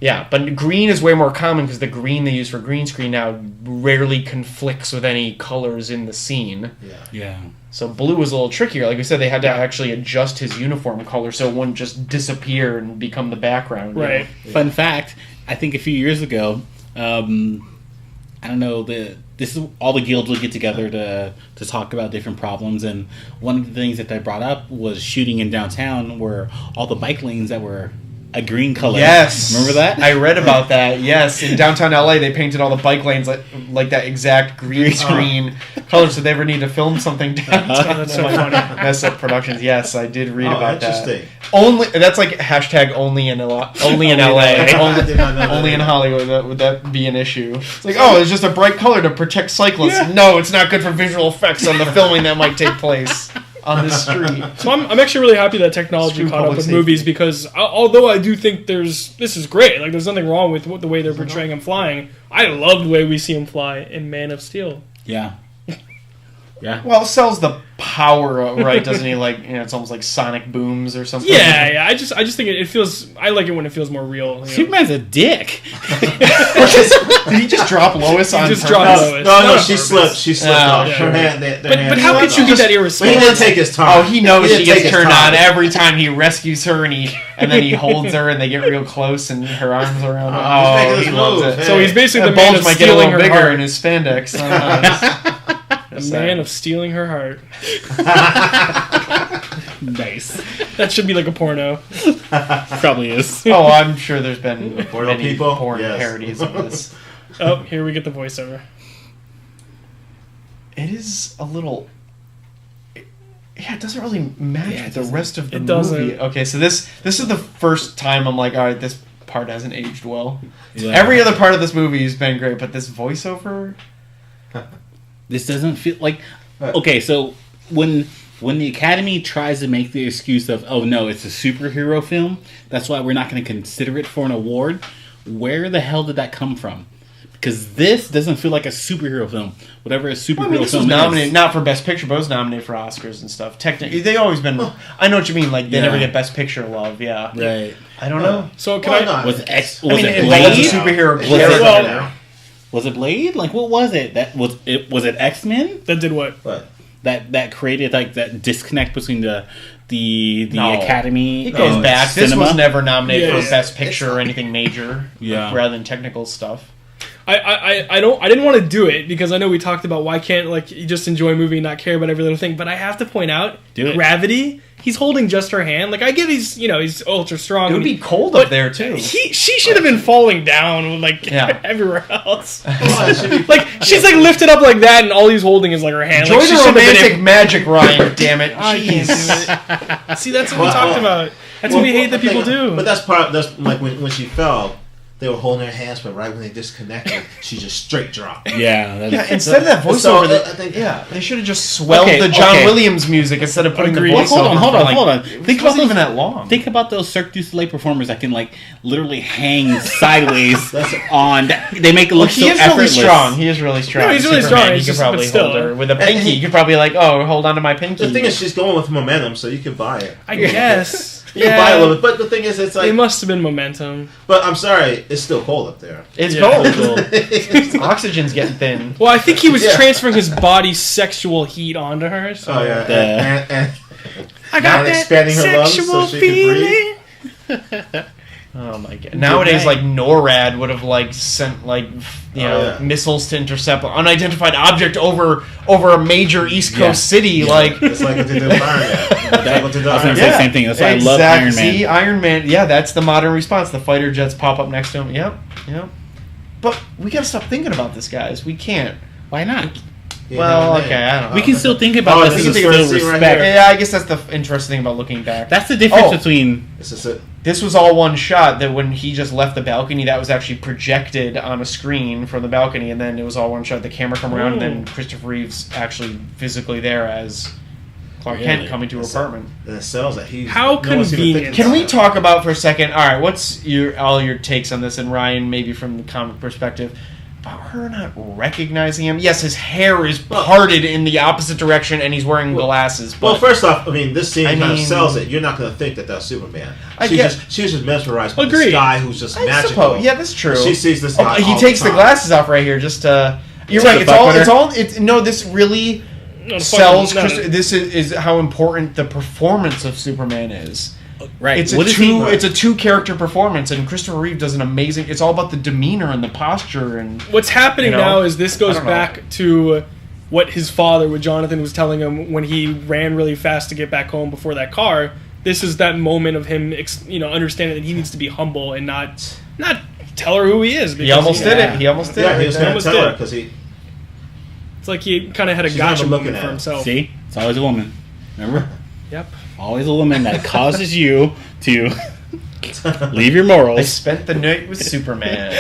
Yeah, but green is way more common because the green they use for green screen now rarely conflicts with any colors in the scene. Yeah. So blue was a little trickier. Like we said, they had to actually adjust his uniform color so it wouldn't just disappear and become the background. Right. Fun fact, I think a few years ago, I don't know, this is all the guilds would get together to talk about different problems, and one of the things that they brought up was shooting in downtown where all the bike lanes that were a green color. Yes. Remember that? I read about that. Yes. In downtown LA, they painted all the bike lanes like that exact green screen color, so they ever need to film something downtown. That's so funny. Mess up productions. Yes, I did read about that. Only that's like hashtag only in LA. Only in Hollywood. Would that be an issue? It's like, it's just a bright color to protect cyclists. Yeah. No, it's not good for visual effects on the filming that might take place on the street. So I'm actually really happy that technology caught up with movies, because although I do think this is great, like there's nothing wrong with the way they're portraying him flying. I love the way we see him fly in Man of Steel. Yeah. Yeah. Well, it sells the power, right? Doesn't he? Like, it's almost like sonic booms or something. Yeah. I just think it feels. I like it when it feels more real. Superman's a dick. Did he just drop Lois on? Just dropped Lois. No, she slipped. She slipped off. Her hand. But how could you be that irresponsible? He didn't take his time. Oh, he knows she gets turned on every time he rescues her, and then he holds her, and they get real close, and her arms around her. Oh, he loves it. So he's basically the man of stealing her heart in his spandex. A man of stealing her heart. Nice. That should be like a porno. Probably is. Oh, I'm sure there's been many porn parodies of this. Oh, here we get the voiceover. It is a little... it doesn't really match with the rest of the movie. Doesn't. Okay, so this is the first time I'm like, all right, this part hasn't aged well. Yeah. Every other part of this movie has been great, but this voiceover... This doesn't feel like... Okay, so when the Academy tries to make the excuse of, oh no, it's a superhero film, that's why we're not going to consider it for an award, where the hell did that come from? Because this doesn't feel like a superhero film. Whatever a superhero this film was nominated, is. not for Best Picture, but it was nominated for Oscars and stuff. Technically, they've always been... I know what you mean, like, they never get Best Picture love, yeah. Right. I don't know. So can Not? Was it Blade? Blade? Superhero character. Was it Blade? Like, what was it? Was it X-Men? That did what? What? That created like that disconnect between the Academy. It goes back. Cinema? This was never nominated Yeah. for Best Picture or anything major, rather than technical stuff. I didn't want to do it because I know we talked about why can't like you just enjoy a movie and not care about every little thing, but I have to point out Gravity. He's holding just her hand. Like I get he's ultra strong. It would be cold up there too. She should have been falling down everywhere else. Like she's like lifted up like that, and all he's holding is like her hand. Enjoy like, the romantic magic, Ryan. Damn it! Jeez. See, that's what we talked about. That's what we hate that people do. But that's like when she fell. They were holding her hands, but right when they disconnected, she just straight dropped. Yeah. Instead of that voiceover, they should have just swelled the John Williams music instead of putting the voiceover. Hold on. Think about even that long. Think about those Cirque du Soleil performers that can like literally hang sideways on. They make it look so effortless. He is really strong. No, he's really strong. You could probably hold her with a pinky. You could probably hold on to my pinky. The thing is, she's going with momentum, so you can buy it. I guess. You can buy a little bit, but the thing is, it's like it must have been momentum. But I'm sorry, it's still cold up there. It's cold. Oxygen's getting thin. Well, I think he was transferring his body's sexual heat onto her. So. Oh yeah, and I got that expanding her lungs so she feeling. can breathe. Oh my god! Nowadays, like NORAD would have like sent missiles to intercept an unidentified object over a major East Coast city. Yeah. Like it's like what they did with Iron Man. I was going to say the same thing. That's why I love Iron Man. See, Iron Man. Yeah, that's the modern response. The fighter jets pop up next to him. Yep. But we gotta stop thinking about this, guys. We can't. Why not? Well, okay, I don't know. We can still think about this and still respect. Yeah, I guess that's the interesting thing about looking back. That's the difference between... This was all one shot, that when he just left the balcony, that was actually projected on a screen from the balcony, and then it was all one shot. The camera come around, and then Christopher Reeve's actually physically there as Clark Kent coming to her apartment. And it sells that he's... How convenient. Can we talk about for a second, alright, what's all your takes on this, and Ryan, maybe from the comic perspective, about her not recognizing him? Yes, his hair is parted in the opposite direction, and he's wearing glasses. But, well, first off, this scene kind of sells it. You're not going to think that that's Superman. She was just mesmerized by this guy who's just magical. Yeah, that's true. She sees this guy. He takes the glasses off right here. Just you're right. This really sells. This is how important the performance of Superman is. Right. It's a two character performance, and Christopher Reeve does an amazing. It's all about the demeanor and the posture and what's happening now is this goes back to what his father, what Jonathan was telling him when he ran really fast to get back home before that car. This is that moment of him, understanding that he needs to be humble and not tell her who he is. He almost did it. He almost did it. Yeah, he was going to tell her because he. It's like he kind of had a gotcha moment for himself. See, it's always a woman. Remember? Yep. Always a woman that causes you to leave your morals. I spent the night with Superman.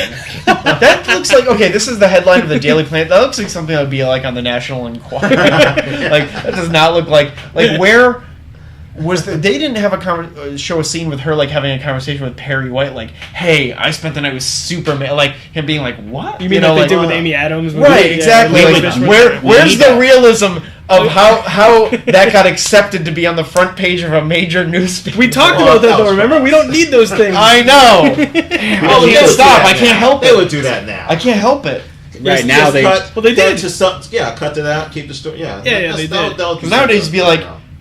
That looks like this is the headline of the Daily Planet. That looks like something that would be like on the National Enquirer. That does not look like where was they didn't have show a scene with her having a conversation with Perry White hey, I spent the night with Superman, him being what? You mean they did with Amy Adams? Right, exactly. Where's the realism of how that got accepted to be on the front page of a major newspaper? We talked about that though, remember? We don't need those things. I know. I can't stop. I can't help it. They would do that now. I can't help it. Right now they did. Cut to that. Keep the story. Yeah, they did. Nowadays, be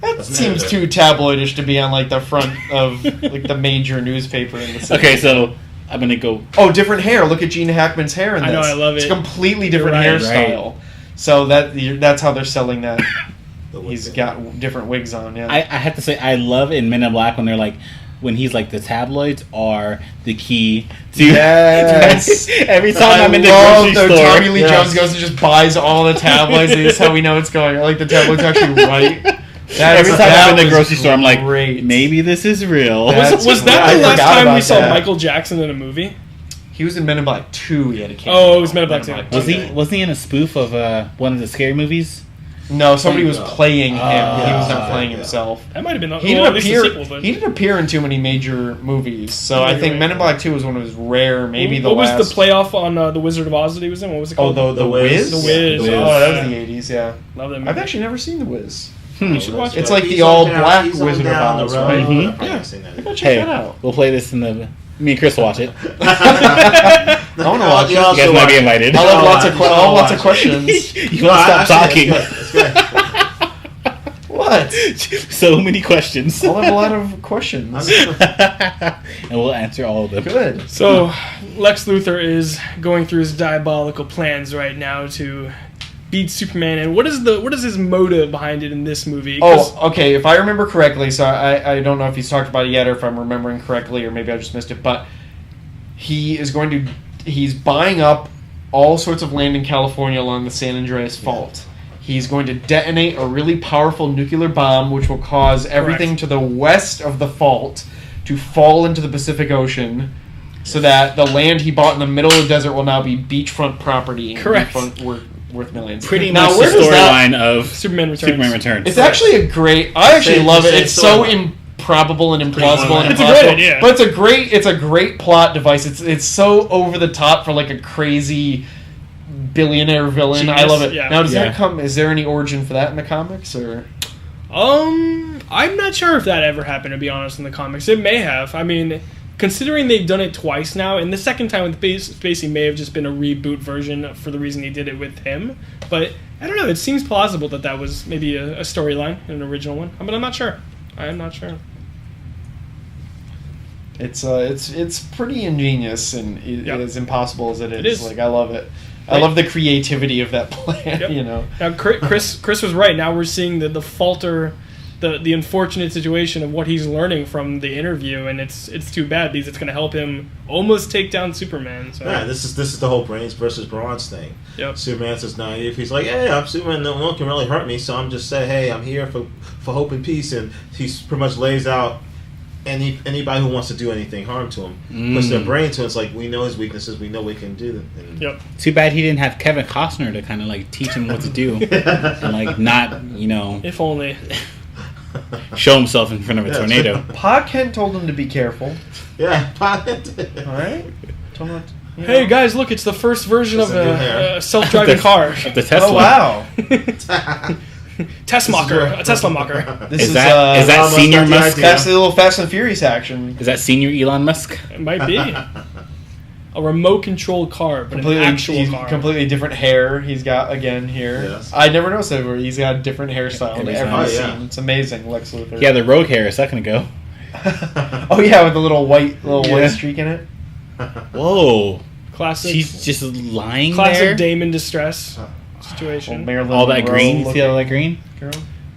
that seems too tabloidish to be on the front of the major newspaper in the city. Okay, so I'm gonna go. Oh, different hair. Look at Gene Hackman's hair in this. I know, I love it. It's a completely different hairstyle. Right. So that's how they're selling that. He's got different wigs on. Yeah. I have to say I love in Men in Black when they're when he's the tabloids are the key to. Yes. Every time I'm in the grocery store, Tommy Lee Jones goes and just buys all the tabloids. And that's how we know it's going. The tabloids actually right. Every time I'm in the grocery store, I'm like, maybe this is real. Was that the last time we saw Michael Jackson in a movie? He was in Men in Black 2. He had a cameo. Oh, it was Men in Black 2. Was he in a spoof of one of the scary movies? No, somebody was playing him. He was not playing himself. That might have been he didn't appear in too many major movies, so I think Men in Black 2 was one of his rare, maybe the last. What was the playoff on The Wizard of Oz that he was in? What was it called? Oh, the Wiz? The Wiz. Oh, that was the 80s, yeah. Love that movie. I've actually never seen The Wiz. You should watch it. It's like the all-black Wizard of Oz, right? Mm-hmm. Yeah. Go check that out. We'll play this in the... Me and Chris will watch it. I want to watch it. You guys might be invited. I'll have lots of questions. You won't stop talking. It's good. What? So many questions. I'll have a lot of questions. And we'll answer all of them. Good. So, Lex Luthor is going through his diabolical plans right now to beat Superman. And what is his motive behind it in this movie? Okay. If I remember correctly, so I don't know if he's talked about it yet or if I'm remembering correctly or maybe I just missed it, but he's buying up all sorts of land in California along the San Andreas Fault. He's going to detonate a really powerful nuclear bomb which will cause everything to the west of the fault to fall into the Pacific Ocean so that the land he bought in the middle of the desert will now be beachfront property. Correct. Worth millions. Pretty much the storyline of Superman Returns. It's actually I actually love it. It's so improbable and implausible and impossible. It's a great idea. But it's a great plot device. It's so over the top for like a crazy billionaire villain. Genius. I love it. Yeah. Now does that come? Is there any origin for that in the comics or? I'm not sure if that ever happened, to be honest, in the comics. It may have. I mean, considering they've done it twice now, and the second time with Spacey may have just been a reboot version for the reason he did it with him. But I don't know. It seems plausible that was maybe a storyline, an original one. But I'm not sure. I'm not sure. It's pretty ingenious and as impossible as it is. It is. Like I love it. I love the creativity of that plan. Yep. You know. Now, Chris was right. Now we're seeing the falter, the unfortunate situation of what he's learning from the interview, and it's too bad because it's going to help him almost take down Superman. So. Yeah, this is the whole brains versus bronze thing. Yep. Superman says naive. He's like, hey, I'm Superman. No one can really hurt me, so I'm just saying, hey, I'm here for hope and peace, and he pretty much lays out. Anybody who wants to do anything harm to him puts their brain to it. It's like we know his weaknesses, we know we can do them. Yep. Too bad he didn't have Kevin Costner to kind of like teach him what to do and like not if only show himself in front of a tornado. Pa Kent told him to be careful. Yeah, Pa Kent. All right. Told him hey guys, look! It's the first version of a self-driving car. The Tesla. Oh wow. A Tesla mocker. Is that Senior Musk? That's the little Fast and Furious action. Is that Senior Elon Musk? It might be a remote-controlled car, but an actual car. Completely different hair he's got again here. Yes. I never noticed that where he's got a different hairstyle in every scene. Yeah. It's amazing, Lex Luthor. Yeah, the rogue hair a second ago. Oh yeah, with the little white streak in it. Whoa. Classic. She's just lying classic there. Damon distress situation. All that green. You see all that green? Girl.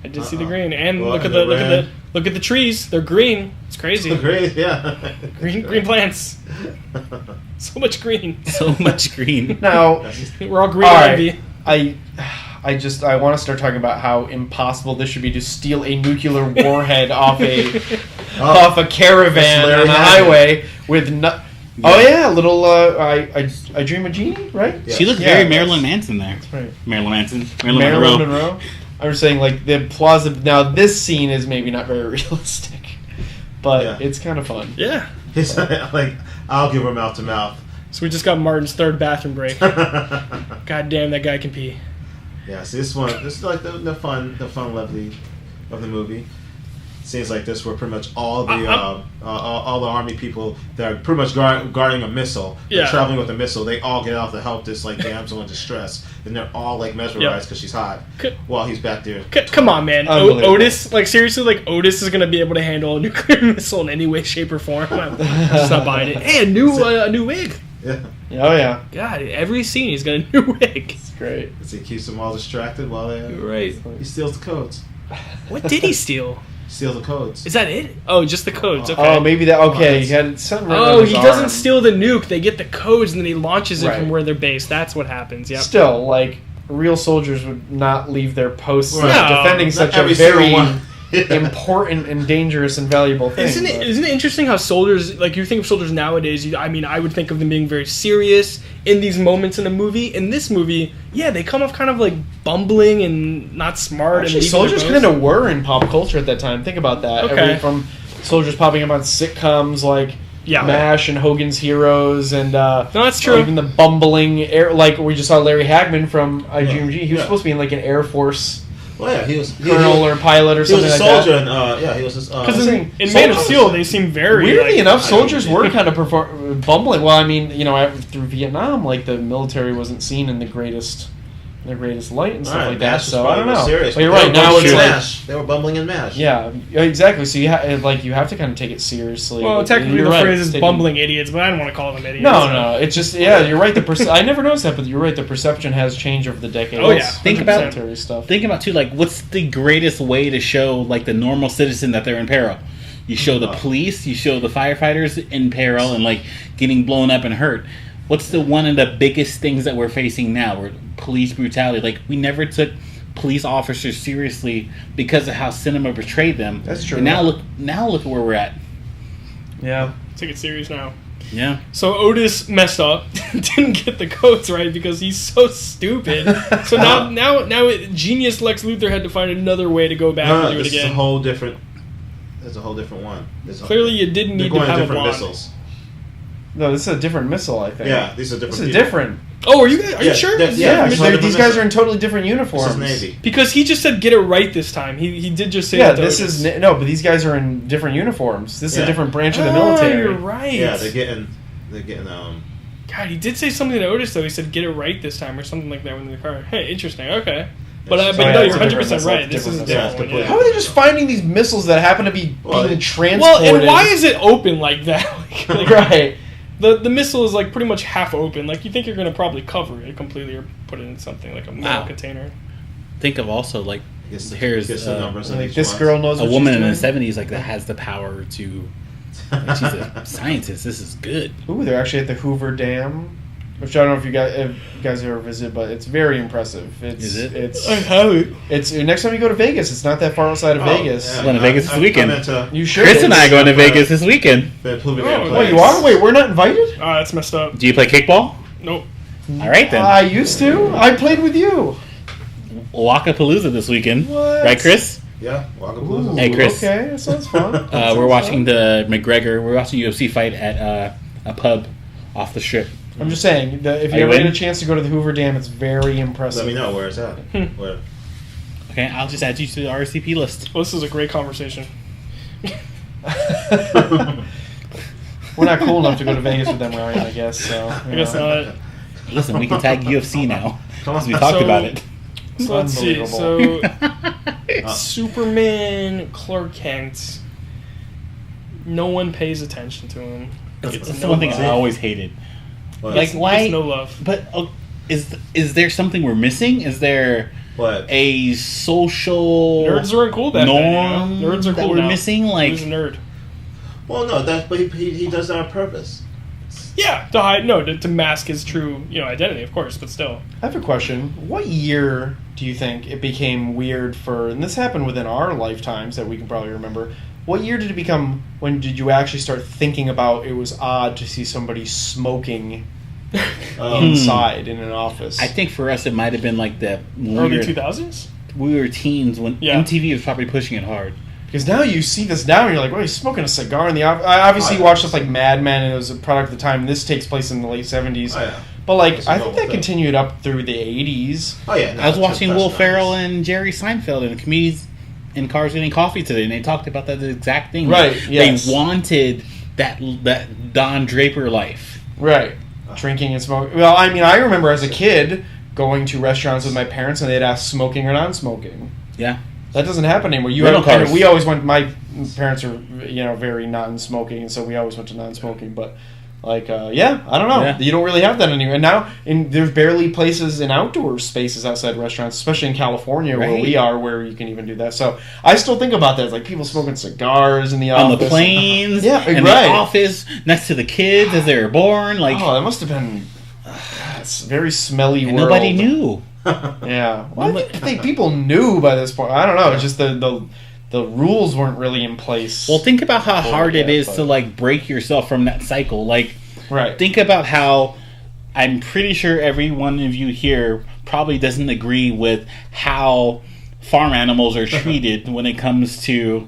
I did see the green, and look at the trees. They're green. It's crazy. Great, yeah. Green plants. So much green. So much green. Now we're all green. Right. I want to start talking about how impossible this should be to steal a nuclear warhead off a caravan on a highway with Oh yeah, little I Dream of Jeannie, right? Yeah. She looked very Marilyn Manson there. That's right. Marilyn Monroe. I was saying like the plausible. Now this scene is maybe not very realistic, but it's kind of fun. Yeah. He's like, I'll give her mouth to mouth. So we just got Martin's third bathroom break. God damn, that guy can pee. Yeah, see this is like the fun levity of the movie. Scenes like this where pretty much all the army people that are pretty much guarding a missile, traveling with a missile, they all get out to help this like damsel in distress, and they're all like mesmerized because she's hot while he's back there. Come on, man, Otis! Like seriously, like Otis is gonna be able to handle a nuclear missile in any way, shape, or form. I'm just not buying it. Hey, a new wig. Yeah. Oh yeah. God, every scene he's got a new wig. It's great. He keeps them all distracted while he steals the codes. What did he steal? Steal the codes. Is that it? Oh, just the codes. Okay. Oh, maybe that. Okay, he had something. Oh, he doesn't steal the nuke. They get the codes, and then he launches it from where they're based. That's what happens. Yeah. Still, like, real soldiers would not leave their posts Right. defending such a very important and dangerous and valuable thing. Isn't it interesting how soldiers, like, you think of soldiers nowadays, I would think of them being very serious in these moments in a movie. In this movie, they come off kind of like bumbling and not smart. Actually, soldiers kind of were in pop culture at that time. Think about that. Okay. Everything from soldiers popping up on sitcoms like MASH and Hogan's Heroes, and no, that's true. Even the bumbling like we just saw Larry Hagman from IGMG. He was supposed to be in like an Air Force. Well, yeah, he was colonel or pilot or something like that. He was a soldier, and he was just... Because in Man of Steel, they seem very... Weirdly enough, soldiers were kind of bumbling. Well, I mean, through Vietnam, like, the military wasn't seen in the greatest light and stuff like that, so I don't know. Serious. But you're right, now it's MASH. They were bumbling in MASH. Yeah, exactly. So you have to kind of take it seriously. Well, technically the phrase is bumbling idiots, but I don't want to call them idiots. No, it's just, you're right. I never noticed that, but you're right, the perception has changed over the decades. Oh, yeah. Think about too, like, what's the greatest way to show, like, the normal citizen that they're in peril? You show the police, you show the firefighters in peril and, like, getting blown up and hurt. What's the one of the biggest things that we're facing now? We're police brutality. Like, we never took police officers seriously because of how cinema portrayed them. That's true. And now look at where we're at. Yeah. Take it serious now. Yeah. So Otis messed up, didn't get the codes right because he's so stupid. So now genius Lex Luthor had to find another way to go back and do it again. There's a whole different one. Clearly, you didn't need to have a wand. Missiles. No, this is a different missile, I think. Yeah, these are different. This is different. Oh, are you sure? These guys are in totally different uniforms. This is Navy. Because he just said get it right this time. He did just say that. Yeah, but these guys are in different uniforms. This is a different branch of the military. You're right. Yeah, they're getting. God, he did say something to Otis though. He said get it right this time or something like that when in the car. Hey, interesting. Okay. But no, you're 100% right. This is a different one. How are they just finding these missiles that happen to be being transported? Well, and why is it open like that? Right. The missile is like pretty much half open. Like you think you're going to probably cover it completely or put it in something like a metal container. Think of also like here's this girl knows a woman in the 70s like that has the power to. She's a scientist. This is good. Ooh, they're actually at the Hoover Dam, which I don't know if you guys ever visit, but it's very impressive. Is it? I have it. It's next time you go to Vegas. It's not that far outside of Vegas. Yeah, I'm going to Vegas this weekend. You should. Chris and I are going to Vegas this weekend. Oh, you are? Wait, we're not invited? That's messed up. Do you play kickball? Nope. All right then. I used to. I played with you. Wakapalooza this weekend. What? Right, Chris? Yeah, Wakapalooza. Hey, Chris. Okay, that sounds fun. We're watching the McGregor. We're watching UFC fight at a pub off the strip. I'm just saying, if you ever get a chance to go to the Hoover Dam, it's very impressive. Let me know where it's at. Where? Okay, I'll just add you to the RSVP list. Well, this is a great conversation. We're not cool enough to go to Vegas with them, Ryan, I guess. So I guess not. Listen, we can tag UFC now because we talked about it. So let's see. So Superman, Clark Kent. No one pays attention to him. That's the one thing I always hated. Like, why? No love. But is there something we're missing? Is there a social nerds aren't cool back norm then, Nerds are that cool we're now. missing? Like, who's a nerd? Well, no, but he does that on purpose. Yeah, to hide, to mask his true, identity, of course, but still. I have a question. What year do you think it became weird for, and this happened within our lifetimes that we can probably remember, what year did it become, when did you actually start thinking about it was odd to see somebody smoking inside in an office? I think for us it might have been like the early 2000s? We were teens when MTV was probably pushing it hard. Because now you see this now and you're like, well, he's smoking a cigar in the office. Obviously, you watch stuff like Mad Men, and it was a product of the time. This takes place in the late 70s. Oh, yeah. But, like, I think that continued up through the 80s. Oh, yeah. No, I was watching Will Ferrell and Jerry Seinfeld and comedians in cars getting coffee today, and they talked about that exact thing. Right, yes. They wanted that Don Draper life. Right. Drinking and smoking. Well, I mean, I remember as a kid going to restaurants with my parents, and they'd ask smoking or non-smoking. Yeah. That doesn't happen anymore. We always went. My parents are, very non-smoking, and so we always went to non-smoking. But, I don't know. Yeah. You don't really have that anymore. And now, there's barely places in outdoor spaces outside restaurants, especially in California where we are, where you can even do that. So I still think about that. It's like people smoking cigars in the office, on the planes, in the office next to the kids as they were born. Like, that must have been. very smelly world. Nobody knew. Yeah. Well, I think people knew by this point. I don't know. It's just the rules weren't really in place. Well, think about how hard it is to like break yourself from that cycle. Like, right. Think about how I'm pretty sure every one of you here probably doesn't agree with how farm animals are treated when it comes to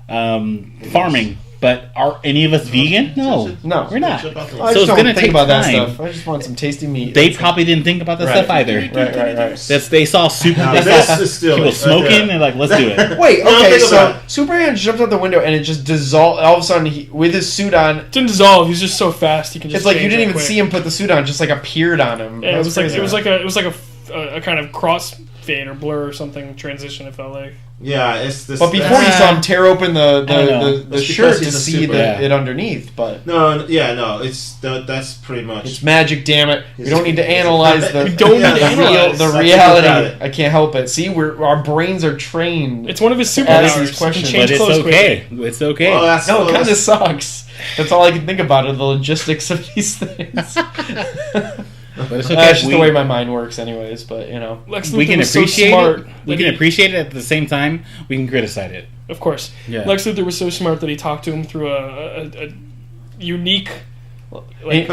farming. But are any of us vegan? No, we're not. So it's going to take about that stuff. I just want some tasty meat. They probably didn't think about that stuff either. Right. They saw people smoking and like, let's do it. Wait, okay, so Superman jumps out the window and it just dissolves. All of a sudden, with his suit on, it didn't dissolve. He's just so fast. He can just. It's like you didn't even see him put the suit on; just like appeared on him. Yeah, it was like a kind of crossfade or blur or something transition. It felt like. Yeah, it's this. But before you saw him tear open the shirt to see it underneath, but that's pretty much. It's magic, damn it! We don't need to analyze the reality. I can't help it. See, our brains are trained. It's one of his superpowers. But it's okay. It's okay. Well, it kind of sucks. That's all I can think about are the logistics of these things. But it's okay. That's just the way my mind works, anyways. But we can appreciate it. We can appreciate it at the same time. We can criticize it, of course. Yeah. Lex Luthor was so smart that he talked to him through a unique sound wave.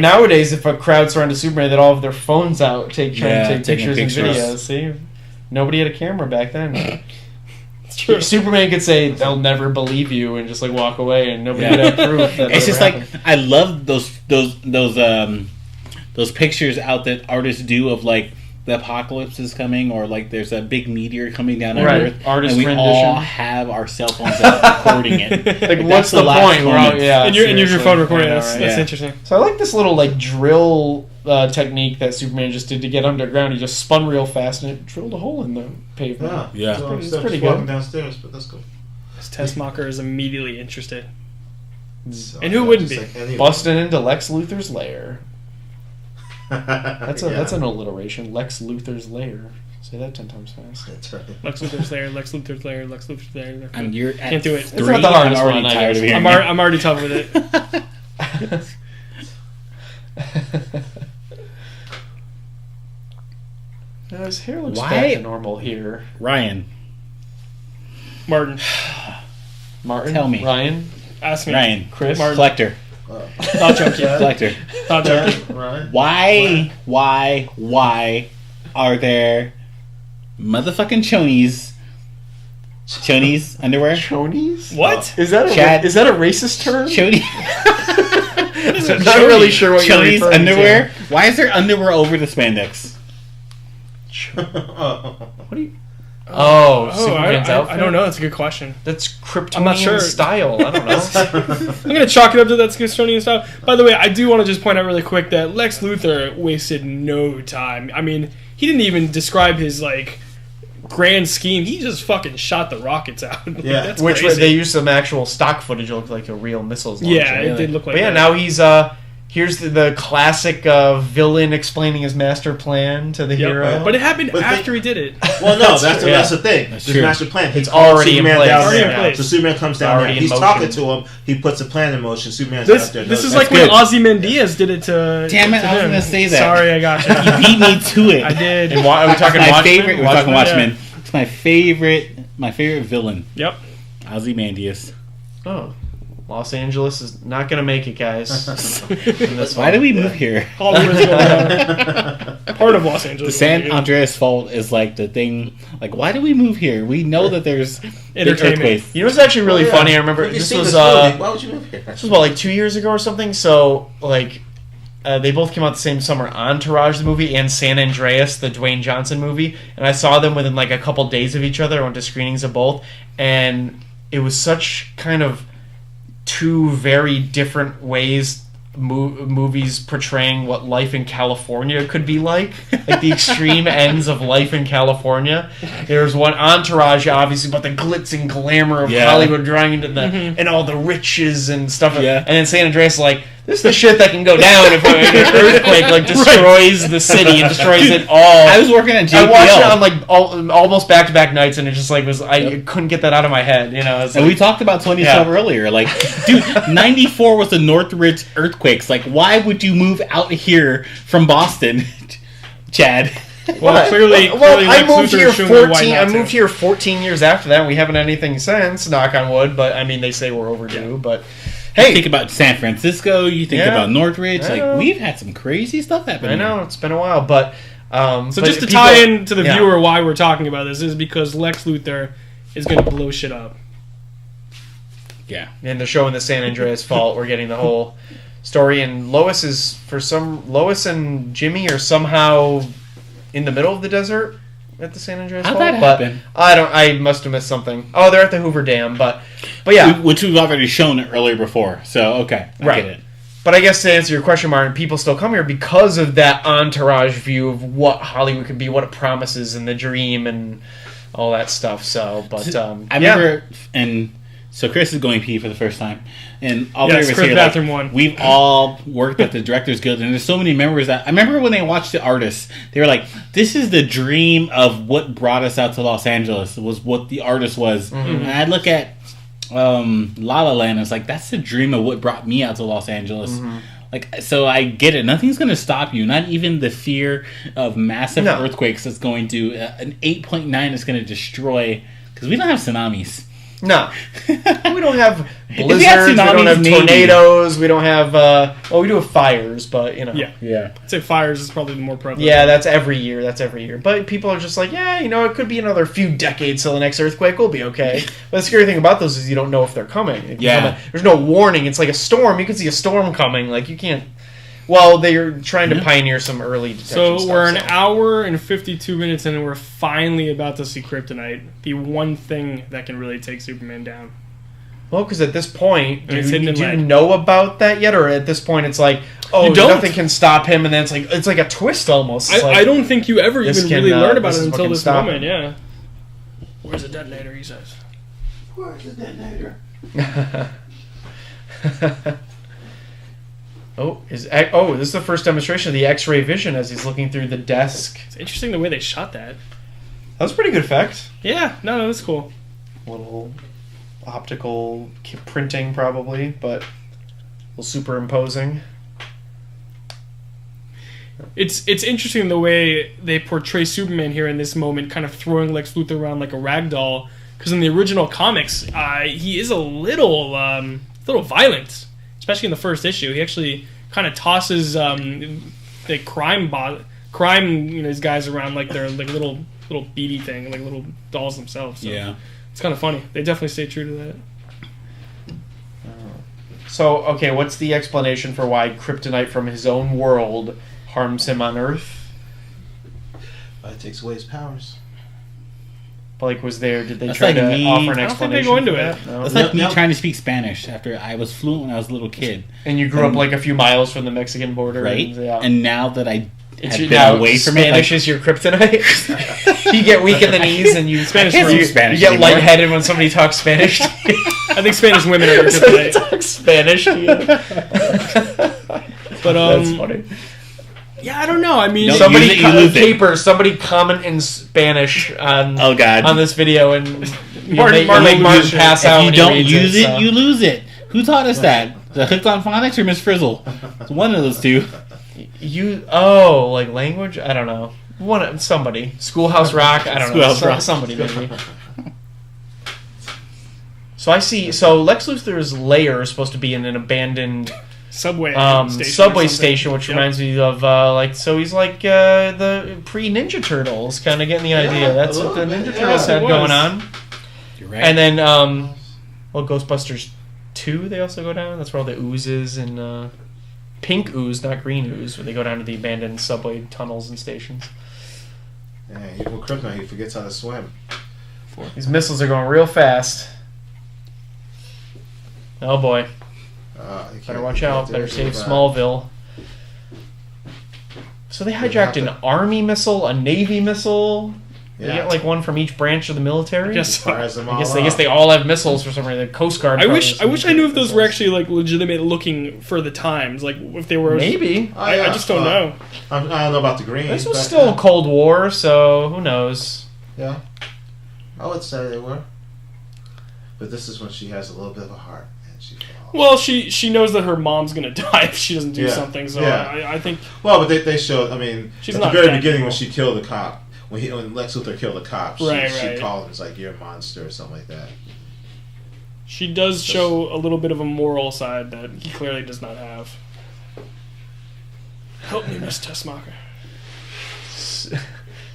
Nowadays, if a crowd surrounded Superman, they'd all have their phones out, trying to take pictures and videos. See, nobody had a camera back then. It's true. Superman could say they'll never believe you and just like walk away, and nobody would have proof. That it's just happened. Like I love those pictures out that artists do of like the apocalypse is coming, or like there's a big meteor coming down on Earth, artist and we rendition. All have our cell phones out recording it. Like what's the point? And you're your phone recording. That's interesting. So I like this little like drill technique that Superman just did to get underground. He just spun real fast and it drilled a hole in the pavement. Yeah. It's pretty good. Walking downstairs, but that's cool. This Tessmacher is immediately interested. And who wouldn't be? Like busting into Lex Luthor's lair. That's an alliteration. Lex Luthor's lair. Say that 10 times fast. That's right. Lex Luthor's lair. Lex Luthor's lair. Lex Luthor's lair. And you're at can't do it. 3. I'm already tired of hearing. I'm already tough with it. Now his hair looks back to normal here. Martin. Tell me. Ryan. Ask me. Ryan. Chris. Martin. Collector. Thought junkie. Collector. Thought junkie. Right. Why are there motherfucking chonies underwear? Chonies? What? Is that a racist term? Chonies. I'm not really sure what you're referring underwear. To. Why is there underwear over the spandex? What do you? Superman's outfit? I don't know. That's a good question. That's Kryptonian I'm not sure. style. I don't know. I'm going to chalk it up to that's Kryptonian style. By the way, I do want to just point out really quick that Lex Luthor wasted no time. I mean, he didn't even describe his, grand scheme. He just fucking shot the rockets out. Yeah. That's Which crazy. they used some actual stock footage. It looked like a real missiles launcher. Yeah, it did look like that. Now he's... Here's the classic villain explaining his master plan to the hero. But it happened after he did it. Well, no, that's the thing. His master plan. It's already in place. So Superman comes down there. He's talking to him. He puts a plan in motion. Superman's out there. This is like when Ozymandias did it to... Damn it, I was going to say that. Sorry, I got you. You beat me to it. I did. And are we talking Watchmen? We're talking Watchmen. Yeah. It's my favorite villain. Yep. Ozymandias. Oh. Los Angeles is not going to make it, guys. Why did we move here? Part of Los Angeles. The San Andreas Fault is like the thing. Like, why do we move here? We know that there's entertainment. You know what's actually really funny? I remember this was why would you move here? This was 2 years ago or something. So they both came out the same summer. Entourage, the movie, and San Andreas, the Dwayne Johnson movie. And I saw them within a couple days of each other. I went to screenings of both, and it was such kind of two very different ways movies portraying what life in California could be like the extreme ends of life in California. There's one Entourage, obviously, about the glitz and glamour of Hollywood, drawing into and all the riches and stuff. Yeah. And then San Andreas, This is the shit that can go down if an earthquake like destroys the city and destroys it all. I was working at JPL. I watched it on like almost back-to-back nights, and it just like was I couldn't get that out of my head. You know, and like, we talked about 2012 earlier. Like, dude, 94 was the Northridge earthquakes. Like, why would you move out here from Boston, Chad? Well, clearly I moved here 14. I moved here 14 years after that. And we haven't had anything since. Knock on wood. But I mean, they say we're overdue. But hey, you think about San Francisco. You think about Northridge. Like, we've had some crazy stuff happen. I know it's been a while, but so just to tie in to the viewer why we're talking about this is because Lex Luthor is going to blow shit up. Yeah, and they're showing the San Andreas fault. We're getting the whole story, and Lois and Jimmy are somehow in the middle of the desert at the San Andreas Fault. How'd that happen? I must have missed something. Oh, they're at the Hoover Dam, but yeah. Which we've already shown earlier before, so okay, I get it. But I guess to answer your question, Martin, people still come here because of that entourage view of what Hollywood could be, what it promises, and the dream, and all that stuff. So, but I remember, and so Chris is going pee for the first time, and all three of us here, bathroom one. We've all worked at the Directors Guild, and there's so many members that I remember when they watched the artists, they were like, "This is the dream of what brought us out to Los Angeles. Was what the artist was." Mm-hmm. And I look at La La Land, it's like that's the dream of what brought me out to Los Angeles. Mm-hmm. Like, so I get it. Nothing's going to stop you. Not even the fear of massive earthquakes that's going to an 8.9 is going to destroy, because we don't have tsunamis. No. We don't have blizzards, we don't have tornadoes, we don't have, we do have fires, but, you know. Yeah. I'd say fires is probably the more prevalent. Yeah, that's every year. But people are just like, it could be another few decades till the next earthquake, we'll be okay. But the scary thing about those is you don't know if they're coming. There's no warning. It's like a storm. You can see a storm coming. Like, you can't. Well, they're trying to pioneer some early detection stuff. We're an hour and 52 minutes in, and we're finally about to see Kryptonite, the one thing that can really take Superman down. Well, because at this point, do you know about that yet? Or at this point, it's like, nothing can stop him, and then it's like a twist almost. I don't think you ever even really learn about it until this moment, Where's the detonator, he says. Where's the detonator? This is the first demonstration of the X-ray vision as he's looking through the desk. It's interesting the way they shot that. That was a pretty good effect. Yeah, no, that was cool. Little optical printing probably, but a little superimposing. It's interesting the way they portray Superman here in this moment, kind of throwing Lex Luthor around like a rag doll. Because in the original comics, he is a little violent. Especially in the first issue, he actually kind of tosses the crime these guys around like they're like little beady thing, like little dolls themselves. So it's kind of funny. They definitely stay true to that. So, okay, what's the explanation for why Kryptonite from his own world harms him on Earth? It takes away his powers. Did they try to offer an explanation? I don't think they go into it. No. It's like me trying to speak Spanish after I was fluent when I was a little kid. And you grew up like a few miles from the Mexican border. Right. And now that I have been away from it. Spanish is your kryptonite? You get weak in the knees and you you get lightheaded when somebody talks Spanish to you. I think Spanish women are your kryptonite. Talk Spanish to you. But, that's funny. Yeah, I don't know. I mean, somebody comment in Spanish on this video and Martin pass out. If you don't use it, you lose it. Who taught us that? The Hooked on Phonics or Miss Frizzle? It's one of those two. Like language? I don't know. Somebody. Schoolhouse Rock? I don't know. Somebody maybe. So I see. So Lex Luthor's lair is supposed to be in an abandoned subway station, which reminds me of so he's like the pre-Ninja Turtles, kind of getting the idea. That's what the Ninja Turtles had going on. You're right. And then Ghostbusters 2 they also go down. That's where all the oozes and pink ooze, not green ooze, where they go down to the abandoned subway tunnels and stations. Yeah, even with Kryptonite, he forgets how to swim. These missiles are going real fast. Oh boy. Better watch out. Better save Smallville. So they hijacked an Army missile, a Navy missile. They get like one from each branch of the military. I guess they all have missiles for some reason. The Coast Guard. I wish I knew if those were actually like legitimate looking for the times. Like if they were maybe. I just don't know. I don't know about the green. This was still Cold War, so who knows? Yeah, I would say they were. But this is when she has a little bit of a heart, and she falls. Well, she knows that her mom's gonna die if she doesn't do something. So I think. Well, but they showed. I mean, she's at the very beginning when she killed the cop. When Lex Luthor killed the cop, she called him, it's like, you're a monster or something like that. She does show a little bit of a moral side that he clearly does not have. Help me, Miss Tessmacher.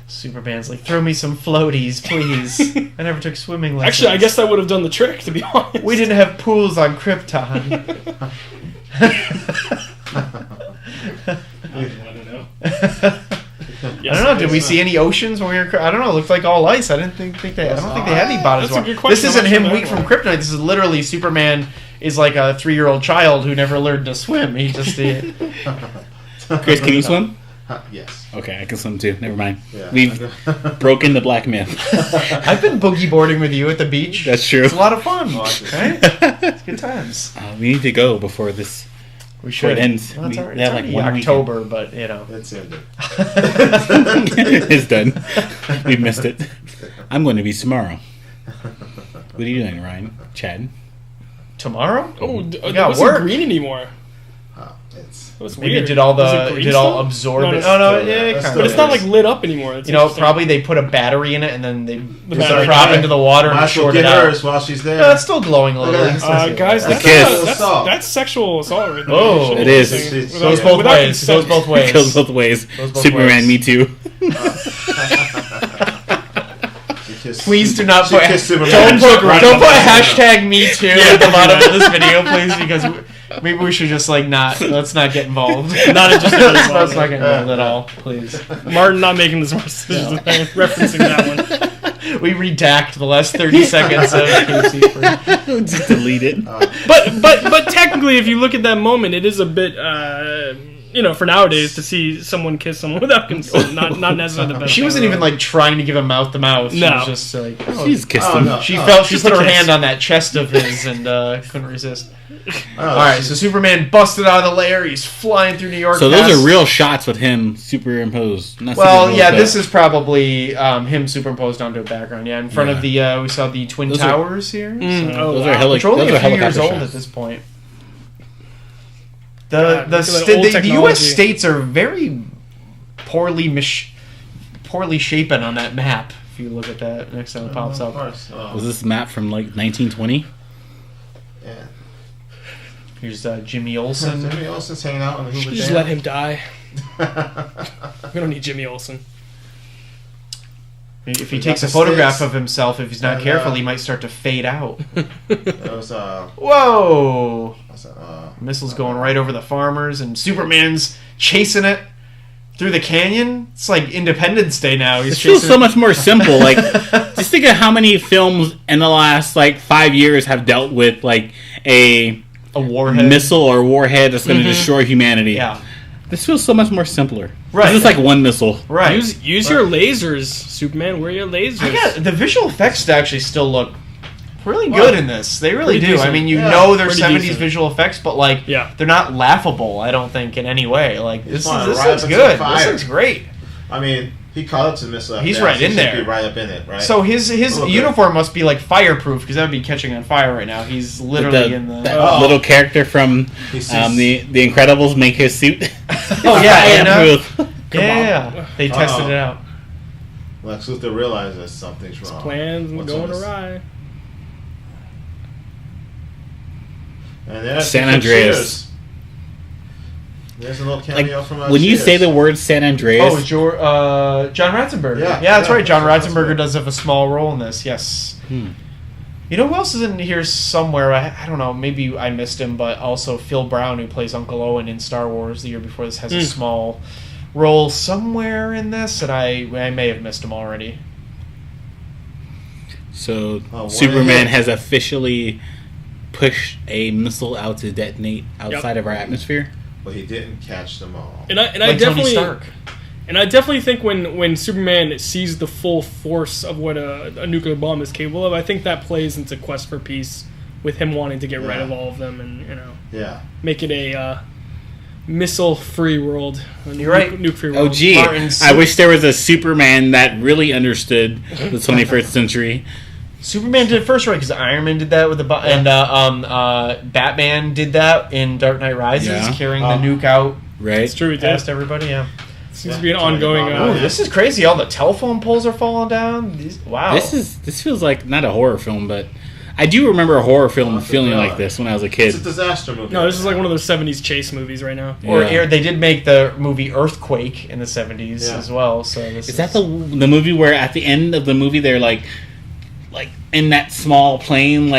Superman's like, throw me some floaties, please. I never took swimming lessons. Actually, I guess that would have done the trick, to be honest. We didn't have pools on Krypton. I don't know. Yes, I don't know. Did we see any oceans when we were? I don't know. It looked like all ice. I don't think they had any bodies. That's a good question. This isn't him weak from kryptonite. This is literally Superman is like a 3-year-old child who never learned to swim. He just did. Chris, can you swim? Yes. Okay, I can swim too. Never mind. Yeah. We've broken the black myth. I've been boogie boarding with you at the beach. That's true. It's a lot of fun. Right? It's good times. We need to go before this. We should. It ends. Well, it's already, like October, but you know. It's ended. It's done. We missed it. I'm going to be tomorrow. What are you doing, Ryan? Chad? Tomorrow? Oh, it wasn't green anymore. Maybe it did all absorb it. Oh no, but it's not like lit up anymore. That's probably they put a battery in it and then they put the prop into the water and short it out. Hers while she's there. No, it's still glowing a little. Guys, that's sexual assault right there. Oh, it is. It goes both ways. It goes both ways. Goes both ways. Superman, me too. Please do not put hashtag me too at the bottom of this video, please, because maybe we should just let's not get involved. Not interested. Let's not get involved at all, please. Martin not making this decision. Referencing that one. We redact the last 30 seconds of KC. Just delete it. But technically, if you look at that moment, it is a bit. For nowadays to see someone kiss someone without consent, not necessarily the best. She wasn't even trying to give him mouth to mouth. She was just she's kissed him. No. She put her hand on that chest of his and couldn't resist. All right, so Superman busted out of the lair. He's flying through New York. So those are real shots with him superimposed. This is probably him superimposed onto a background. Yeah, in front of the we saw the Twin Towers here. Those are helicopter only a few years old at this point. The U.S. states are very poorly shapen on that map. If you look at that next time it pops up. Was this map from 1920? Yeah. Here's Jimmy Olsen. Jimmy Olsen's hanging out on the Hoover Dam. Just let him die. We don't need Jimmy Olsen. If he takes a photograph of himself, if he's not careful, he might start to fade out. Whoa! Missiles going right over the farmers, and Superman's chasing it through the canyon. It's like Independence Day now. It feels so much more simple. Just think of how many films in the last 5 years have dealt with a warhead, missile or warhead that's going to destroy humanity. Yeah. This feels so much more simpler. Right. This is one missile. Right. Use your lasers, Superman. Where are your lasers? The visual effects actually still look really good in this. They really do. Decent. I mean, they're 70s decent. Visual effects, but they're not laughable, I don't think, in any way. This looks good. This looks great. I mean, he caught up to missile. He's right in there. Be right up in it, right? So his uniform must be fireproof, because that would be catching on fire right now. He's literally in the little character from the Incredibles make his suit. Oh yeah, yeah. They tested it out. Lex Luthor realizes something's wrong. His plans going awry. And there's San Andreas. There's a little cameo from when you say the word San Andreas. Oh, John Ratzenberger. Yeah, that's right. John Ratzenberger does have a small role in this. Yes. You know who else is in here somewhere? I don't know. Maybe I missed him, but also Phil Brown, who plays Uncle Owen in Star Wars the year before this, has a small role somewhere in this, and I may have missed him already. So Superman has officially pushed a missile out to detonate outside of our atmosphere. But he didn't catch them all. And I definitely Tony Stark. And I definitely think when Superman sees the full force of what a nuclear bomb is capable of, I think that plays into Quest for Peace with him wanting to get rid of all of them and make it a missile-free world. You're right. Nuke-free world. Oh, gee. I wish there was a Superman that really understood the 21st century. Superman did it first, right? Because Iron Man did that with and Batman did that in Dark Knight Rises, carrying the nuke out. Right. It's true, he did. Past everybody, Seems to be an ongoing... this is crazy. All the telephone poles are falling down. Wow. This feels like not a horror film, but I do remember a horror film feeling like this when I was a kid. It's a disaster movie. No, this is like one of those 70s chase movies right now. Or they did make the movie Earthquake in the 70s as well. So is that the movie where at the end of the movie they're like in that small plane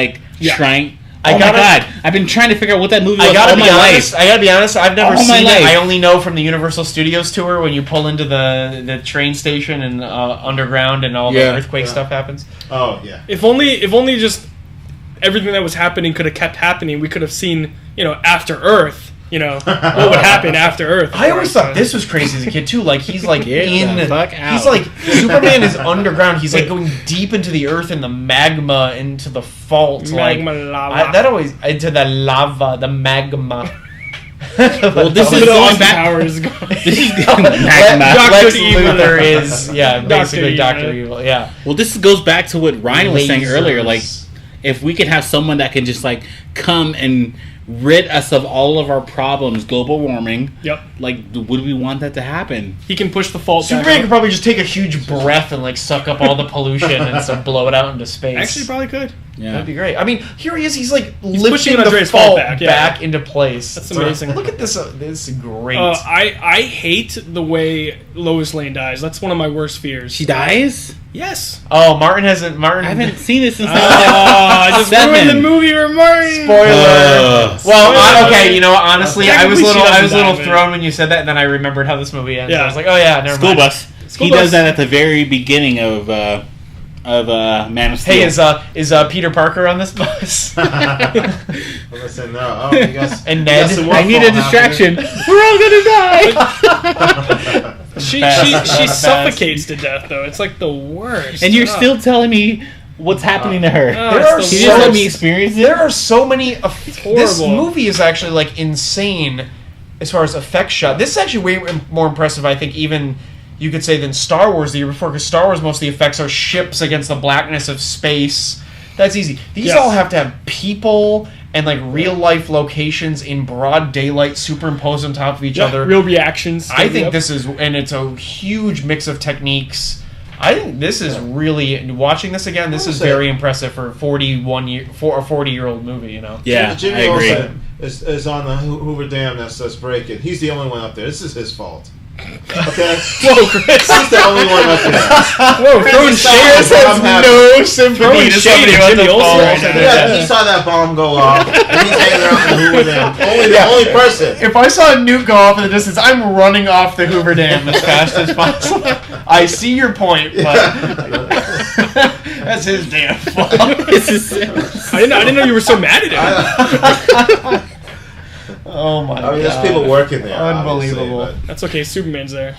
trying... Oh my god! I've been trying to figure out what that movie was all my life. I gotta be honest. I've never seen it. I only know from the Universal Studios tour when you pull into the train station and underground and all the earthquake stuff happens. Oh yeah. If only just everything that was happening could have kept happening, we could have seen After Earth. What would happen after Earth? I always thought this was crazy as a kid too. Like he's like the fuck out. He's like Superman is underground. He's like going deep into the earth and the magma into the fault. Magma lava. Into the lava, the magma. Well, this is going back. This is Lex Luthor is basically Dr. Evil. Yeah. Well, this goes back to what Ryan was saying earlier. Like, if we could have someone that can just come and rid us of all of our problems, global warming. Yep. Would we want that to happen? He can push the fault. Superman could probably just take a huge breath and suck up all the pollution and blow it out into space. Actually, probably could. Yeah, that'd be great. I mean, here he is. He's lifting the fault back into place. That's amazing. Look at this. This is great. I hate the way Lois Lane dies. That's one of my worst fears. She dies? Yes. Oh, Martin hasn't. I haven't seen it since I just ruined the movie for Martin. Spoiler. Okay. You know what? Honestly, I was a little thrown when you said that, and then I remembered how this movie ends. Yeah. I was like, oh yeah, never mind. Bus. He does that at the very beginning of Man of Steel. Hey, is Peter Parker on this bus? Listen, no. You guys, and Ned, I need a distraction. We're all gonna die. She suffocates to death, though. It's the worst. And you're still telling me what's happening to her. She didn't let me experience it. There are so many. This movie is actually insane as far as effects shot. This is actually way more impressive, I think, even you could say, than Star Wars the year before. Because Star Wars, most of the effects are ships against the blackness of space. That's easy. These all have to have people and real life locations in broad daylight superimposed on top of each other. Real reactions. I think this is, and it's a huge mix of techniques. I think this is really, watching this again, this is very impressive for a 40-year-old movie, Yeah, Jimmy I agree. Olsen is on the Hoover Dam that's breaking. He's the only one up there. This is his fault. Okay? Whoa, Chris. He's the only one up there. Whoa, throwing shade has no sympathy to somebody on Jimmy Olsen. Yeah, he saw that bomb go off, and he's hanging around the Hoover Dam. The only person. If I saw a nuke go off in the distance, I'm running off the Hoover Dam as fast as possible. I see your point, but that's his damn fault. I didn't know you were so mad at him. Oh my god. There's people working there. Unbelievable. That's okay, Superman's there.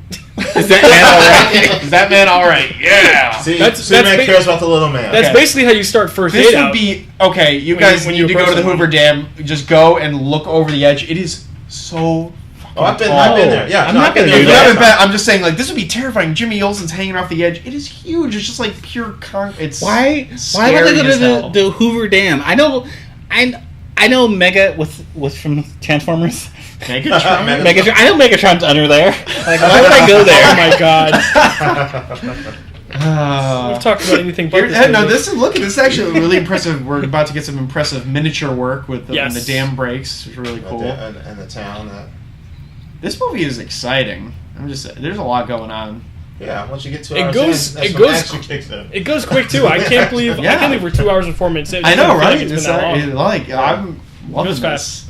Is that man alright? Is that man alright? Yeah. See, Superman cares about the little man. That's basically how you start first This aid would out. be, okay, you guys need to go to the Hoover Dam. Just go and look over the edge. It is so I've been there. Yeah, I'm not going to do You that. haven't been. I'm just saying, this would be terrifying. Jimmy Olsen's hanging off the edge. It is huge. It's just pure it's Why would they go to the Hoover Dam? I know Mega was from Transformers. Megatron. I know Megatron's under there. Why would I go there? Oh my god. We've talked about anything but this. This is actually really impressive. We're about to get some impressive miniature work with when the dam breaks. It's really cool. And the town. This movie is exciting. There's a lot going on. Yeah, once you get 2 it hours it goes quick too. I can't believe we're 2 hours and 4 minutes in. I know, right? It's been that long. I'm loving fast.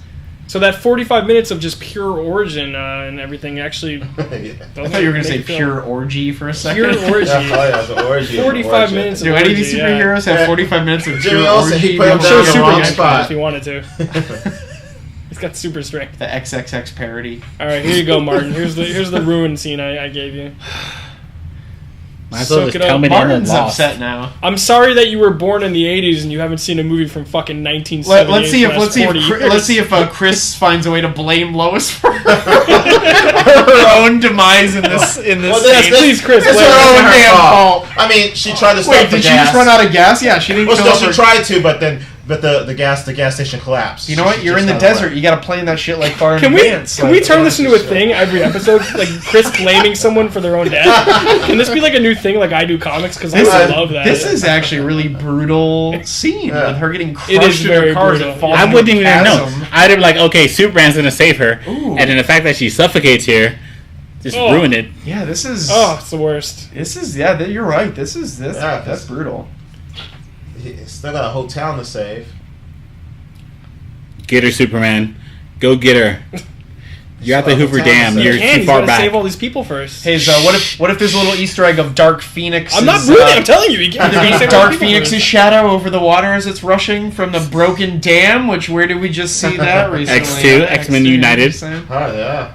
So that 45 minutes of just pure origin and everything actually... I thought you were going to say pure orgy for a second. Pure orgy. The orgy. 45 minutes of orgy. Do any of these superheroes have 45 minutes of pure orgy? He put him down the wrong spot. If he wanted to. He's got super strength. The XXX parody. All right, here you go, Martin. Here's the ruin scene I gave you. Might as well just tell me Martin's upset now. I'm sorry that you were born in the 80s and you haven't seen a movie from fucking 1978. Let's see if Chris finds a way to blame Lois for her own demise in this scene. Please, Chris. It's her own damn fault. I mean, she tried to stop the gas. Did she just run out of gas? Yeah, she didn't. She tried to, but the gas station collapsed. You know what? You're in the desert. You got to plan that shit like far in advance. Can we turn this into a thing every episode? Like Chris blaming someone for their own death? Can this be like a new thing? Like I do comics because I love that. This is actually a really brutal scene with her getting crushed in her cars and falling. I wouldn't even know. I'd have been like, okay, Superman's gonna save her, and then the fact that she suffocates here just ruined it. Yeah, this is. Oh, it's the worst. This is you're right. That's brutal. He's still got a whole town to save. Get her, Superman. Go get her. You're at the Hoover Dam. You're too far back. Save all these people first. Hey, what if there's a little Easter egg of Dark Phoenix? I'm not ruining. I'm telling you, Dark Phoenix's shadow over the water as it's rushing from the broken dam. Where did we just see that recently? X2, X-Men United. Oh yeah.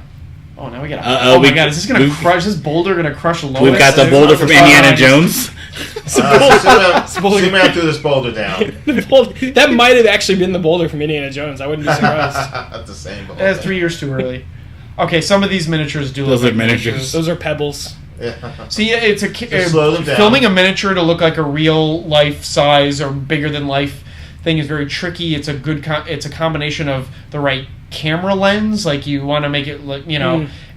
Oh, now we got. Oh my God! Is this gonna crush? Is this boulder gonna crush Lois? We've got the boulder from Indiana Jones. Superman threw this boulder down. That might have actually been the boulder from Indiana Jones. I wouldn't be surprised. That's the same boulder. That's 3 years too early. Okay, some of these miniatures do. Those are miniatures. Those are pebbles. Yeah. See, it's filming a miniature to look like a real life size or bigger than life thing is very tricky. It's a good. It's a combination of the right camera lens, like you want to make it look,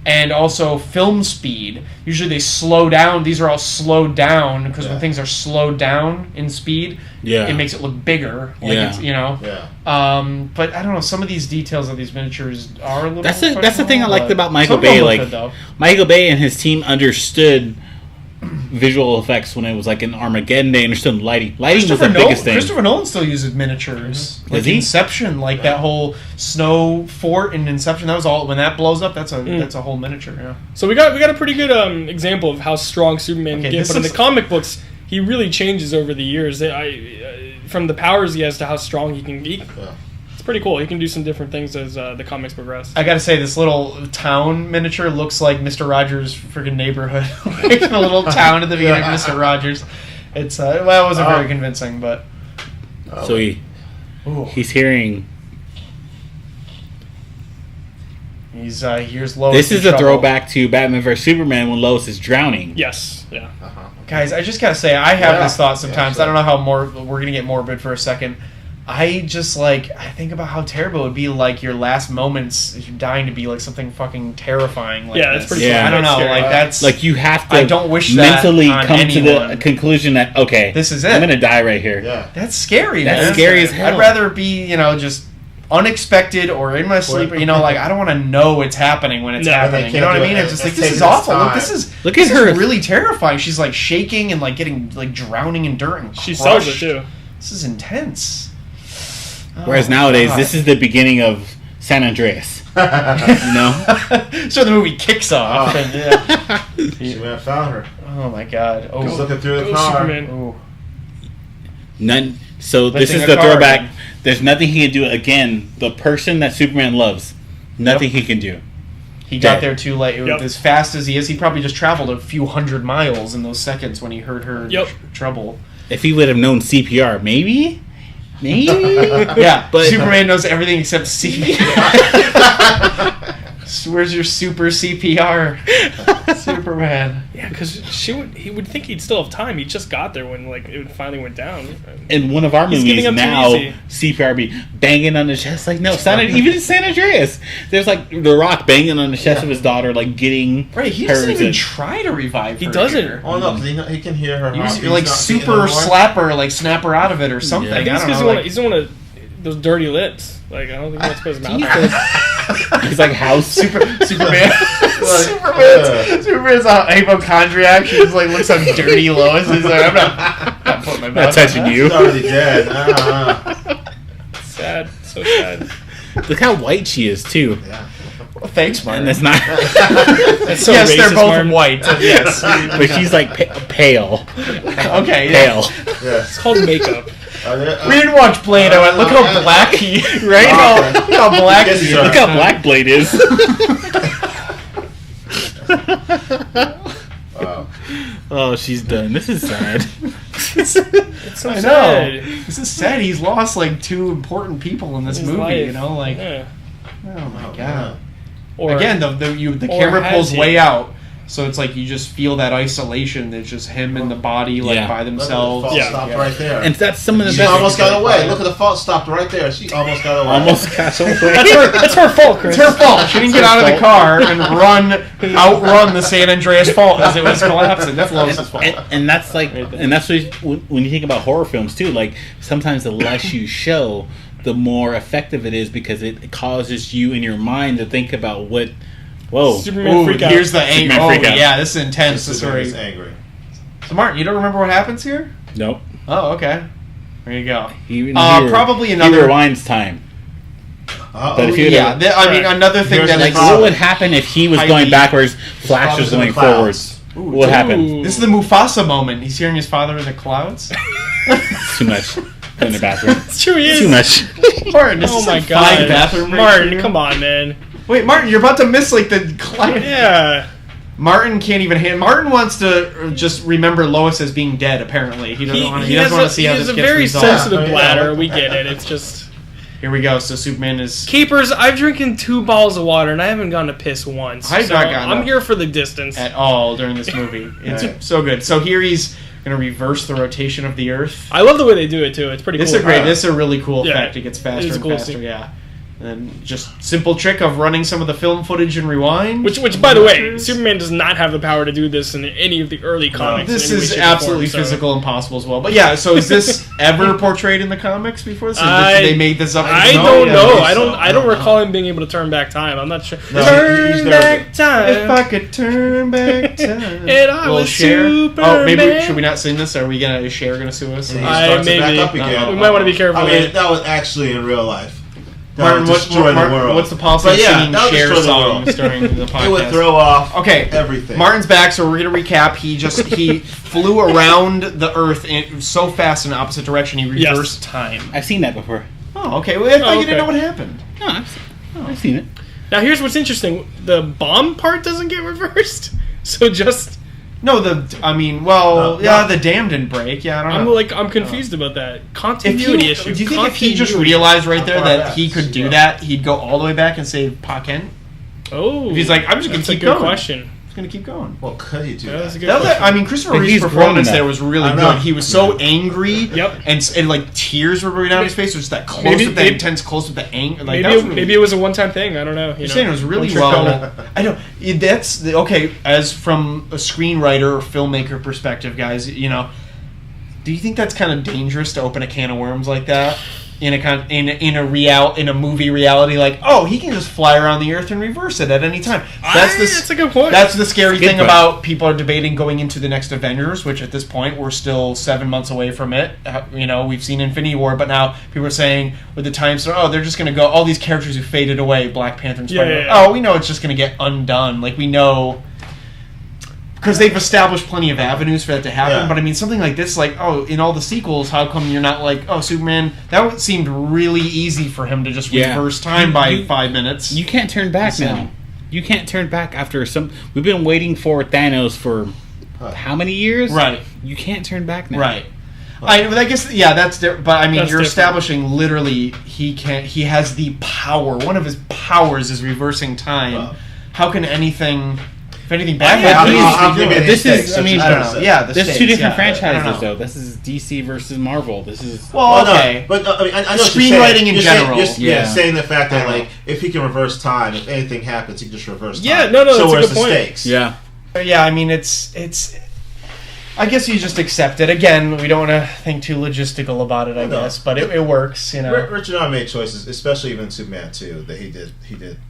and also film speed. Usually they slow down. These are all slowed down because when things are slowed down in speed, it makes it look bigger. It's, but I don't know. Some of these details of these miniatures are a little. That's the thing I liked about Michael Bay. Michael Bay and his team understood visual effects when it was like in Armageddon. They understood lighting. Lighting was the biggest thing. Christopher Nolan still uses miniatures. Mm-hmm. Like Inception, like that whole snow fort in Inception. That was all when that blows up. That's a whole miniature. Yeah. So we got a pretty good example of how strong Superman can get. But in the comic books, he really changes over the years. From the powers he has to how strong he can be. It's pretty cool. He can do some different things as the comics progress. I gotta say, this little town miniature looks like Mr. Rogers' freaking neighborhood. Like a little town at the beginning of Mr. Rogers. It's it wasn't very convincing, but so he's hearing. He's here's Lois. This is a throwback to Batman vs Superman when Lois is drowning. Yes. Yeah. Guys, I just gotta say, I have this thought sometimes. I don't know how we're gonna get morbid for a second. I just I think about how terrible it would be, like your last moments as you're dying to be like something fucking terrifying. Like that's pretty. I don't know. Like that's like you have to. I don't wish mentally that on come anyone. to the conclusion that this is it. I'm gonna die right here. Yeah, that's scary. That's scary as hell. I'd rather be just unexpected or in my sleep. Or, I don't want to know it's happening when it's happening. You know what I mean? It's just like this is awful. Look at her. Really terrifying. She's like shaking and like getting like drowning in dirt. And she sells it too. This is intense. Whereas nowadays, this is the beginning of San Andreas. So the movie kicks off. Superman found her. Oh my God! He's looking through the car. None. So this is the throwback. There's nothing he can do. Again, the person that Superman loves, nothing he can do. He got there too late. As fast as he is, he probably just traveled a few hundred miles in those seconds when he heard her trouble. If he would have known CPR, maybe. Yeah, but Superman knows everything except CPR. Where's your super CPR, Superman? Yeah, because he would think he'd still have time. He just got there when it finally went down. In one of our movies now, CPR be banging on the chest. Like even in San Andreas, there's like The Rock banging on the chest of his daughter, like getting right. He doesn't even try to revive her. He doesn't. Oh no, he can hear her. He like super slap her, like snap her out of it or something. I think it's because he doesn't want those dirty lips. Like I don't think he wants to put his mouth out. He's like house Superman. Superman's a hypochondriac. He just like looks on dirty Lois. He's like, I'm not putting my mouth. Not touching you. He's already dead. Sad. So sad. Look how white she is too. Yeah. Well, thanks, Martin. And that's not. That's so yes, racist, they're both Martin. white. Yes, but she's like pale. Okay. Pale. Yeah. It's called makeup. We didn't watch Blade. I went, look how black he right? Look how black he is. Look how black Blade is. Wow. Oh, she's done. This is sad. It's so I sad. know. This is sad. He's lost like 2 important people in this movie. Life. You know, like Yeah. oh my god. Or Again, the camera pulls way out, so it's like you just feel that isolation. There's just him and the body like by themselves. Look at the fault stopped right there. And that's some of the She best. almost got away. Look at the fault stopped right there. She almost got away. Almost got away. That's her fault, Chris. It's her fault. She didn't get out of the car and outrun the San Andreas fault as it was collapsing. That's Lois's fault. And that's like, and that's when you think about horror films too. Like sometimes the less you show, the more effective it is because it causes you in your mind to think about what. Whoa! Superman freak out. Here's the anger. Oh yeah, this is intense. This story. is angry. So Martin, you don't remember what happens here? Nope. Oh, okay. There you go. Probably another he rewinds time. But if another thing Here's that like what would happen if he was going backwards, Flash was going forwards? What would happen? This is the Mufasa moment. He's hearing his father in the clouds. Too much in the bathroom. It's true. He is Too much. Martin, this is my like god, 5 bathroom breaks Martin, for you. come on, man. Wait, Martin, you're about to miss like the climax. Yeah. Martin can't even handle. Martin wants to just remember Lois as being dead. Apparently, he doesn't want to see how this gets resolved. He has a very sensitive bladder. We get it. It's just. Here we go. So Superman is. Keepers, I've drinking 2 bottles of water and I haven't gone to piss once. I'm here for the distance at all during this movie. It's so good. So here he's going to reverse the rotation of the Earth. I love the way they do it too. It's pretty cool. This is a really cool effect. It gets faster and faster. Scene. Yeah. And just simple trick of running some of the film footage and rewind. Which by the way, Superman does not have the power to do this in any of the early comics. This is absolutely physical impossible as well. But yeah, so is this ever portrayed in the comics before this? They made this up? I don't know. I don't recall him being able to turn back time. I'm not sure. No, turn back time. If I could turn back time. And I was Superman. Oh, maybe should we not sing this? Are we is Cher gonna sue us? Maybe. We might want to be careful. I mean, that was actually in real life. Martin, what's the policy of singing Cher songs during the podcast? It would throw off everything. Martin's back, so we're going to recap. He flew around the Earth so fast in the opposite direction, he reversed time. I've seen that before. Oh, okay. Well, I thought you didn't know what happened. No, I've seen it. Now, here's what's interesting. The bomb part doesn't get reversed, so just... No, the dam didn't break. Yeah, I don't know. I'm confused about that continuity issue. Do you think if he just realized right there that he could do that, he'd go all the way back and save Pa Kent? Oh, if he's like, I'm just going to keep going. Good question. Going to keep going. Well, could he do that? Christopher Reeve's performance there was really good. He was so angry, and like tears were running down his face. It was that intense close with the anger. Like, maybe it was a one-time thing. I don't know. You're saying it was really well. I know that's okay. As from a screenwriter or filmmaker perspective, guys, do you think that's kind of dangerous to open a can of worms like that? In a movie reality, like, oh, he can just fly around the Earth and reverse it at any time. That's a good point. That's the scary thing about people are debating going into the next Avengers, which at this point we're still 7 months away from it. We've seen Infinity War, but now people are saying with the time, they're just going to go, all these characters who faded away, Black Panther and Spider-Man. Oh, we know it's just going to get undone. Like, we know. Because they've established plenty of avenues for that to happen, but I mean, something like this, like, in all the sequels, how come you're not like, Superman, that seemed really easy for him to just reverse time by 5 minutes. You can't turn back now. You can't turn back after we've been waiting for Thanos for how many years? Right. You can't turn back now. Right. I guess, that's different, but I mean, you're establishing literally he has the power. One of his powers is reversing time. How can anything... If anything bad happens, this is. I mean, I don't know. Yeah, there's 2 different franchises though. This is DC versus Marvel. This is okay, but I know screenwriting in general. Saying the fact that like if he can reverse time, if anything happens, he can just reverse time. Yeah, no, so that's a good point. Stakes? Yeah, I mean, it's. I guess you just accept it. Again, we don't want to think too logistical about it, I guess, but it works, Richard Donner made choices, especially even Superman 2, that he did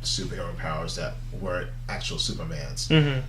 superhero powers that were actual Supermans. Mm-hmm.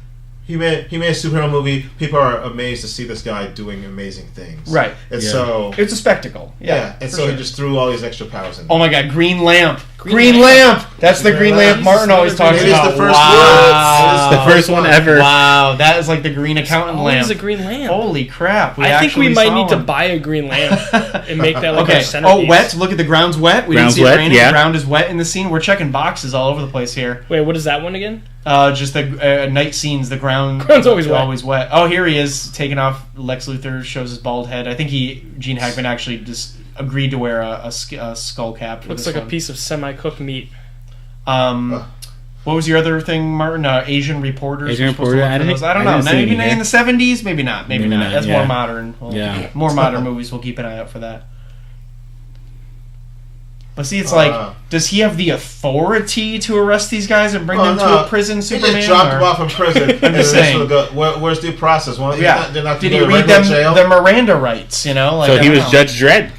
he made a superhero movie. People are amazed to see this guy doing amazing things. Right. And so it's a spectacle. Yeah. And so he just threw all these extra powers in. Oh my God! Green lamp. Green lamp. That's the green lamp Martin always talks about. It is the first Wow. It's the first one ever. Wow, that is like the green accountant lamp. It's a green lamp. Holy crap! I think we might need to buy a green lamp and make that like a centerpiece. Oh, wet. Look at the ground's wet. We ground's didn't see it wet, raining. The ground is wet in the scene. We're checking boxes all over the place here. Wait, what is that one again? Just the night scenes. The ground's always wet. Oh, here he is taking off. Lex Luthor shows his bald head. I think Gene Hackman actually just agreed to wear a skull cap. Looks like a piece of semi-cooked meat. What was your other thing, Martin? Asian Reporters. Asian Reporter. I don't know. Maybe in the 70s. Maybe not. Maybe not. That's more modern. More modern movies. We'll keep an eye out for that. But see, it's like, does he have the authority to arrest these guys and bring them to a prison? Superman. He just dropped them off in prison. I'm just saying. Where's due process? They're not Did he read them the Miranda rights? You know. So he was Judge Dredd.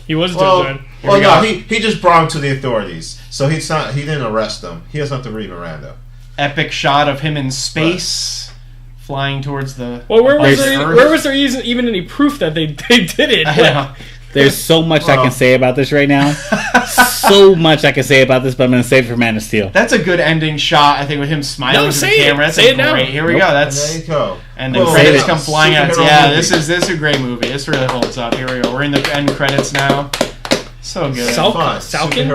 He was Judge Dredd. Well, no, he just brought him to the authorities. So he didn't arrest them. He has nothing to read Miranda. Epic shot of him in space, flying towards the. Well, where was there even any proof that they did it? There's so much I can say about this right now. So much I can say about this, but I'm going to save it for Man of Steel. That's a good ending shot, I think, with him smiling to the camera. That's great. Now. Here we go. There you go. And the credits come flying out. Yeah, this is a great movie. This really holds up. Here we go. We're in the end credits now. So good. Salkin?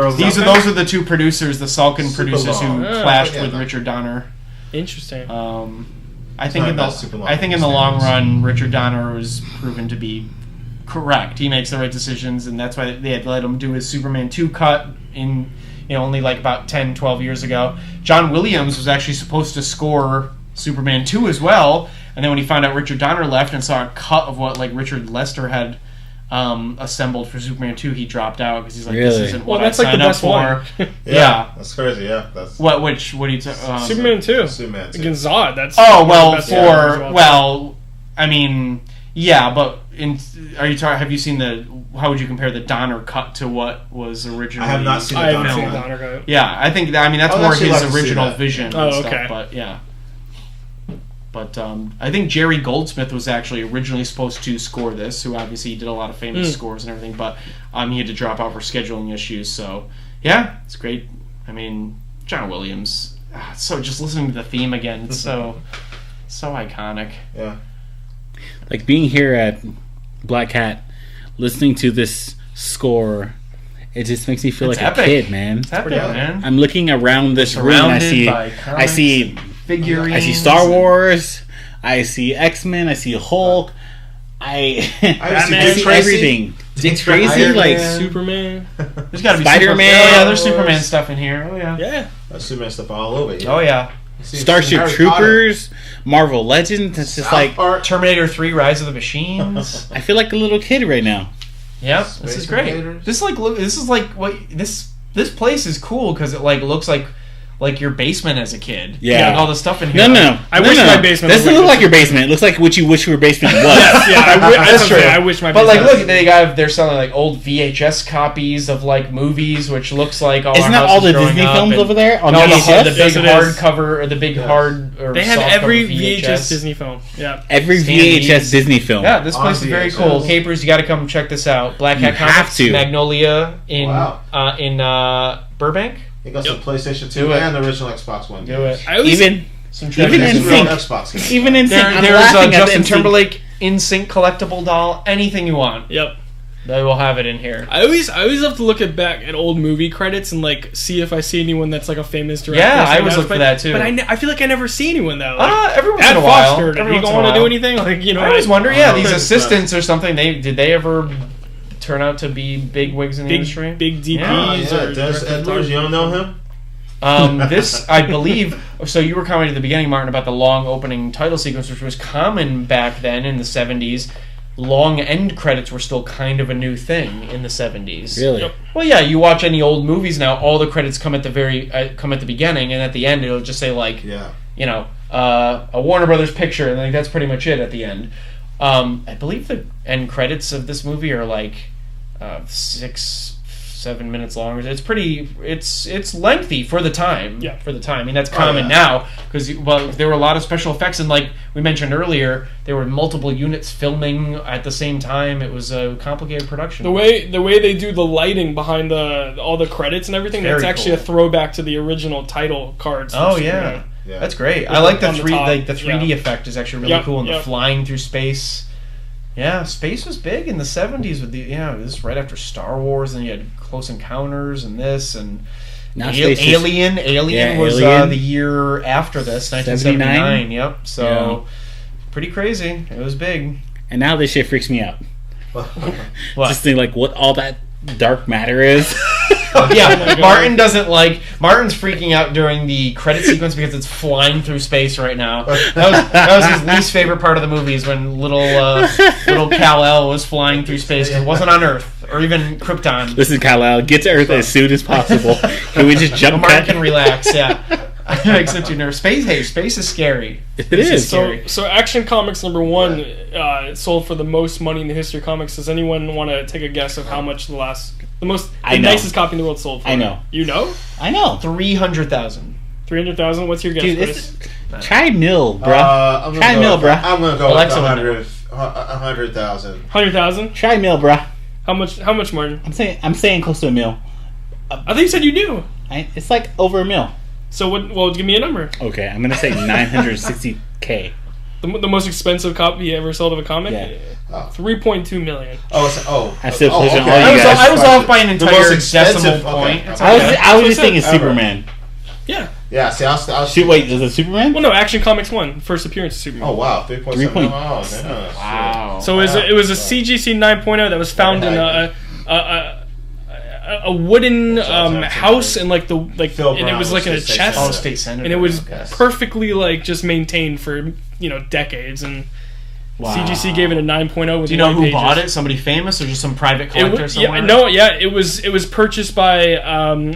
Those are the two producers, the Salkin producers who clashed with Richard Donner. Interesting. I think in the long run, Richard Donner was proven to be correct. He makes the right decisions, and that's why they had let him do his Superman 2 cut in only like about 10, 12 years ago. John Williams was actually supposed to score Superman 2 as well, and then when he found out Richard Donner left and saw a cut of what like Richard Lester had assembled for Superman 2, he dropped out because he's like, this isn't what I signed up for. Yeah, that's crazy. Yeah, that's what are you Superman 2. Superman 2. Against Zod. That's I mean, yeah, but have you seen how would you compare the Donner cut to what was originally? I have not seen the Donner cut. Yeah, I think that's more his original vision. Okay. But yeah. But I think Jerry Goldsmith was actually originally supposed to score this, who obviously did a lot of famous scores and everything, but he had to drop out for scheduling issues. So, yeah, it's great. I mean, John Williams. So just listening to the theme again, it's so iconic. Yeah. Like being here at Black Hat, listening to this score, it just makes me feel like epic. A kid, man. It's epic, man. I'm looking around this room and I see figurines. I see Star Wars. I see X-Men. I see Hulk. I see everything. Dick Tracy, like Superman. There's got to be Spider-Man. There's Superman stuff in here. Oh yeah. Yeah. There's Superman stuff all over here. Oh yeah. Starship Troopers, Marvel Legends. It's just like Terminator 3: Rise of the Machines. I feel like a little kid right now. Yep, this is great. This is like this place is cool because it like looks like your basement as a kid. Yeah, like all the stuff in here. No. I wish my basement. Doesn't look like your basement. It looks like what you wish your basement was. That's true. I wish my. But like, look, they're selling like old VHS copies of like movies, which looks like all. Isn't that all the Disney films over there? On the big hardcover or the big hard. They have every VHS Disney film. Yeah, every VHS Disney film. Yeah, this place is very cool. Capers, you got to come check this out. Black Hat Comics, Magnolia in Burbank. He got some PlayStation 2 and the original Xbox One. Do it. Even Xbox. Even in sync. There's a Justin Timberlake in sync collectible doll. Anything you want. Yep. They will have it in here. I always have to look back at old movie credits and like see if I see anyone that's like a famous director. Yeah, I always look for that too. But I feel like I never see anyone though. Like, every once in a while. Foster, did he go on to do anything? Like I always wonder. Yeah, these assistants or something. Did they ever turn out to be big wigs in the industry? Big DPs or Des Edwards. You don't know him? This, I believe, so you were commenting at the beginning, Martin, about the long opening title sequence, which was common back then in the 70s. Long end credits were still kind of a new thing in the 70s. Really? Yep. Well, yeah, you watch any old movies now, all the credits come at the beginning, and at the end it'll just say like, a Warner Brothers picture, and like that's pretty much it at the end. I believe the end credits of this movie are like 7 7 minutes long. It's pretty. It's lengthy for the time. Yeah. For the time. I mean, that's common now because there were a lot of special effects, and like we mentioned earlier, there were multiple units filming at the same time. It was a complicated production. The way they do the lighting behind all the credits and everything, that's actually a throwback to the original title cards. Oh yeah. That's great. I like the 3D effect is actually really cool, and the flying through space. Yeah, space was big in the 70s with this was right after Star Wars, and you had Close Encounters and this, and now Alien was the year after this, 1979. Yep. So pretty crazy. It was big. And now this shit freaks me out. What? Just think like what all that dark matter is. Martin's freaking out during the credit sequence because it's flying through space right now. That was his least favorite part of the movie is when little Kal-el was flying through space. It wasn't on Earth or even Krypton. Listen, Kal-el, get to Earth as soon as possible. Can we just jump? Martin can relax. Yeah. Except you're nervous. Space is scary. It is. So Action Comics #1 sold for the most money in the history of comics. Does anyone want to take a guess of how much the nicest copy in the world sold for? I know. You know? I know. 300,000. 300,000? What's your guess, Chris? Try mil, bruh. Try mil, bruh. I'm going to go Alexa with 100,000. 100,000? Try mil, bruh. How much, Martin? I'm saying close to a mil. I think you said you knew. It's like over a mil. So what? Well, give me a number. Okay, I'm gonna say 960K. The most expensive copy ever sold of a comic. Yeah. 3.2 million. I still pushing all you guys. I was off by an entire decimal point. I was just thinking Superman. Yeah. Yeah. See, I'll shoot. Wait, is it Superman? Well, no. Action Comics 1, first appearance of Superman. Oh wow, 3.7. Wow. So it was a CGC 9.0 that was found in a wooden house and and it was like in a chest, state senator, and it was perfectly just maintained for decades. And CGC gave it a 9.0. With Do you know who bought it? Somebody famous or just some private collector somewhere? It was purchased by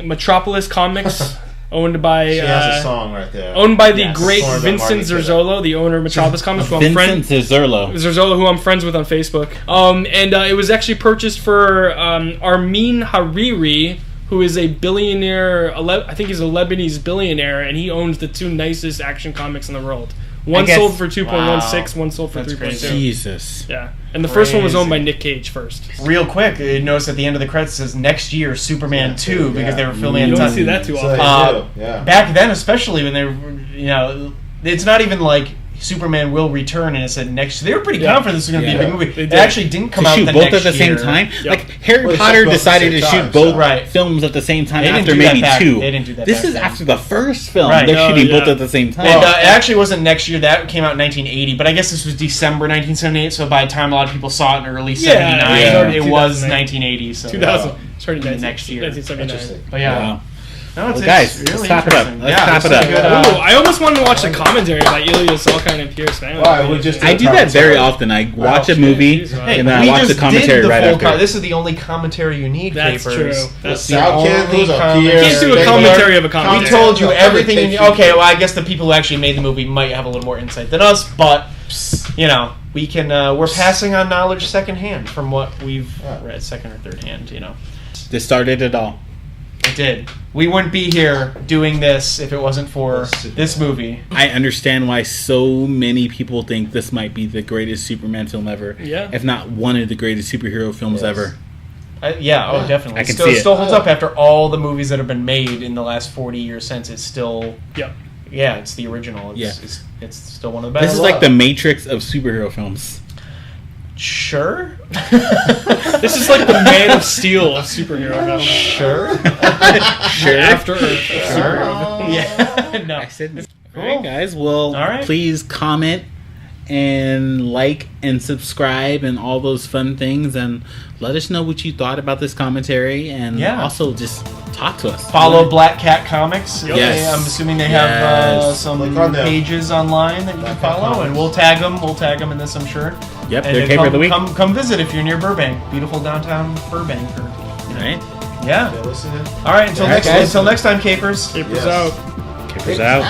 Metropolis Comics. Owned by she has a song right there. Owned by the great Vincent Zerzolo, the owner of Metropolis Comics, who I'm friends. Zerzolo, who I'm friends with on Facebook. And it was actually purchased for Armin Hariri, who is a billionaire. I think he's a Lebanese billionaire, and he owns the two nicest Action Comics in the world. One sold for 2.16, one sold for 3.2. Jesus. Yeah. And the first one was owned by Nick Cage first. Real quick, you notice at the end of the credits it says next year Superman 2 because they were filming. You don't see that too often. Back then, especially when they were, it's not even like Superman will return, and it said next year. They were pretty confident this was going to be a big movie. It actually didn't come out the next year. Both at the same time? Yep. Like, Harry Potter decided to shoot both films at the same time after maybe two. They didn't do that. This is after the first film. Right. They're shooting both at the same time. And it actually wasn't next year. That came out in 1980, but I guess this was December 1978, so by the time a lot of people saw it in early 79, it was 1980. So 2000. Starting next year. 1979. But yeah. Wow. No, guys, really let's tap it up. I almost wanted to watch the commentary by Ilya Salkind and Pierce Van. I do that very often. I watch a movie and then I watch the commentary right after. This is the only commentary you need. That's true. That's the only commentary. You can't do a commentary of a commentary. We told you everything you need. Okay, well, I guess the people who actually made the movie might have a little more insight than us, but we can. We're passing on knowledge secondhand from what we've read, second or third hand. This started it all. It did. We wouldn't be here doing this if it wasn't for this movie. I understand why so many people think this might be the greatest Superman film ever. Yeah. If not one of the greatest superhero films ever. Definitely. I can see it. It still holds up after all the movies that have been made in the last 40 years since. It's still... Yep. Yeah, it's the original. It's still one of the best. This is like the Matrix of superhero films. Sure. This is like the Man of Steel of superhero films. Sure. Sure. After Earth. Sure. Yeah. No. I said, all right, guys. Well, please comment and like and subscribe and all those fun things, and let us know what you thought about this commentary, and also just talk to us. Follow Black Cat Comics. Yes. I'm assuming they have some pages online that you can follow, and we'll tag them in this, I'm sure. Yep, they're Caper of the Week. Come visit if you're near Burbank. Beautiful downtown Burbank. Right? Yeah. All right, until next time, Capers. Capers out. Capers out.